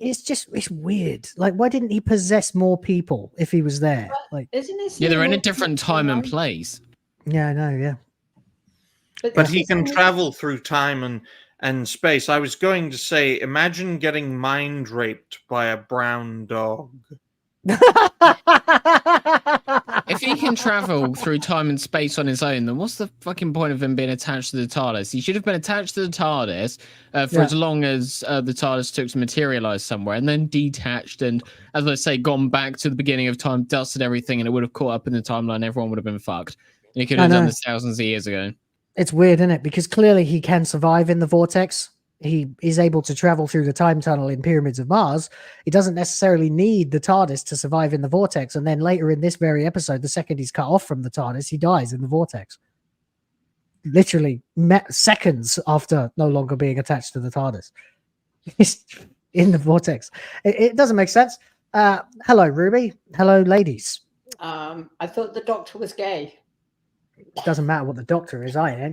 it's weird. Like, why didn't he possess more people if he was there? Like, isn't this? Yeah, they're in a different time and place. Yeah, I know. Yeah, but he can travel through time and space. I was going to say, imagine getting mind raped by a brown dog. If he can travel through time and space on his own, then what's the fucking point of him being attached to the TARDIS? He should have been attached to the TARDIS for as long as the TARDIS took to materialize somewhere, and then detached and, as I say, gone back to the beginning of time, dusted everything, and it would have caught up in the timeline. Everyone would have been fucked. And he could have done this thousands of years ago. It's weird, isn't it? Because clearly he can survive in the vortex. He is able to travel through the time tunnel in Pyramids of Mars. He doesn't necessarily need the TARDIS to survive in the vortex. And then later in this very episode, the second he's cut off from the TARDIS, he dies in the vortex. Literally seconds after no longer being attached to the TARDIS. He's in the vortex. It doesn't make sense. Hello, Ruby. Hello, ladies. I thought the Doctor was gay. It doesn't matter what the Doctor is, I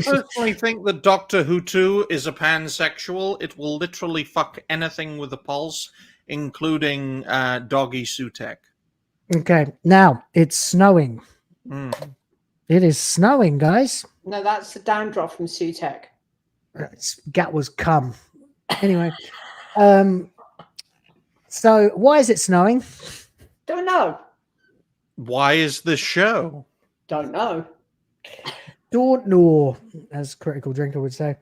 personally think that Doctor Who 2 is a pansexual. It will literally fuck anything with a pulse, including doggy SUTEKH. Okay, now it's snowing. It is snowing, guys. No, that's the down drop from SUTEKH. Gat was cum. Anyway, so why is it snowing? Don't know. Why is this show? Don't know. Don't know, as Critical Drinker would say.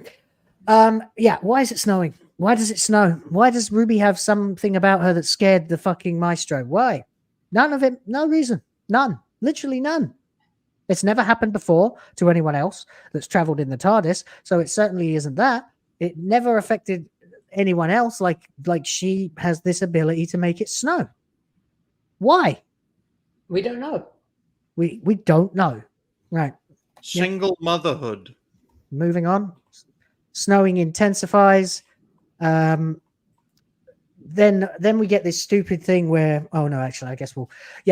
Yeah, why is it snowing? Why does it snow? Why does Ruby have something about her that scared the fucking maestro? Why? None of it. No reason. None. Literally none. It's never happened before to anyone else that's traveled in the TARDIS, so it certainly isn't that. It never affected anyone else like she has this ability to make it snow. Why? We don't know. We don't know. Right. Single motherhood. Moving on. Snowing intensifies. Then we get this stupid thing where, oh no, actually, I guess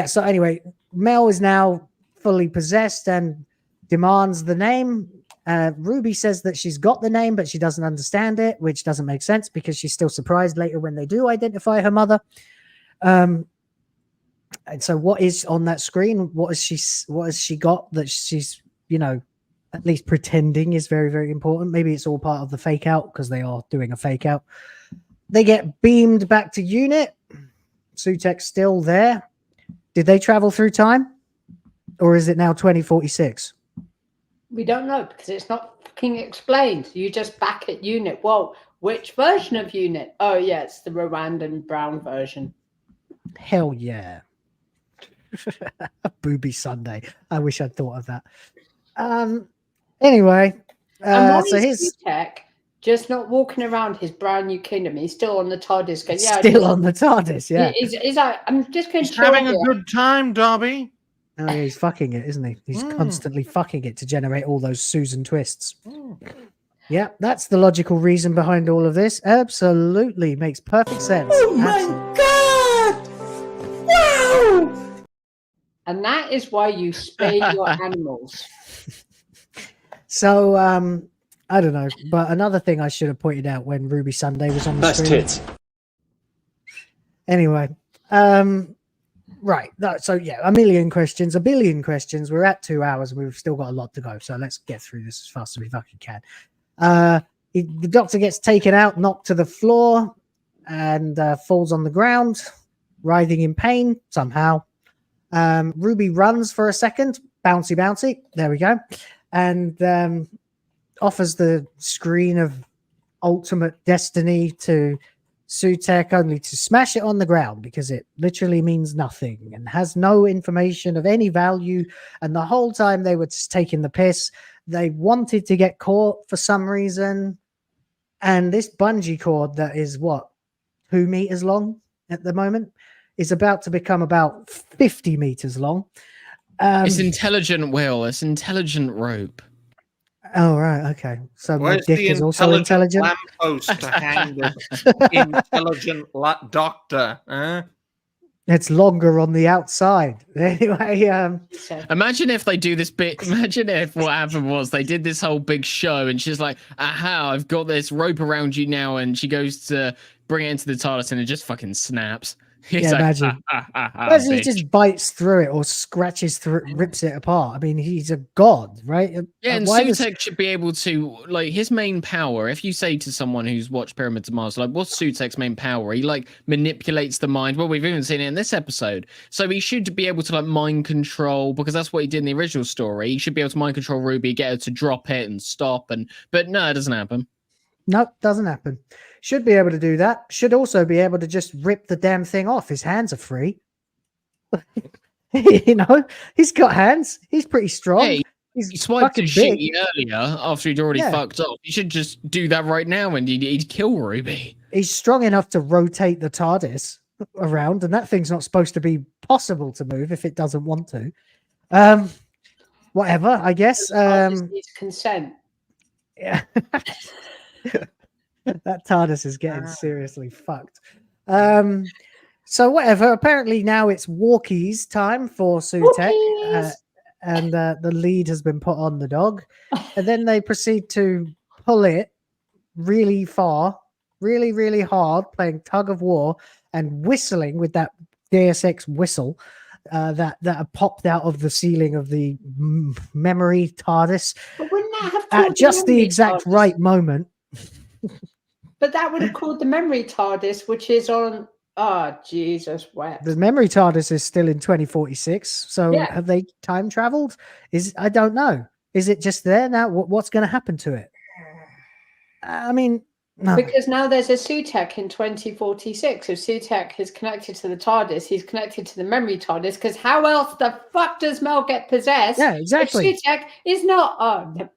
so anyway, Mel is now fully possessed and demands the name. Ruby says that she's got the name, but she doesn't understand it, which doesn't make sense because she's still surprised later when they do identify her mother. And so what is on that screen? What has she got that she's, you know, at least pretending is very, very important? Maybe it's all part of the fake out because they are doing a fake out. They get beamed back to unit. SUTEKH's still there. Did they travel through time? Or is it now 2046? We don't know because it's not fucking explained. You just back at unit. Well, which version of unit? Oh, yeah, it's the Rwandan brown version. Hell yeah. Booby Sunday. I wish I'd thought of that. Anyway, so his SUTEKH just not walking around his brand new kingdom. He's still on the TARDIS. Going, yeah, still on the TARDIS, yeah. He's like, I'm just going to having a good time, Darby. Oh, yeah, he's fucking it, isn't he? He's constantly fucking it to generate all those Susan twists. Yeah, that's the logical reason behind all of this. Absolutely makes perfect sense. Oh my god! Wow! And that is why you spay your animals. So, I don't know, but another thing I should have pointed out when Ruby Sunday was on the screen. Tits. Anyway, right. So yeah, a billion questions. We're at 2 hours and we've still got a lot to go. So let's get through this as fast as we fucking can. The Doctor gets taken out, knocked to the floor, and falls on the ground, writhing in pain somehow. Ruby runs for a second, bouncy. There we go, and offers the screen of ultimate destiny to SUTEKH, only to smash it on the ground because it literally means nothing and has no information of any value. And the whole time they were just taking the piss. They wanted to get caught for some reason. And this bungee cord that is 2 meters long at the moment is about to become about 50 meters long. It's intelligent, Will. It's intelligent rope. Oh, right. Okay. So my dick is also intelligent. Lamppost to hang the intelligent doctor. It's longer on the outside. Anyway, imagine if they do this bit. Imagine if what happened was they did this whole big show and she's like, aha, I've got this rope around you now. And she goes to bring it into the TARDIS and it just fucking snaps. He's like, imagine. Imagine he just bites through it or scratches through it, rips it apart. I mean, he's a god, right? Yeah, and SUTEKH should be able to, like, his main power, if you say to someone who's watched Pyramids of Mars, like, what's SUTEKH's main power? He, like, manipulates the mind. Well, we've even seen it in this episode. So he should be able to, like, mind control, because that's what he did in the original story. He should be able to mind control Ruby, get her to drop it and stop. But no, it doesn't happen. Nope, doesn't happen. Should be able to do that. Should also be able to just rip the damn thing off. His hands are free. You know, he's got hands. He's pretty strong. Hey, he swiped his shitty earlier after he'd already fucked up. He should just do that right now and he'd kill Ruby. He's strong enough to rotate the TARDIS around, and that thing's not supposed to be possible to move if it doesn't want to. Whatever, I guess. Needs consent. Yeah. That TARDIS is getting seriously fucked. So whatever. Apparently now it's walkies time for SUTEKH, and the lead has been put on the dog, and then they proceed to pull it really far, really, really hard, playing tug of war and whistling with that Deus Ex whistle that popped out of the ceiling of the memory TARDIS But wouldn't that have at just the exact right moment. But that would have called the memory TARDIS, which is on. Oh, Jesus, wept. The memory TARDIS is still in 2046. So have they time traveled? I don't know. Is it just there now? What's going to happen to it? I mean, no. Because now there's a SUTEKH in 2046. If SUTEKH is connected to the TARDIS, he's connected to the memory TARDIS. Because how else the fuck does Mel get possessed? Yeah, exactly. If SUTEKH is not.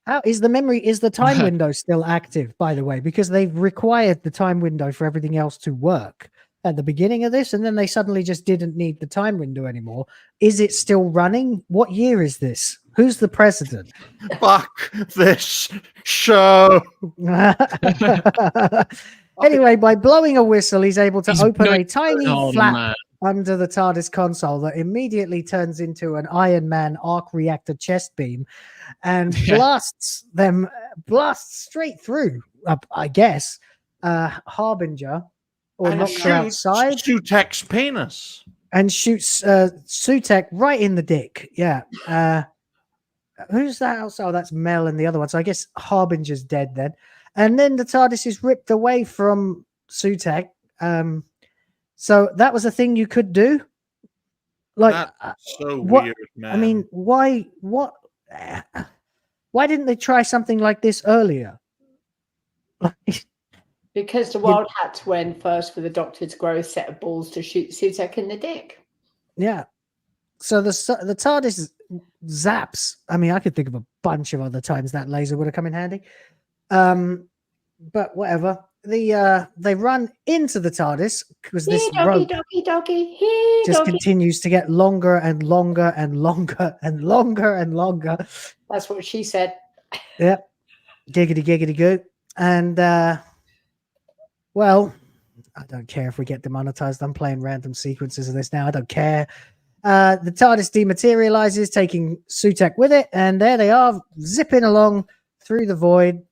How is the time window still active, by the way? Because they've required the time window for everything else to work at the beginning of this, and then they suddenly just didn't need the time window anymore. Is it still running? What year is this? Who's the president? Fuck this show. Anyway, by blowing a whistle, he's able to open a tiny flap under the TARDIS console that immediately turns into an Iron Man arc reactor chest beam and blasts straight through, I guess, Harbinger, or knocks her outside. SUTEKH's penis. And shoots SUTEKH right in the dick. Yeah. Who's that else? Oh, that's Mel and the other one. So I guess Harbinger's dead then. And then the TARDIS is ripped away from SUTEKH. So that was a thing you could do. Like, that's so what, weird, man. I mean, why didn't they try something like this earlier? Because the world had to end first for the Doctor to grow a set of balls to shoot SUTEKH in the dick. Yeah. So the TARDIS zaps. I mean, I could think of a bunch of other times that laser would have come in handy. But whatever. They run into the TARDIS because this rope just continues to get longer and longer and longer and longer and longer. That's what she said. Yep. Giggity giggity goo. And well, I don't care if we get demonetized. I'm playing random sequences of this now. I don't care. The TARDIS dematerializes, taking SUTEKH with it, and there they are, zipping along through the void.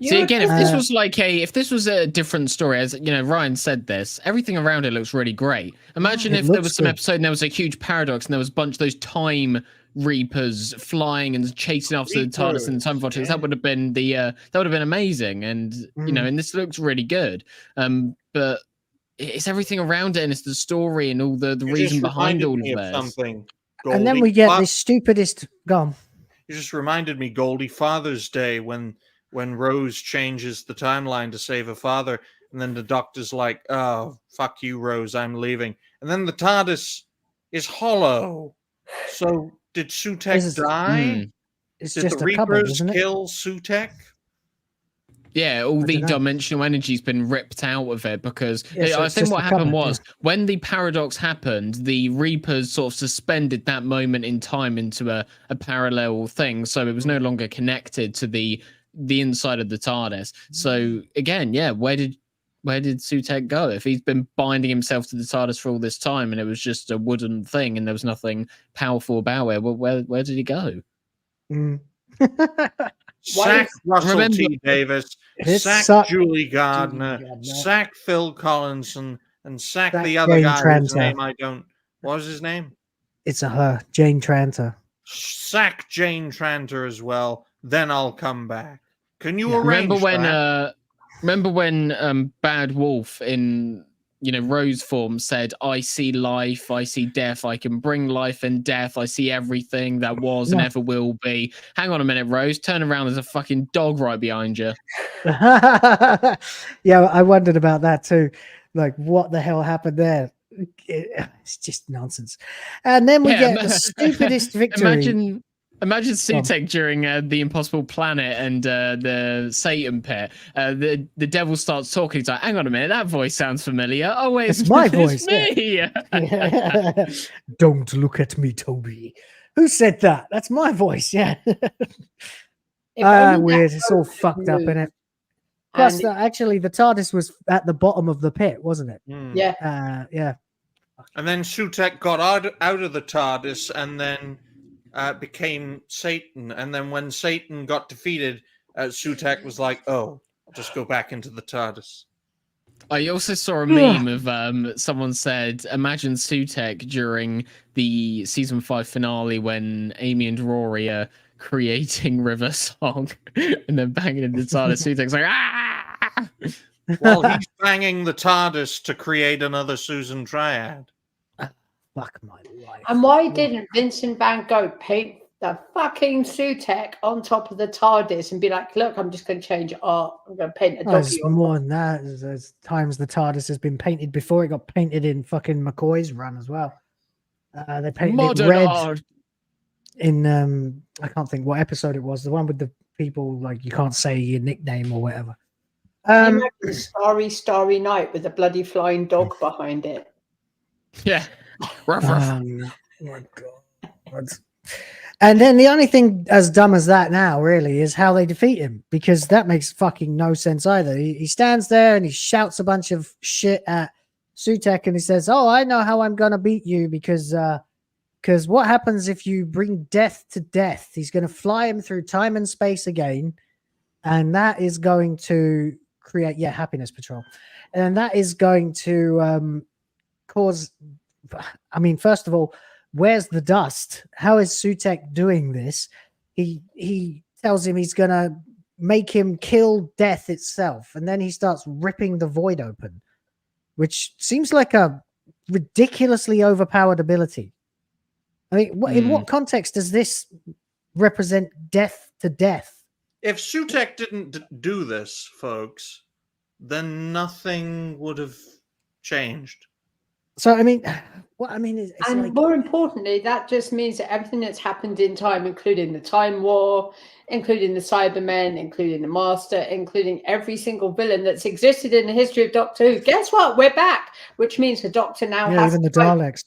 See, again, if this was a different story, as you know, Ryan said this, everything around it looks really great. Imagine if there was some episode and there was a huge paradox and there was a bunch of those time reapers flying and chasing after the TARDIS and the time vortex. That would have been that would have been amazing. And you know, and this looks really good. But it's everything around it, and it's the story and all the reason behind all of this. Something, and then we get the stupidest. Go on. You just reminded me, Goldie, Father's Day when Rose changes the timeline to save her father, and then the Doctor's like, "Oh, fuck you, Rose, I'm leaving." And then the TARDIS is hollow. So did SUTEKH die? It's did just the a cupboard, Reapers isn't it? kill SUTEKH? Yeah, all the dimensional energy's been ripped out of it because I think what happened was when the paradox happened, the Reapers sort of suspended that moment in time into a parallel thing, so it was no longer connected to the inside of the TARDIS. So again, yeah, where did SUTEKH go? If he's been binding himself to the TARDIS for all this time and it was just a wooden thing and there was nothing powerful about it, well, where did he go? Sack Russell T. Davis, sack Julie Gardner, sack Phil Collinson, and sack the other Jane guy whose Tranter. name I don't... What was his name? It's a her, Jane Tranter. Sack Jane Tranter as well. Then I'll come back. Can you arrange Remember when Bad Wolf in Rose form said, "I see life, I see death, I can bring life and death, I see everything that was and ever will be." Hang on a minute, Rose. Turn around, there's a fucking dog right behind you. Yeah, I wondered about that too. Like, what the hell happened there? It's just nonsense. And then we get the stupidest victory. Imagine SUTEKH during the Impossible Planet and the Satan Pit. The devil starts talking. He's like, "Hang on a minute, that voice sounds familiar. Oh wait, it's my voice. Me." Yeah. Don't look at me, Toby. Who said that? That's my voice. Yeah. Weird. It's all fucked up in it. Plus, actually, the TARDIS was at the bottom of the pit, wasn't it? Yeah. Yeah. And then SUTEKH got out of the TARDIS and then became Satan. And then when Satan got defeated, SUTEKH was like, "Oh, I'll just go back into the TARDIS." I also saw a meme of someone said, imagine SUTEKH during the season 5 finale when Amy and Rory are creating River Song and then banging into the TARDIS. SUTEKH's like, "Ah!" While he's banging the TARDIS to create another Susan Triad. Fuck my life. And why didn't Vincent Van Gogh paint the fucking SUTEKH on top of the TARDIS and be like, "Look, I'm just going to change art. I'm going to paint a doggy." It's more than that. There's times the TARDIS has been painted before. It got painted in fucking McCoy's run as well. They painted Modern it red art. in I can't think what episode it was. The one with the people like you can't say your nickname or whatever. Starry, starry night with a bloody flying dog behind it. Yeah. Ruff, ruff. My God. And then the only thing as dumb as that now really is how they defeat him, because that makes fucking no sense either. He stands there and he shouts a bunch of shit at SUTEKH, and he says, "Oh, I know how I'm gonna beat you because what happens if you bring death to death? He's gonna fly him through time and space again, and that is going to create happiness patrol, and that is going to cause. I mean, first of all, where's the dust? How is SUTEKH doing this? He tells him he's gonna make him kill death itself, and then he starts ripping the void open, which seems like a ridiculously overpowered ability. I mean, in what context does this represent death to death? If SUTEKH didn't do this, folks, then nothing would have changed. So, I mean, what I mean is... And like... more importantly, that just means that everything that's happened in time, including the Time War, including the Cybermen, including the Master, including every single villain that's existed in the history of Doctor Who, guess what? We're back! Which means the Doctor now has even the to fight Daleks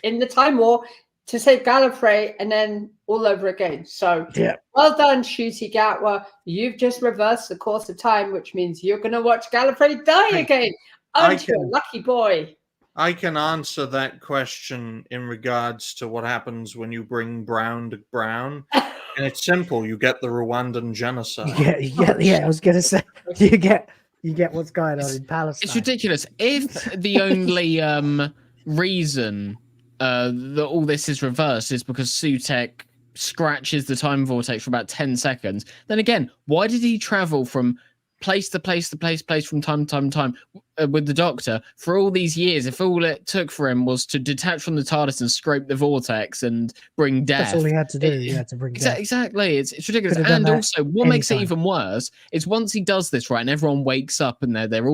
in the Time War to save Gallifrey, and then all over again. So, well done, Ncuti Gatwa. You've just reversed the course of time, which means you're going to watch Gallifrey die again. Aren't you a lucky boy? I can answer that question in regards to what happens when you bring brown to brown. And it's simple. You get the Rwandan genocide. Yeah. I was going to say, you get what's going on in Palestine. It's ridiculous. If the only reason that all this is reversed is because SUTEKH scratches the time vortex for about 10 seconds, then again, why did he travel from place to place to place from time to time with the Doctor for all these years if all it took for him was to detach from the TARDIS and scrape the vortex and bring death? That's all he had to do. To bring death. Exactly. It's ridiculous. And also, what makes it even worse is once he does this, right, and everyone wakes up and they've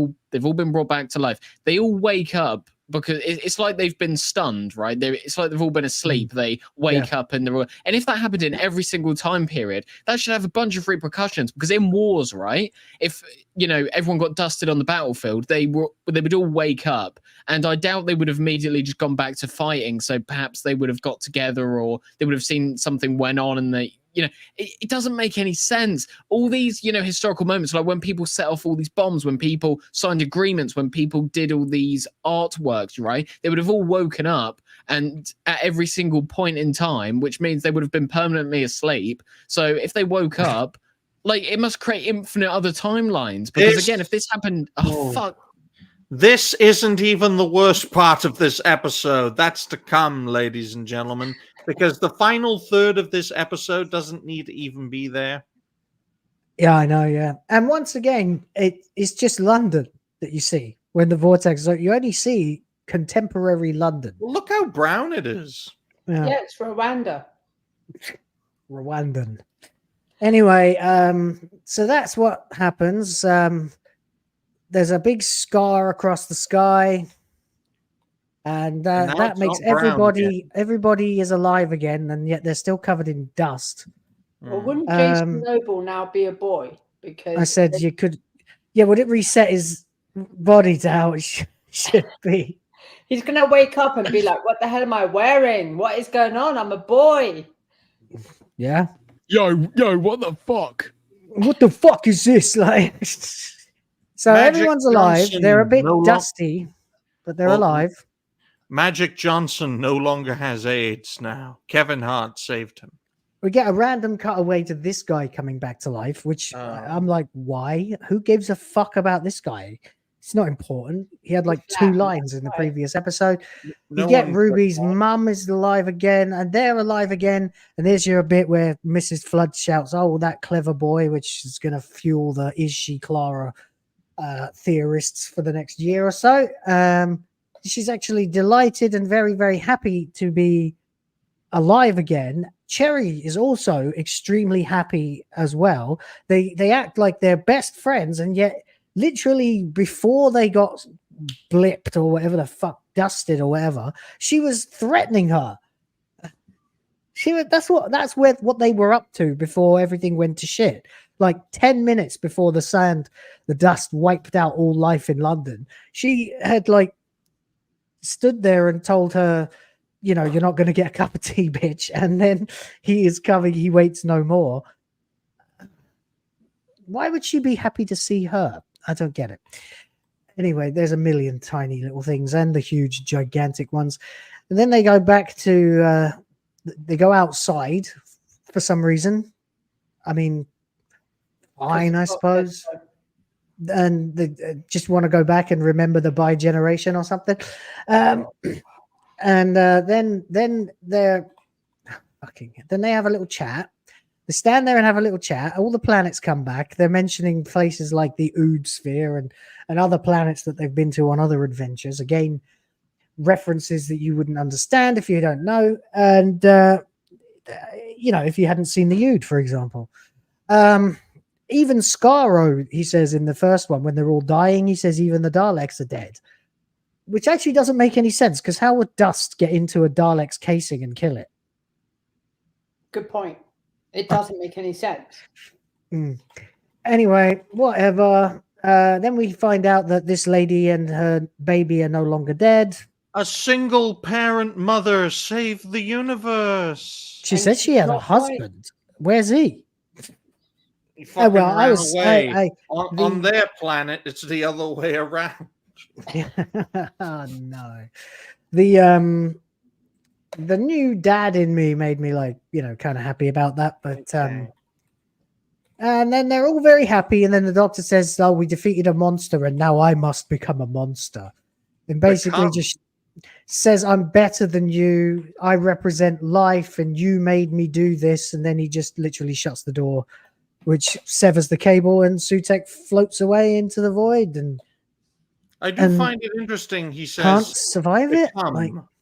all been brought back to life, they all wake up because it's like they've been stunned, right? It's like they've all been asleep. They wake up and they're all... And if that happened in every single time period, that should have a bunch of repercussions, because in wars, right, if, everyone got dusted on the battlefield, they would all wake up, and I doubt they would have immediately just gone back to fighting. So perhaps they would have got together, or they would have seen something went on, and they... it doesn't make any sense. All these, historical moments, like when people set off all these bombs, when people signed agreements, when people did all these artworks, right? They would have all woken up, and at every single point in time, which means they would have been permanently asleep. So if they woke up, like, it must create infinite other timelines. Because again, if this happened, fuck. This isn't even the worst part of this episode. That's to come, ladies and gentlemen. Because the final third of this episode doesn't need to even be there. Yeah, I know, yeah. And once again, it's just London that you see when the vortex... So you only see contemporary London. Well, look how brown it is. Yeah, it's Rwanda. Rwandan. Anyway, so that's what happens. There's a big scar across the sky. And that makes everybody is alive again, and yet they're still covered in dust. Well, wouldn't Jason Noble now be a boy? Because I said you could. Yeah, would it reset his body to how it should be? He's gonna wake up and be like, "What the hell am I wearing? What is going on? I'm a boy." Yeah. Yo, what the fuck? What the fuck is this? Like, so Magic everyone's alive. Johnson, They're a bit dusty, but they're alive. Magic Johnson no longer has AIDS now. Kevin Hart saved him. We get a random cutaway to this guy coming back to life, which I'm like, why? Who gives a fuck about this guy? It's not important. He had like 2 lines in the previous episode. You get Ruby's mum is alive again, and they're alive again. And there's your bit where Mrs. Flood shouts, "Oh, that clever boy," which is going to fuel the "Is she Clara" theorists for the next year or so. She's actually delighted and very, very happy to be alive again. Cherry is also extremely happy as well. They act like they're best friends, and yet literally before they got blipped or whatever the fuck, dusted or whatever, she was threatening her. That's what they were up to before everything went to shit. Like 10 minutes before the dust wiped out all life in London, she had like stood there and told her, you're not going to get a cup of tea, bitch. And then he is coming, he waits no more. Why would she be happy to see her? I don't get it. Anyway, there's a million tiny little things and the huge, gigantic ones. And then they go back to, they go outside for some reason. I mean, fine, I suppose. And they just want to go back and remember the bi-generation or something. And then they're fucking. Then they have a little chat. They stand there and have a little chat. All the planets come back. They're mentioning places like the Ood sphere and other planets that they've been to on other adventures. Again, references that you wouldn't understand if you don't know. And, if you hadn't seen the Ood, for example. Even Skaro, he says in the first one, when they're all dying, he says even the Daleks are dead. Which actually doesn't make any sense, because how would dust get into a Dalek's casing and kill it? Good point. It doesn't make any sense. Anyway, whatever. Then we find out that this lady and her baby are no longer dead. A single parent mother saved the universe. She said she had a husband. Where's he? He fucking ran away. On their planet, it's the other way around. Oh no. The new dad in me made me kind of happy about that, but and then they're all very happy, and then the doctor says, "Oh, we defeated a monster and now I must become a monster." And basically just says, "I'm better than you. I represent life and you made me do this." And then he just literally shuts the door, which severs the cable, and SUTEKH floats away into the void. And I do find it interesting. He says, "Can't survive it."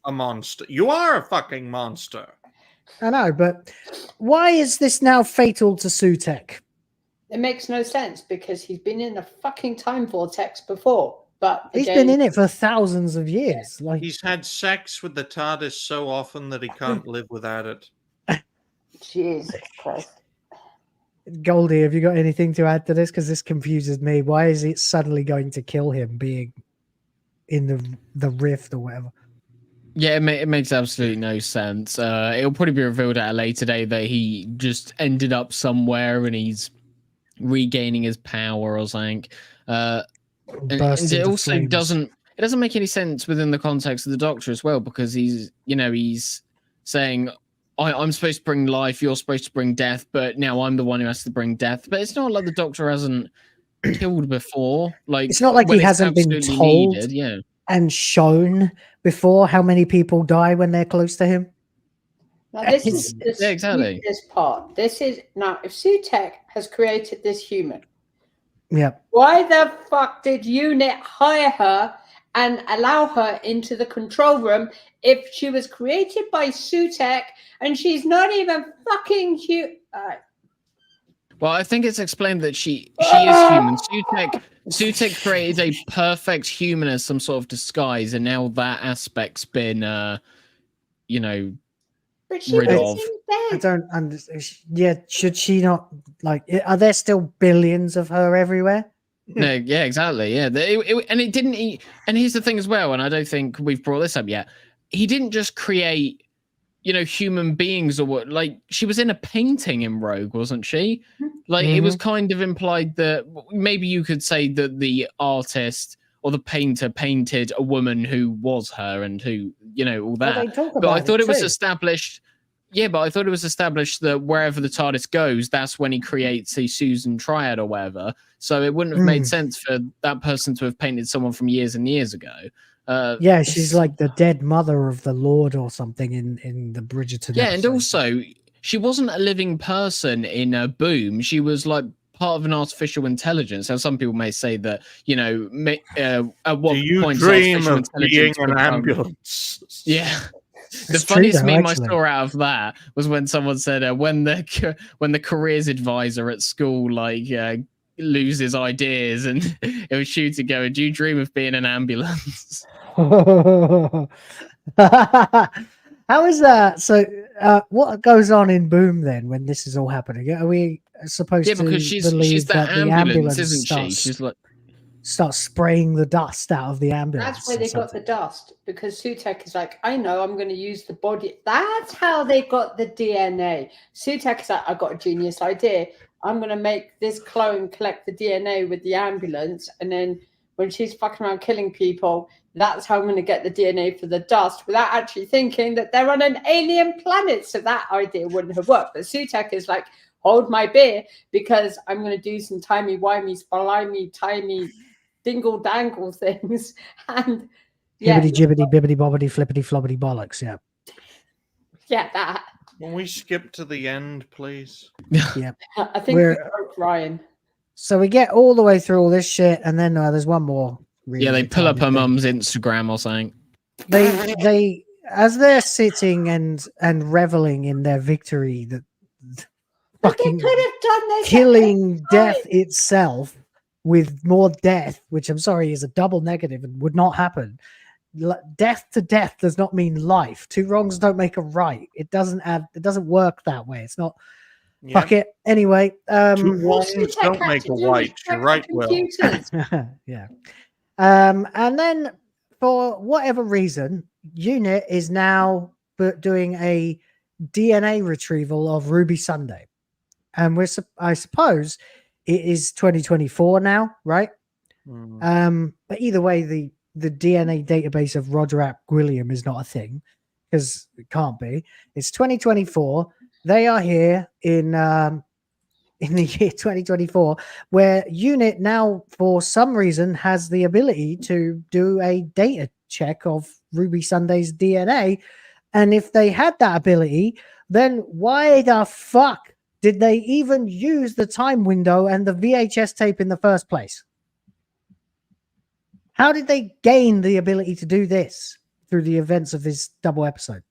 A monster. You are a fucking monster. I know, but why is this now fatal to SUTEKH? It makes no sense, because he's been in a fucking time vortex before. But he's been in it for thousands of years. He's had sex with the TARDIS so often that he can't live without it. Jesus Christ. Goldie, have you got anything to add to this? Because this confuses me. Why is it suddenly going to kill him being in the rift or whatever? Yeah, it makes absolutely no sense. It'll probably be revealed at a later date that he just ended up somewhere and he's regaining his power or something. And it also doesn't make any sense within the context of the Doctor as well, because he's saying, I'm supposed to bring life, you're supposed to bring death, but now I'm the one who has to bring death. But it's not like the Doctor hasn't killed before. It's not like he hasn't been told and shown before how many people die when they're close to him. Now this is exactly this part. This is now, if SUTEKH has created this human, why the fuck did UNIT hire her and allow her into the control room if she was created by SUTEKH and she's not even fucking human? Well, I think it's explained that she is human. SUTEKH created a perfect human as some sort of disguise, and now that aspect's been, but she rid of. I don't understand. Yeah, should she not, are there still billions of her everywhere? No, yeah, exactly. Yeah, and it didn't. And here's the thing as well, and I don't think we've brought this up yet. He didn't just create, human beings or what. She was in a painting in Rogue, wasn't she? It was kind of implied that maybe you could say that the artist or the painter painted a woman who was her and who, all that. But I thought it was established. Yeah, but I thought it was established that wherever the TARDIS goes, that's when he creates a Susan Triad or whatever. So it wouldn't have made sense for that person to have painted someone from years and years ago. She's like the dead mother of the Lord or something in the Bridgerton. Yeah, and also she wasn't a living person in a Boom. She was part of an artificial intelligence. Now, some people may say that, at what point dream of being an ambulance? Yeah. The funniest meme I saw out of that was when someone said when the careers advisor at school loses ideas, and it was shooting going, "Do you dream of being an ambulance?" How is that? So, what goes on in Boom then when this is all happening? Are we supposed to because she's that the ambulance, isn't she? She's start spraying the dust out of the ambulance. That's where they got the dust, because SUTEKH is I know, I'm going to use the body. That's how they got the DNA. SUTEKH is I got a genius idea. I'm going to make this clone collect the DNA with the ambulance, and then when she's fucking around killing people, that's how I'm going to get the DNA for the dust, without actually thinking that they're on an alien planet. So that idea wouldn't have worked. But SUTEKH is like, hold my beer, because I'm going to do some timey-wimey, splimey, timey, dingle-dangle things. And yeah. Hibbity-jibbity, bibbity-bobbity, flippity-flobbity bollocks, yeah. Yeah, that. Can we skip to the end, please? Yeah. I think we broke Ryan. So we get all the way through all this shit, and then there's one more. Really they pull up her mum's Instagram or something. They as they're sitting and reveling in their victory, that fucking could have done this, killing death itself with more death, which I'm sorry is a double negative and would not happen. Death to death does not mean life. Two wrongs don't make a right. It doesn't work that way. It's not. Yeah. Fuck it. Anyway, two wrongs don't make a right. You're right, Will. Yeah. And then for whatever reason, UNIT is now doing a DNA retrieval of Ruby Sunday, and I suppose it is 2024 now, right? But either way, the DNA database of Roderick William is not a thing, because it can't be. It's 2024. They are here in the year 2024, where UNIT now, for some reason, has the ability to do a data check of Ruby Sunday's DNA. And if they had that ability, then why the fuck did they even use the time window and the VHS tape in the first place? How did they gain the ability to do this through the events of this double episode?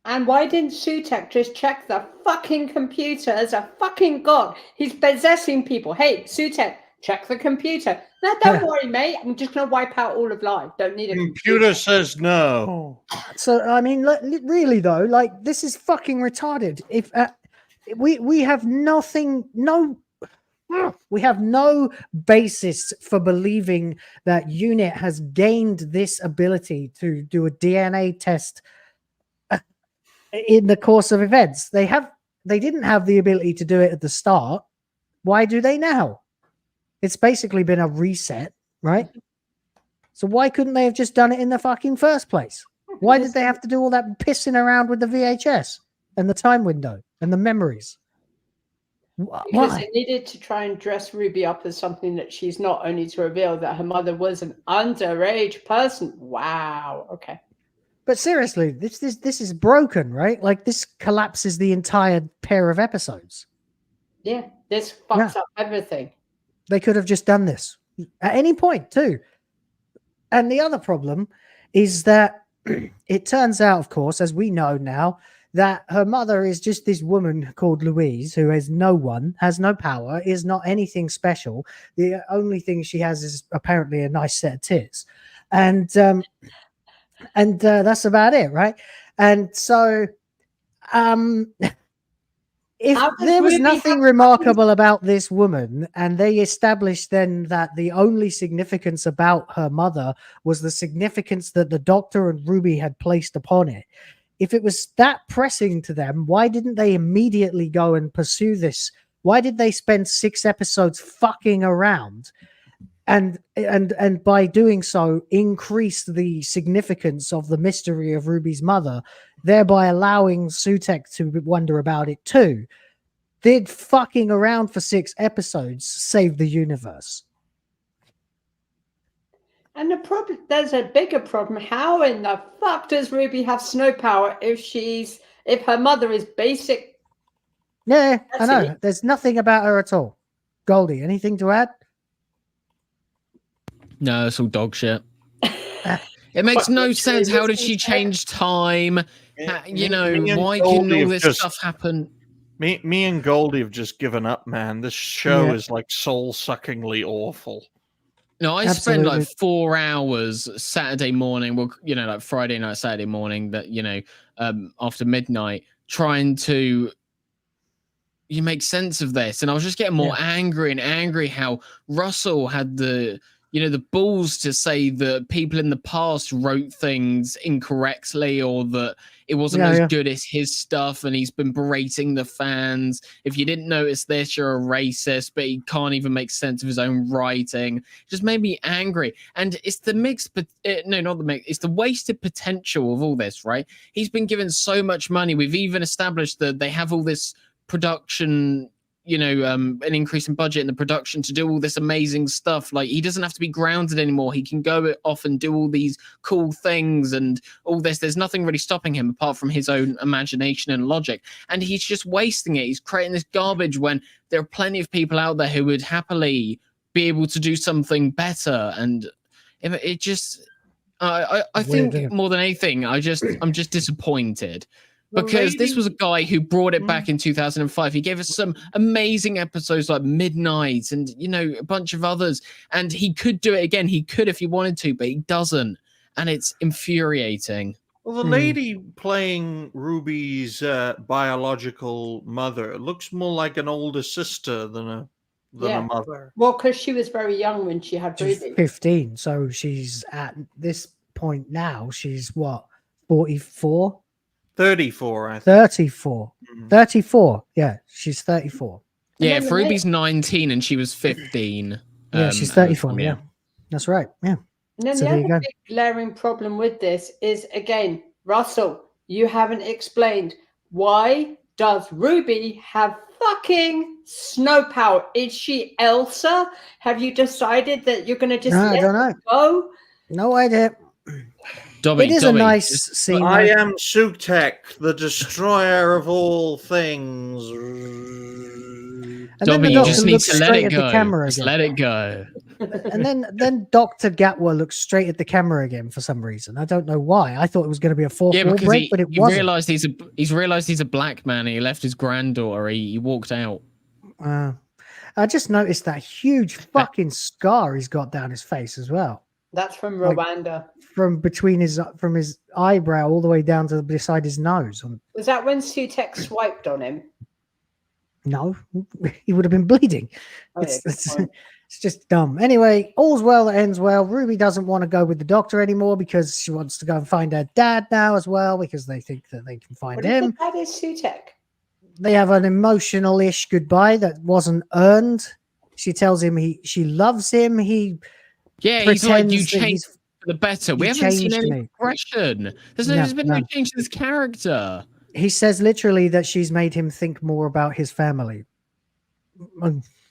And why didn't SUTEKH just check the fucking computer as a fucking god? He's possessing people. Hey, SUTEKH, check the computer. No, don't worry, mate. I'm just going to wipe out all of life. Don't need a computer says no. So, I mean, really, though, like, this is fucking retarded. If we have we have no basis for believing that UNIT has gained this ability to do a DNA test in the course of events. They didn't have the ability to do it at the start. Why do they now? It's basically been a reset, right? So why couldn't they have just done it in the fucking first place? Why did they have to do all that pissing around with the VHS and the time window and the memories? Because they needed to try and dress Ruby up as something that she's not, only to reveal that her mother was an underage person. Wow. Okay. But seriously, this is broken, right? Like, this collapses the entire pair of episodes. Yeah, this fucks up everything. They could have just done this at any point too. And the other problem is that it turns out, of course, as we know now, that her mother is just this woman called Louise, who has no power, is not anything special. The only thing she has is apparently a nice set of tits. And that's about it, right? And so if there was nothing remarkable about this woman, and they established then that the only significance about her mother was the significance that the Doctor and Ruby had placed upon it, if it was that pressing to them, why didn't they immediately go and pursue this? Why did they spend 6 episodes fucking around and by doing so increase the significance of the mystery of Ruby's mother, thereby allowing SUTEKH to wonder about it too? Did fucking around for 6 episodes save the universe? And the problem, there's a bigger problem. How in the fuck does Ruby have snow power if her mother is basic? Yeah, I know. There's nothing about her at all. Goldie, anything to add? No, it's all dog shit. It makes no sense. How did she change time? Why can all this stuff happen? Me and Goldie have just given up, man. This show is like soul-suckingly awful. No, I spent like 4 hours Saturday morning, like Friday night, Saturday morning, after midnight, trying to make sense of this. And I was just getting more angry and angry how Russell had the the balls to say that people in the past wrote things incorrectly or that it wasn't as good as his stuff, and he's been berating the fans. If you didn't notice this, you're a racist, but he can't even make sense of his own writing. It just made me angry. And it's the mix, but no, not the mix. It's the wasted potential of all this, right? He's been given so much money. We've even established that they have all this production, an increase in budget in the production to do all this amazing stuff. Like, he doesn't have to be grounded anymore. He can go off and do all these cool things and all this. There's nothing really stopping him apart from his own imagination and logic. And he's just wasting it. He's creating this garbage when there are plenty of people out there who would happily be able to do something better. And it just, I think more than anything, I'm just disappointed. Because this was a guy who brought it back in 2005. He gave us some amazing episodes like Midnight and, a bunch of others. And he could do it again. He could if he wanted to, but he doesn't. And it's infuriating. Well, the lady playing Ruby's biological mother looks more like an older sister than a mother. Well, because she was very young when she had Ruby. 15. So she's at this point now. She's what, 44? 34, I think. 34. 34. Yeah, she's 34. Yeah, if Ruby's 19 and she was 15. Yeah, she's 34. Yeah, that's right. Yeah. And then the other big glaring problem with this is, again, Russell, you haven't explained, why does Ruby have fucking snow power? Is she Elsa? Have you decided that you're going to just let her go? No idea. Dobby, it is a nice scene. I am SUTEKH, the destroyer of all things. And Dobby, then the you just need to let it go. Just let it go. And then Dr. Gatwa looks straight at the camera again for some reason. I don't know why. I thought it was going to be a fourth wall break, but it wasn't. He's realized he's a black man. And he left his granddaughter. He walked out. I just noticed that huge fucking scar he's got down his face as well. That's from Rwanda. From his eyebrow all the way down to beside his nose. Was that when SUTEKH swiped on him? No, he would have been bleeding. Oh, It's just dumb. Anyway, all's well that ends well. Ruby doesn't want to go with the doctor anymore because she wants to go and find her dad now as well because they think that they can find him. That is SUTEKH. They have an emotional-ish goodbye that wasn't earned. She tells him she loves him. He's like, you changed for the better. We haven't seen any progression. There's been no change to this character. He says literally that she's made him think more about his family.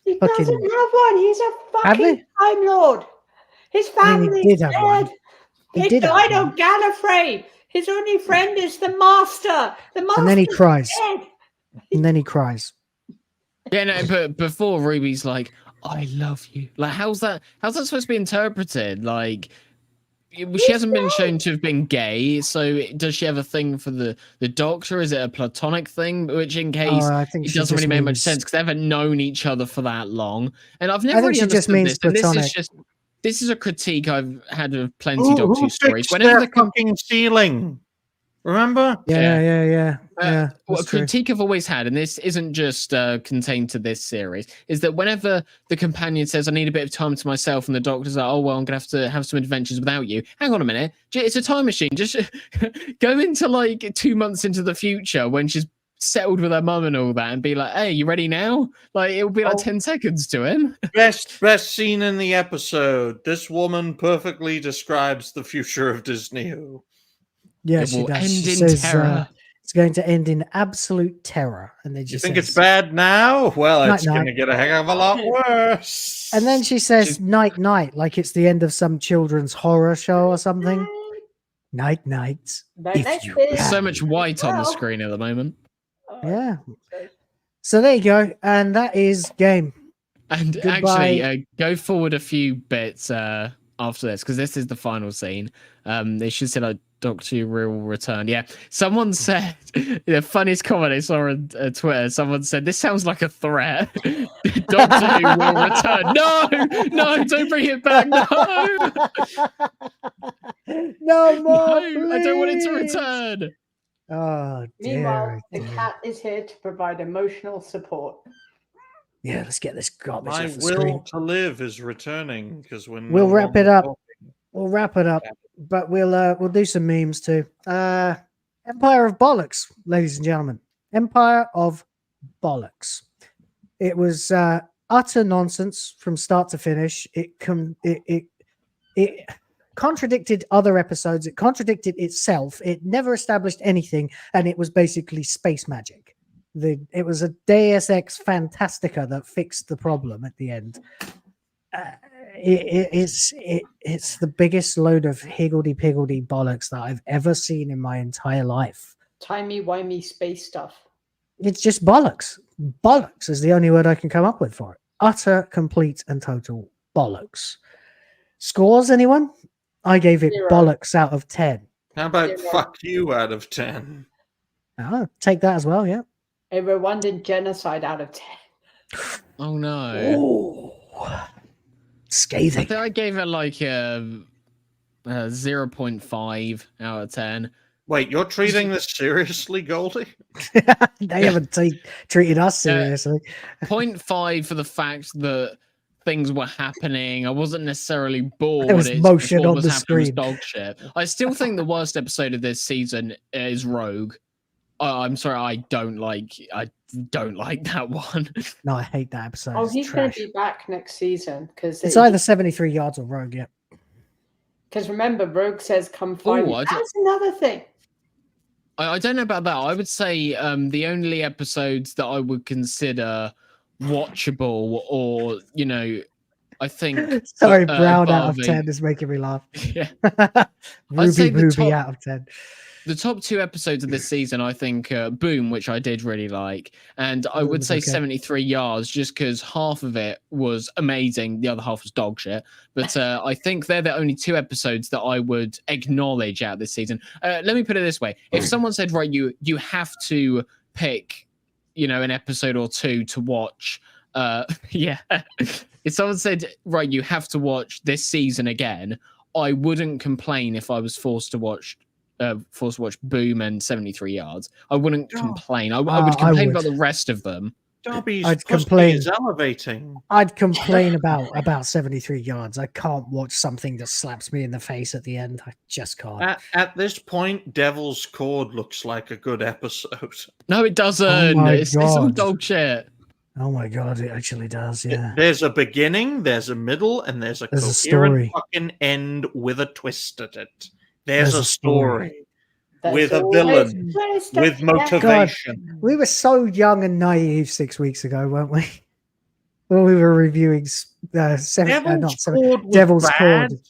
He doesn't have one. He's a fucking Time Lord. His family's dead. He died on Gallifrey. His only friend is the Master. And then he cries. And then he cries. Yeah, no, but before Ruby's like, I love you. Like, how's that supposed to be interpreted? Like, she hasn't been shown to have been gay, so does she have a thing for the doctor? Is it a platonic thing? Which, in case, it doesn't really make much sense because they haven't known each other for that long. And I've never really understood this. And this is a critique I've had of plenty Doctor Who stories. Whenever the fucking ceiling. Remember? Yeah. What a critique I've always had, and this isn't just contained to this series, is that whenever the companion says, I need a bit of time to myself, and the doctor's like, oh, well, I'm going to have some adventures without you. Hang on a minute. It's a time machine. Just go into like 2 months into the future when she's settled with her mum and all that and be like, hey, you ready now? Like, it'll be like 10 seconds to him. Best scene in the episode. This woman perfectly describes the future of Disney Who. Yeah, she does. She says, terror. It's going to end in absolute terror. And they just think it's bad now? Well, it's going to get a heck of a lot worse. And then she says, night, night, like it's the end of some children's horror show or something. Night, night. There's so much white on the screen at the moment. Yeah. So there you go. And that is game. And Goodbye. Actually, go forward a few bits after this, because this is the final scene. They should say like, Doctor Who will return. Yeah, someone said the funniest comment I saw on Twitter. Someone said this sounds like a threat. Doctor Who will return. No, don't bring it back. No, no more. No, I don't want it to return. Oh, dear. Meanwhile, the cat is here to provide emotional support. Yeah, let's get this garbage My off the will screen. to live is returning because when We'll wrap it up. We'll wrap it up, but we'll do some memes too. Empire of Bollocks, ladies and gentlemen. Empire of Bollocks. It was utter nonsense from start to finish. It contradicted other episodes. It contradicted itself. It never established anything, and it was basically space magic. It was a Deus Ex Fantastica that fixed the problem at the end. It's the biggest load of higgledy-piggledy bollocks that I've ever seen in my entire life. Timey-wimey space stuff. It's just bollocks. Bollocks is the only word I can come up with for it. Utter, complete, and total bollocks. Scores, anyone? I gave it 0. bollocks out of 10. How about 0. fuck you out of 10? Oh, take that as well, yeah. A Rwandan genocide out of 10. Oh no. Ooh. Scathing. I think I gave it like a 0.5 out of 10. Wait, you're treating this seriously, Goldie? They haven't treated us seriously. 0.5 for the fact that things were happening. I wasn't necessarily bored. There was motion on the screen. screen. Dog shit. I still think the worst episode of this season is Rogue. I'm sorry, I don't like that one. No, I hate that episode. Oh, It's he's going trash. to be back next season because It's either 73 yards or Rogue, yeah. Because remember, Rogue says, "Come find me." That's another thing. I don't know about that. I would say the only episodes that I would consider watchable, or I think. Sorry, Brown out of above 10 is making me laugh. Yeah. Ruby Booby out of 10. The top 2 episodes of this season, I think, Boom, which I did really like, and I would say 73 yards, just because half of it was amazing, the other half was dog shit. But I think they're the only 2 episodes that I would acknowledge out this season. Let me put it this way: if someone said, "Right, you have to pick, an episode or 2 to watch," yeah. If someone said, "Right, you have to watch this season again," I wouldn't complain if I was forced to watch Boom and 73 yards. I wouldn't complain. I would complain about the rest of them. Darby's I'd pussy complain. is elevating. I'd complain about 73 yards. I can't watch something that slaps me in the face at the end. I just can't. At this point, Devil's Cord looks like a good episode. No, it doesn't. Oh my it's all God. dog shit. Oh my God, it actually does, yeah. There's a beginning, there's a middle, and there's a There's a coherent story. fucking end with a twist at it. There's There's a a story There's with a always villain, twist with at the end. motivation. We were so young and naive 6 weeks ago, weren't we? When we were reviewing Devil's Devil's bad. Cord.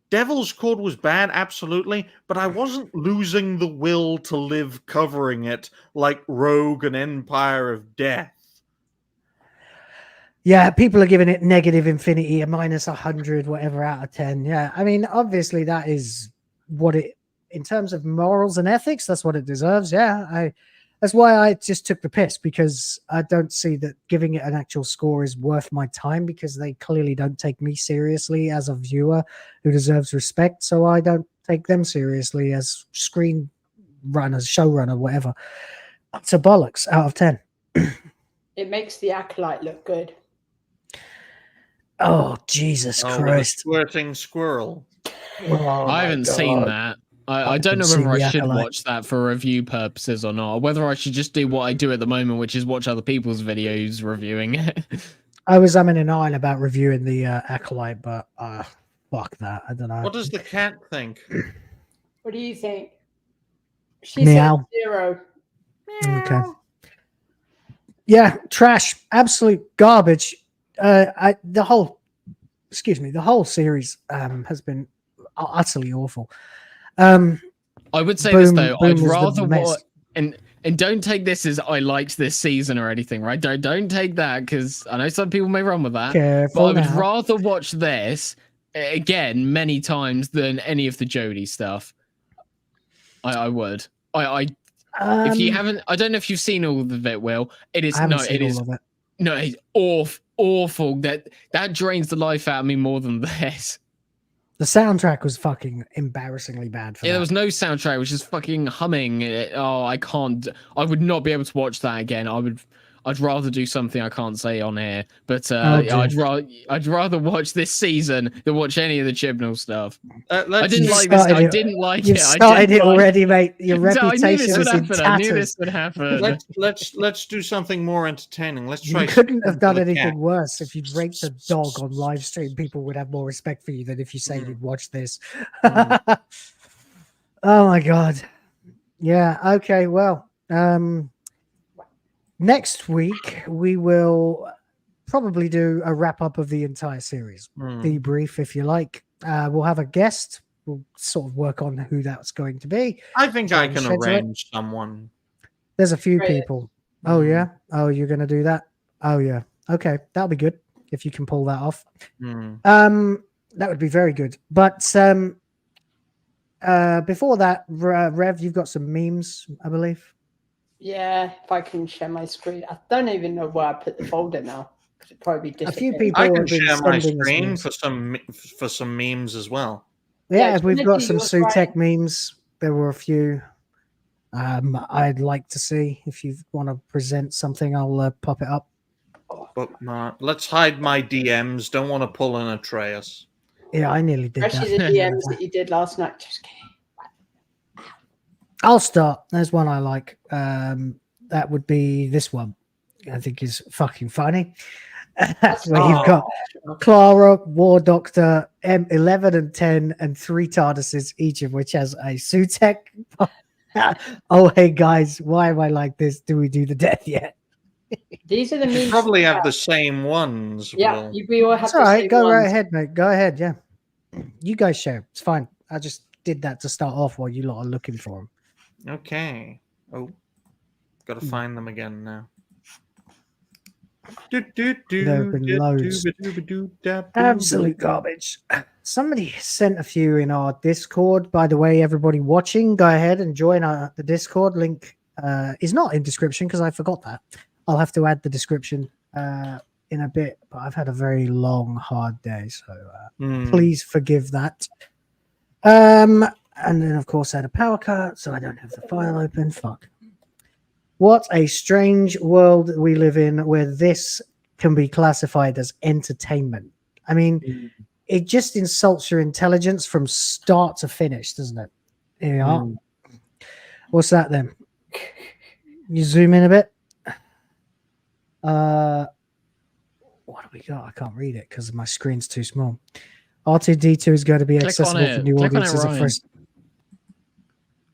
Devil's Cord was bad, absolutely, but I wasn't losing the will to live covering it like Rogue and Empire of Death. Yeah, people are giving it negative infinity, a minus 100, whatever out of 10. Yeah, I mean, obviously that is what it, in terms of morals and ethics, that's what it deserves. Yeah, that's why I just took the piss, because I don't see that giving it an actual score is worth my time, because they clearly don't take me seriously as a viewer who deserves respect. So I don't take them seriously as screen runners, showrunner, whatever. It's a bollocks out of 10. It makes the Acolyte look good. Oh, Jesus Oh, Christ. the squirting squirrel. Oh, I haven't seen that. I don't know whether I should watch that for review purposes or not, or whether I should just do what I do at the moment, which is watch other people's videos reviewing it. I was umming and ahhing about reviewing the Acolyte, but fuck that. I don't know. What does the cat think? What do you think? She Meow. said 0. Okay. Yeah, trash. Absolute garbage. The whole series has been utterly awful. I would say this though, Boom I'd was the rather mess. watch, and don't take this as I liked this season or anything, right? Don't take that, because I know some people may run with that. Careful but I would now. rather watch this again many times than any of the Jodie stuff. I would. If you haven't, I don't know if you've seen all of it, Will. It is I haven't no, seen it is all of it. no, it's awful. That drains the life out of me more than this. The soundtrack was fucking embarrassingly bad for Yeah, that. there was no soundtrack, which is fucking humming. I can't. I would not be able to watch that again. I I'd rather do something I can't say on air. But dear. I'd rather watch this season than watch any of the Chibnall stuff. I didn't like this. I didn't like You've it. started it already, mate. Your I knew reputation this would is in happen. I knew tatters. this would happen. Let's do something more entertaining. Let's try. You couldn't have done the anything cat. worse. If you'd raped a dog on live stream, people would have more respect for you than if you say you'd watch this. Oh my god. Yeah, okay, well, next week we will probably do a wrap-up of the entire series. Debrief, if you like. We'll have a guest. We'll sort of work on who that's going to be. I think I can arrange someone. There's a few people. Oh, yeah? Oh, you're going to do that? Oh, yeah. Okay, that'll be good if you can pull that off. That would be very good. But before that, Rev, you've got some memes, I believe. Yeah, if I can share my screen. I don't even know where I put the folder now. It'd probably be a few people. I can share my screen for some memes as well. Yeah, we've got some SUTEKH memes. There were a few. I'd like to see if you want to present something. I'll pop it up. Bookmark. Let's hide my DMs. Don't want to pull an Atreus. Yeah, I nearly did Especially that. the DMs that you did last night. Just kidding. I'll start. There's one I like. That would be this one. I think is fucking funny. Where you've got Clara, War Doctor, M11 and 10, and 3 TARDISes, each of which has a SUTEKH. Oh, hey guys, why am I like this? Do we do the death yet? These are the memes. Probably have the same ones. Yeah, we all have. It's all right. Go right ahead, mate. Go ahead. Yeah, you guys share. It's fine. I just did that to start off while you lot are looking for them. Okay. Oh, got to find them again now. There have been loads. Absolute garbage. Somebody sent a few in our Discord. By the way, everybody watching, go ahead and join the Discord. Link is not in description because I forgot that. I'll have to add the description in a bit, but I've had a very long, hard day, so please forgive that. And then, of course, I had a power cut, so I don't have the file open. Fuck. What a strange world we live in where this can be classified as entertainment. I mean, it just insults your intelligence from start to finish, doesn't it? Here we are. What's that then? You zoom in a bit. What do we got? I can't read it because my screen's too small. R2D2 is going to be accessible for new audiences at first.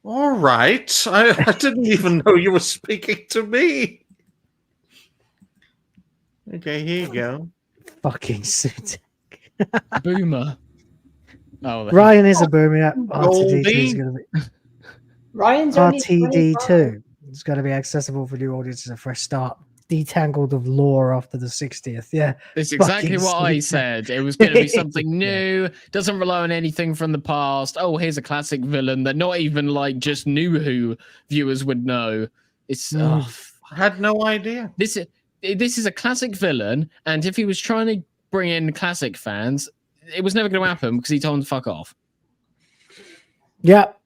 All right. I didn't even know you were speaking to me. Okay, here you go. Fucking SUTEKH. Boomer. Oh, Ryan is a boomer. Yeah. R2D2 is going to be. Ryan's only RTD2 is going to be accessible for new audiences at fresh start. Detangled of lore after the 60th. Yeah. It's exactly what I said. It was going to be something new. Doesn't rely on anything from the past. Oh, here's a classic villain that not even like just New Who viewers would know. It's I had no idea. This is a classic villain, and if he was trying to bring in classic fans, it was never going to happen because he told them to fuck off. Yep.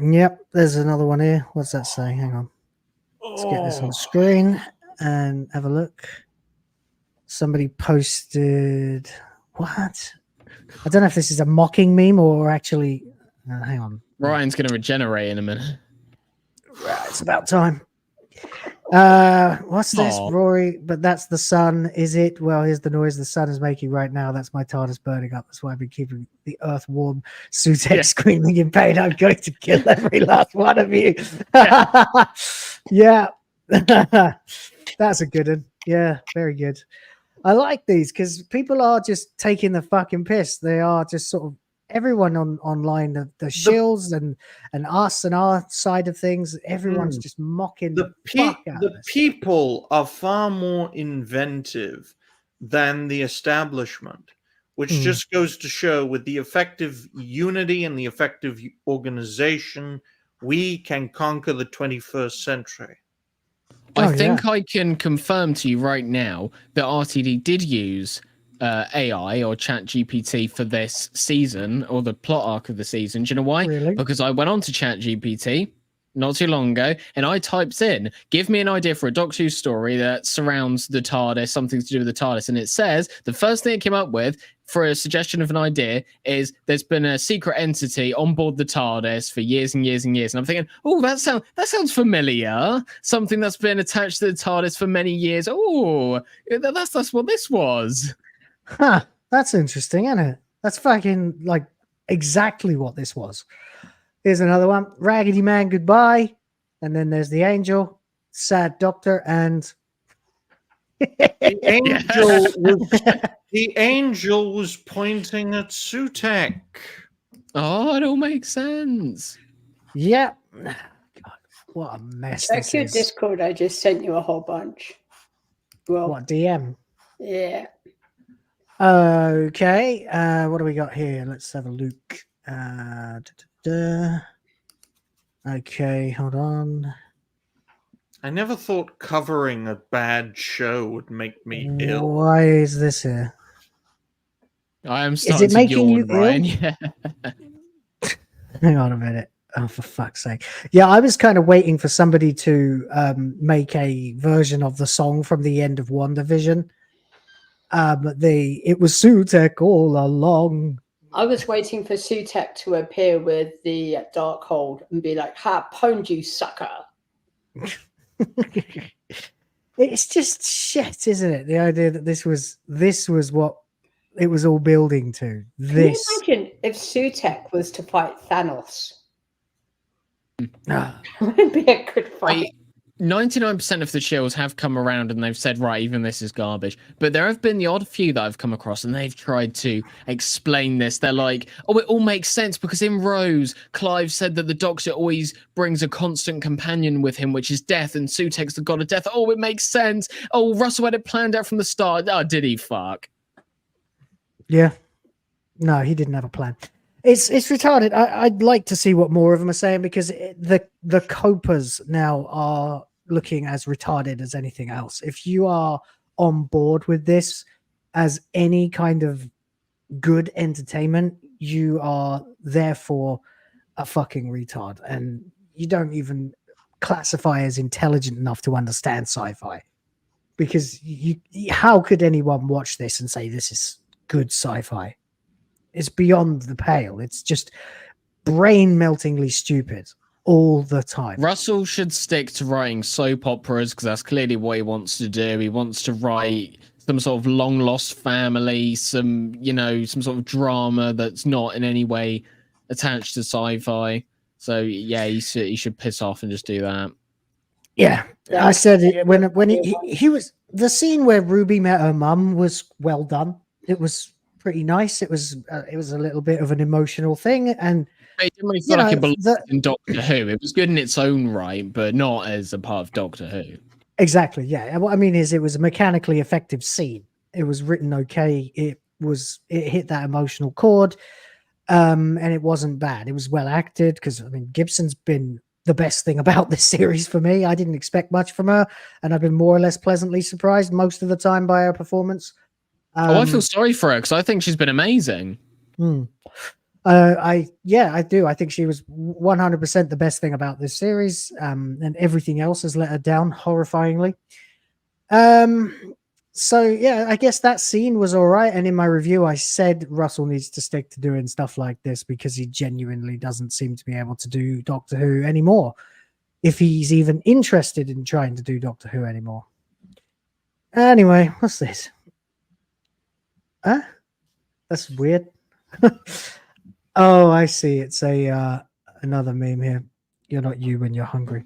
Yep. There's another one here. What's that say? Hang on. Let's get this on the screen and have a look. Somebody posted what? I don't know if this is a mocking meme or actually. Hang on. Ryan's going to regenerate in a minute. Right, it's about time. What's this, Rory? But that's the sun, is it? Well, here's the noise the sun is making right now. That's my TARDIS burning up. That's why I've been keeping the earth warm. SUTEKH screaming in pain. I'm going to kill every last one of you. Yeah. That's a good one. Yeah, very good. I like these because people are just taking the fucking piss. They are just sort of everyone online, the shills and us and our side of things. Everyone's just mocking the fuck out of us. People are far more inventive than the establishment, which just goes to show with the effective unity and the effective organization, we can conquer the 21st century. I think I can confirm to you right now that RTD did use AI or ChatGPT for this season or the plot arc of the season. Do you know why? Really? Because I went on to ChatGPT not too long ago, and I typed in, give me an idea for a Doctor Who story that surrounds the TARDIS, something to do with the TARDIS. And it says the first thing it came up with for a suggestion of an idea is there's been a secret entity on board the TARDIS for years and years and years. And I'm thinking, oh, that sounds familiar. Something that's been attached to the TARDIS for many years. Oh, that's what this was. Huh. That's interesting, isn't it? That's fucking like exactly what this was. Here's another one. Raggedy Man, goodbye. And then there's the angel, sad doctor, and the angel was pointing at SUTEKH. Oh, it all makes sense. Yeah. God, what a mess. Check your Discord. I just sent you a whole bunch. Well, what, DM? Yeah. Okay. What do we got here? Let's have a look. Okay, hold on. I never thought covering a bad show would make me ill. Why is this here? I am starting to yawn, Ryan. Yeah. Hang on a minute. Oh, for fuck's sake. Yeah, I was kind of waiting for somebody to make a version of the song from the end of WandaVision. It was SUTEKH all along. I was waiting for SUTEKH to appear with the Darkhold and be like, "Ha, pwned you, sucker." It's just shit, isn't it? The idea that this was what it was all building to. This. Can you imagine if SUTEKH was to fight Thanos? It would be a good fight. 99% of the chills have come around and they've said, right, even this is garbage. But there have been the odd few that I've come across and they've tried to explain this. They're like, oh, it all makes sense because in Rose, Clive said that the Doctor always brings a constant companion with him, which is death, and SUTEKH's the god of death. Oh, it makes sense. Oh, Russell had it planned out from the start. Oh, did he fuck? Yeah. No, he didn't have a plan. It's retarded. I'd like to see what more of them are saying because the copers now are looking as retarded as anything else. If you are on board with this as any kind of good entertainment, you are therefore a fucking retard, and you don't even classify as intelligent enough to understand sci-fi. Because how could anyone watch this and say this is good sci-fi? It's beyond the pale. It's just brain-meltingly stupid all the time. Russell should stick to writing soap operas because that's clearly what he wants to do. He wants to write some sort of long-lost family, some sort of drama that's not in any way attached to sci-fi. So, yeah, he should piss off and just do that. Yeah, I said it when he was... The scene where Ruby met her mum was well done. It was pretty nice. It was a little bit of an emotional thing, and it didn't really feel like it belonged in Doctor Who. It was good in its own right, but not as a part of Doctor Who. Exactly. Yeah. What I mean is, it was a mechanically effective scene. It was written okay. It hit that emotional chord, and it wasn't bad. It was well acted because I mean Gibson's been the best thing about this series for me. I didn't expect much from her, and I've been more or less pleasantly surprised most of the time by her performance. I feel sorry for her because I think she's been amazing. I do. I think she was 100% the best thing about this series, and everything else has let her down horrifyingly. So yeah, I guess that scene was all right. And in my review, I said Russell needs to stick to doing stuff like this because he genuinely doesn't seem to be able to do Doctor Who anymore. If he's even interested in trying to do Doctor Who anymore. Anyway, what's this? Huh? That's weird. Oh, I see. It's another meme here. You're not you when you're hungry.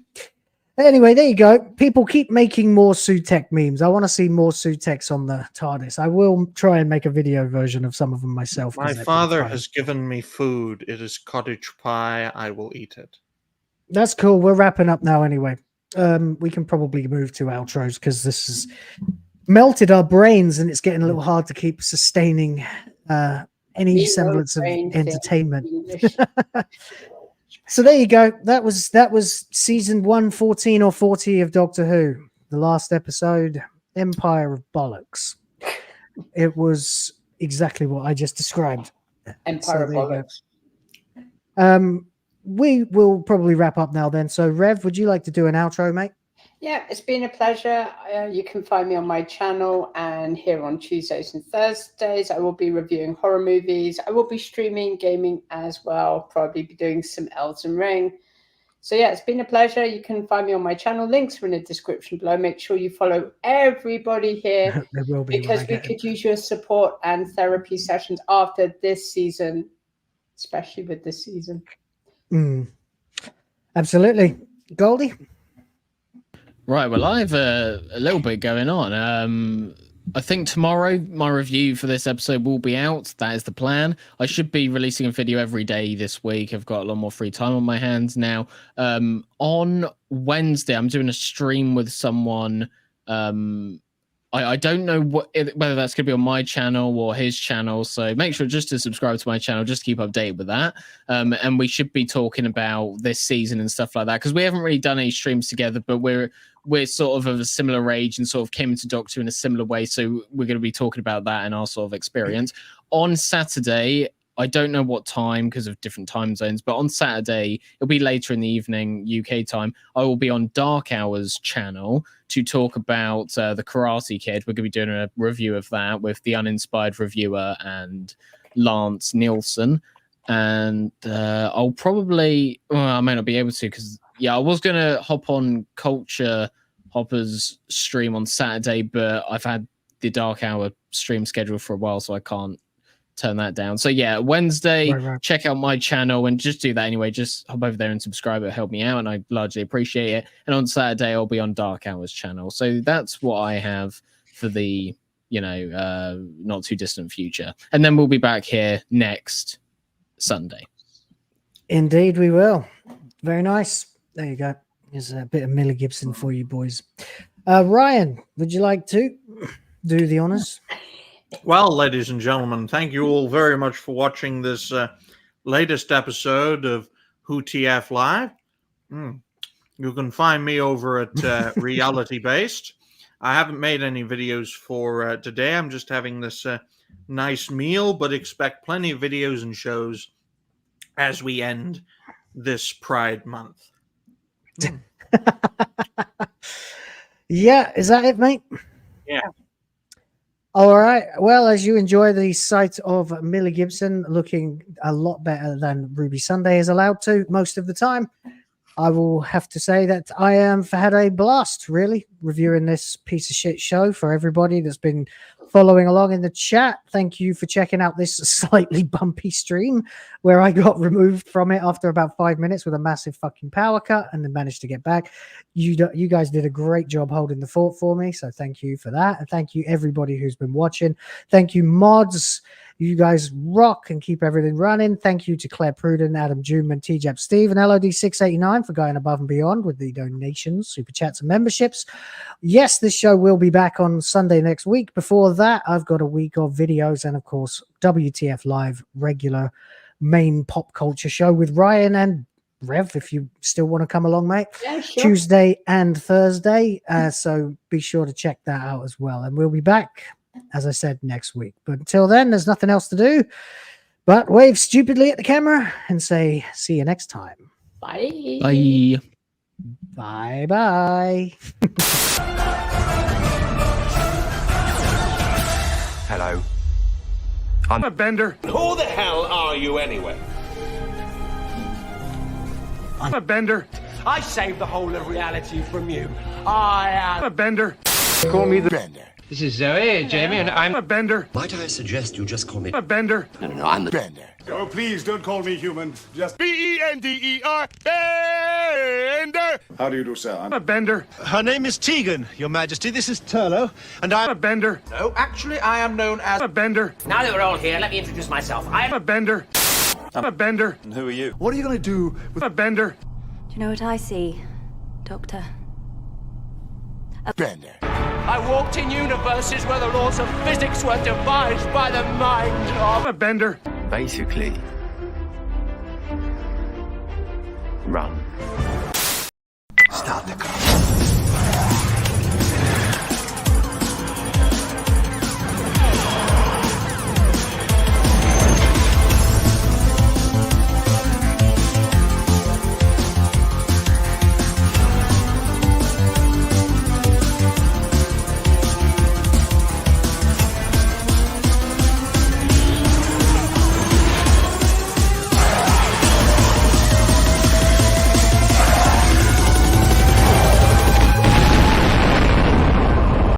Anyway, there you go. People keep making more SUTEKH memes. I want to see more SUTEKHs on the TARDIS. I will try and make a video version of some of them myself. My father has given me food. It is cottage pie. I will eat it. That's cool. We're wrapping up now anyway. We can probably move to outros because this has melted our brains and it's getting a little hard to keep sustaining any semblance of entertainment. So there you go. That was season 114 or 40 of Doctor Who. The last episode, Empire of Bollocks. It was exactly what I just described. Empire of Bollocks. we will probably wrap up now then. So, Rev, would you like to do an outro, mate? Yeah, it's been a pleasure. You can find me on my channel, and here on Tuesdays and Thursdays, I will be reviewing horror movies. I will be streaming gaming as well, probably be doing some Elden Ring. So yeah, it's been a pleasure. You can find me on my channel. Links are in the description below. Make sure you follow everybody here There will be, because we could use your support and therapy sessions after this season, especially with this season. Absolutely. Goldie? Right, well, I have a little bit going on. I think tomorrow my review for this episode will be out. That is the plan. I should be releasing a video every day this week. I've got a lot more free time on my hands now. On Wednesday, I'm doing a stream with someone. I don't know whether that's going to be on my channel or his channel, so make sure just to subscribe to my channel, just to keep updated with that. And we should be talking about this season and stuff like that, because we haven't really done any streams together, but we're sort of a similar age and sort of came into Doctor in a similar way, so we're going to be talking about that and our sort of experience. On Saturday, I don't know what time because of different time zones, but on Saturday, it'll be later in the evening, UK time, I will be on Dark Hour's channel to talk about The Karate Kid. We're going to be doing a review of that with the uninspired reviewer and Lance Nielsen. And I'll probably, I may not be able to because, yeah, I was going to hop on Culture Hopper's stream on Saturday, but I've had the Dark Hour stream scheduled for a while, so I can't turn that down. So yeah, Wednesday, check out my channel and just do that anyway. Just hop over there and subscribe. It'll help me out and I largely appreciate it. And on Saturday, I'll be on Dark Hour's channel. So that's what I have for the, not too distant future. And then we'll be back here next Sunday. Indeed, we will. Very nice. There you go. There's a bit of Millie Gibson for you boys. Ryan, would you like to do the honors? Well, ladies and gentlemen, thank you all very much for watching this latest episode of WhoTF Live. You can find me over at Reality Based. I haven't made any videos for today. I'm just having this nice meal, but expect plenty of videos and shows as we end this Pride Month. Yeah, is that it, mate? Yeah. All right. Well, as you enjoy the sight of Millie Gibson looking a lot better than Ruby Sunday is allowed to most of the time, I will have to say that I have had a blast, really, reviewing this piece of shit show. For everybody that's been following along in the chat, thank you for checking out this slightly bumpy stream where I got removed from it after about 5 minutes with a massive fucking power cut and then managed to get back. You guys did a great job holding the fort for me, so thank you for that. And thank you everybody who's been watching. Thank you, mods. You guys rock and keep everything running. Thank you to Claire Pruden, Adam Juman, TJAP Steve, and LOD689 for going above and beyond with the donations, super chats, and memberships. Yes, this show will be back on Sunday next week. Before that, I've got a week of videos and, of course, WTF Live, regular main pop culture show with Ryan and Rev, if you still want to come along, mate. Yeah, sure. Tuesday and Thursday. So be sure to check that out as well. And we'll be back, as I said, next week. But until then, there's nothing else to do but wave stupidly at the camera and say, see you next time. Bye. Bye. Bye-bye. Hello. I'm a bender. Who the hell are you anyway? I'm a bender. I saved the whole of reality from you. I am a bender. Call me the Bender. This is Zoe, Jamie, and I'm a bender. Might I suggest you just call me a bender. No, I'm the Bender. Oh, please don't call me human. Just B-E-N-D-E-R. Bender. How do you do, sir? I'm a bender. Her name is Tegan, Your Majesty. This is Turlo, and I'm a bender. No, actually, I am known as a bender. Now that we're all here, let me introduce myself. I'm a bender. I'm a bender. And who are you? What are you going to do with a bender? Do you know what I see, Doctor? a Bender? I walked in universes where the laws of physics were devised by the mind of a bender. Basically, run. Start the car.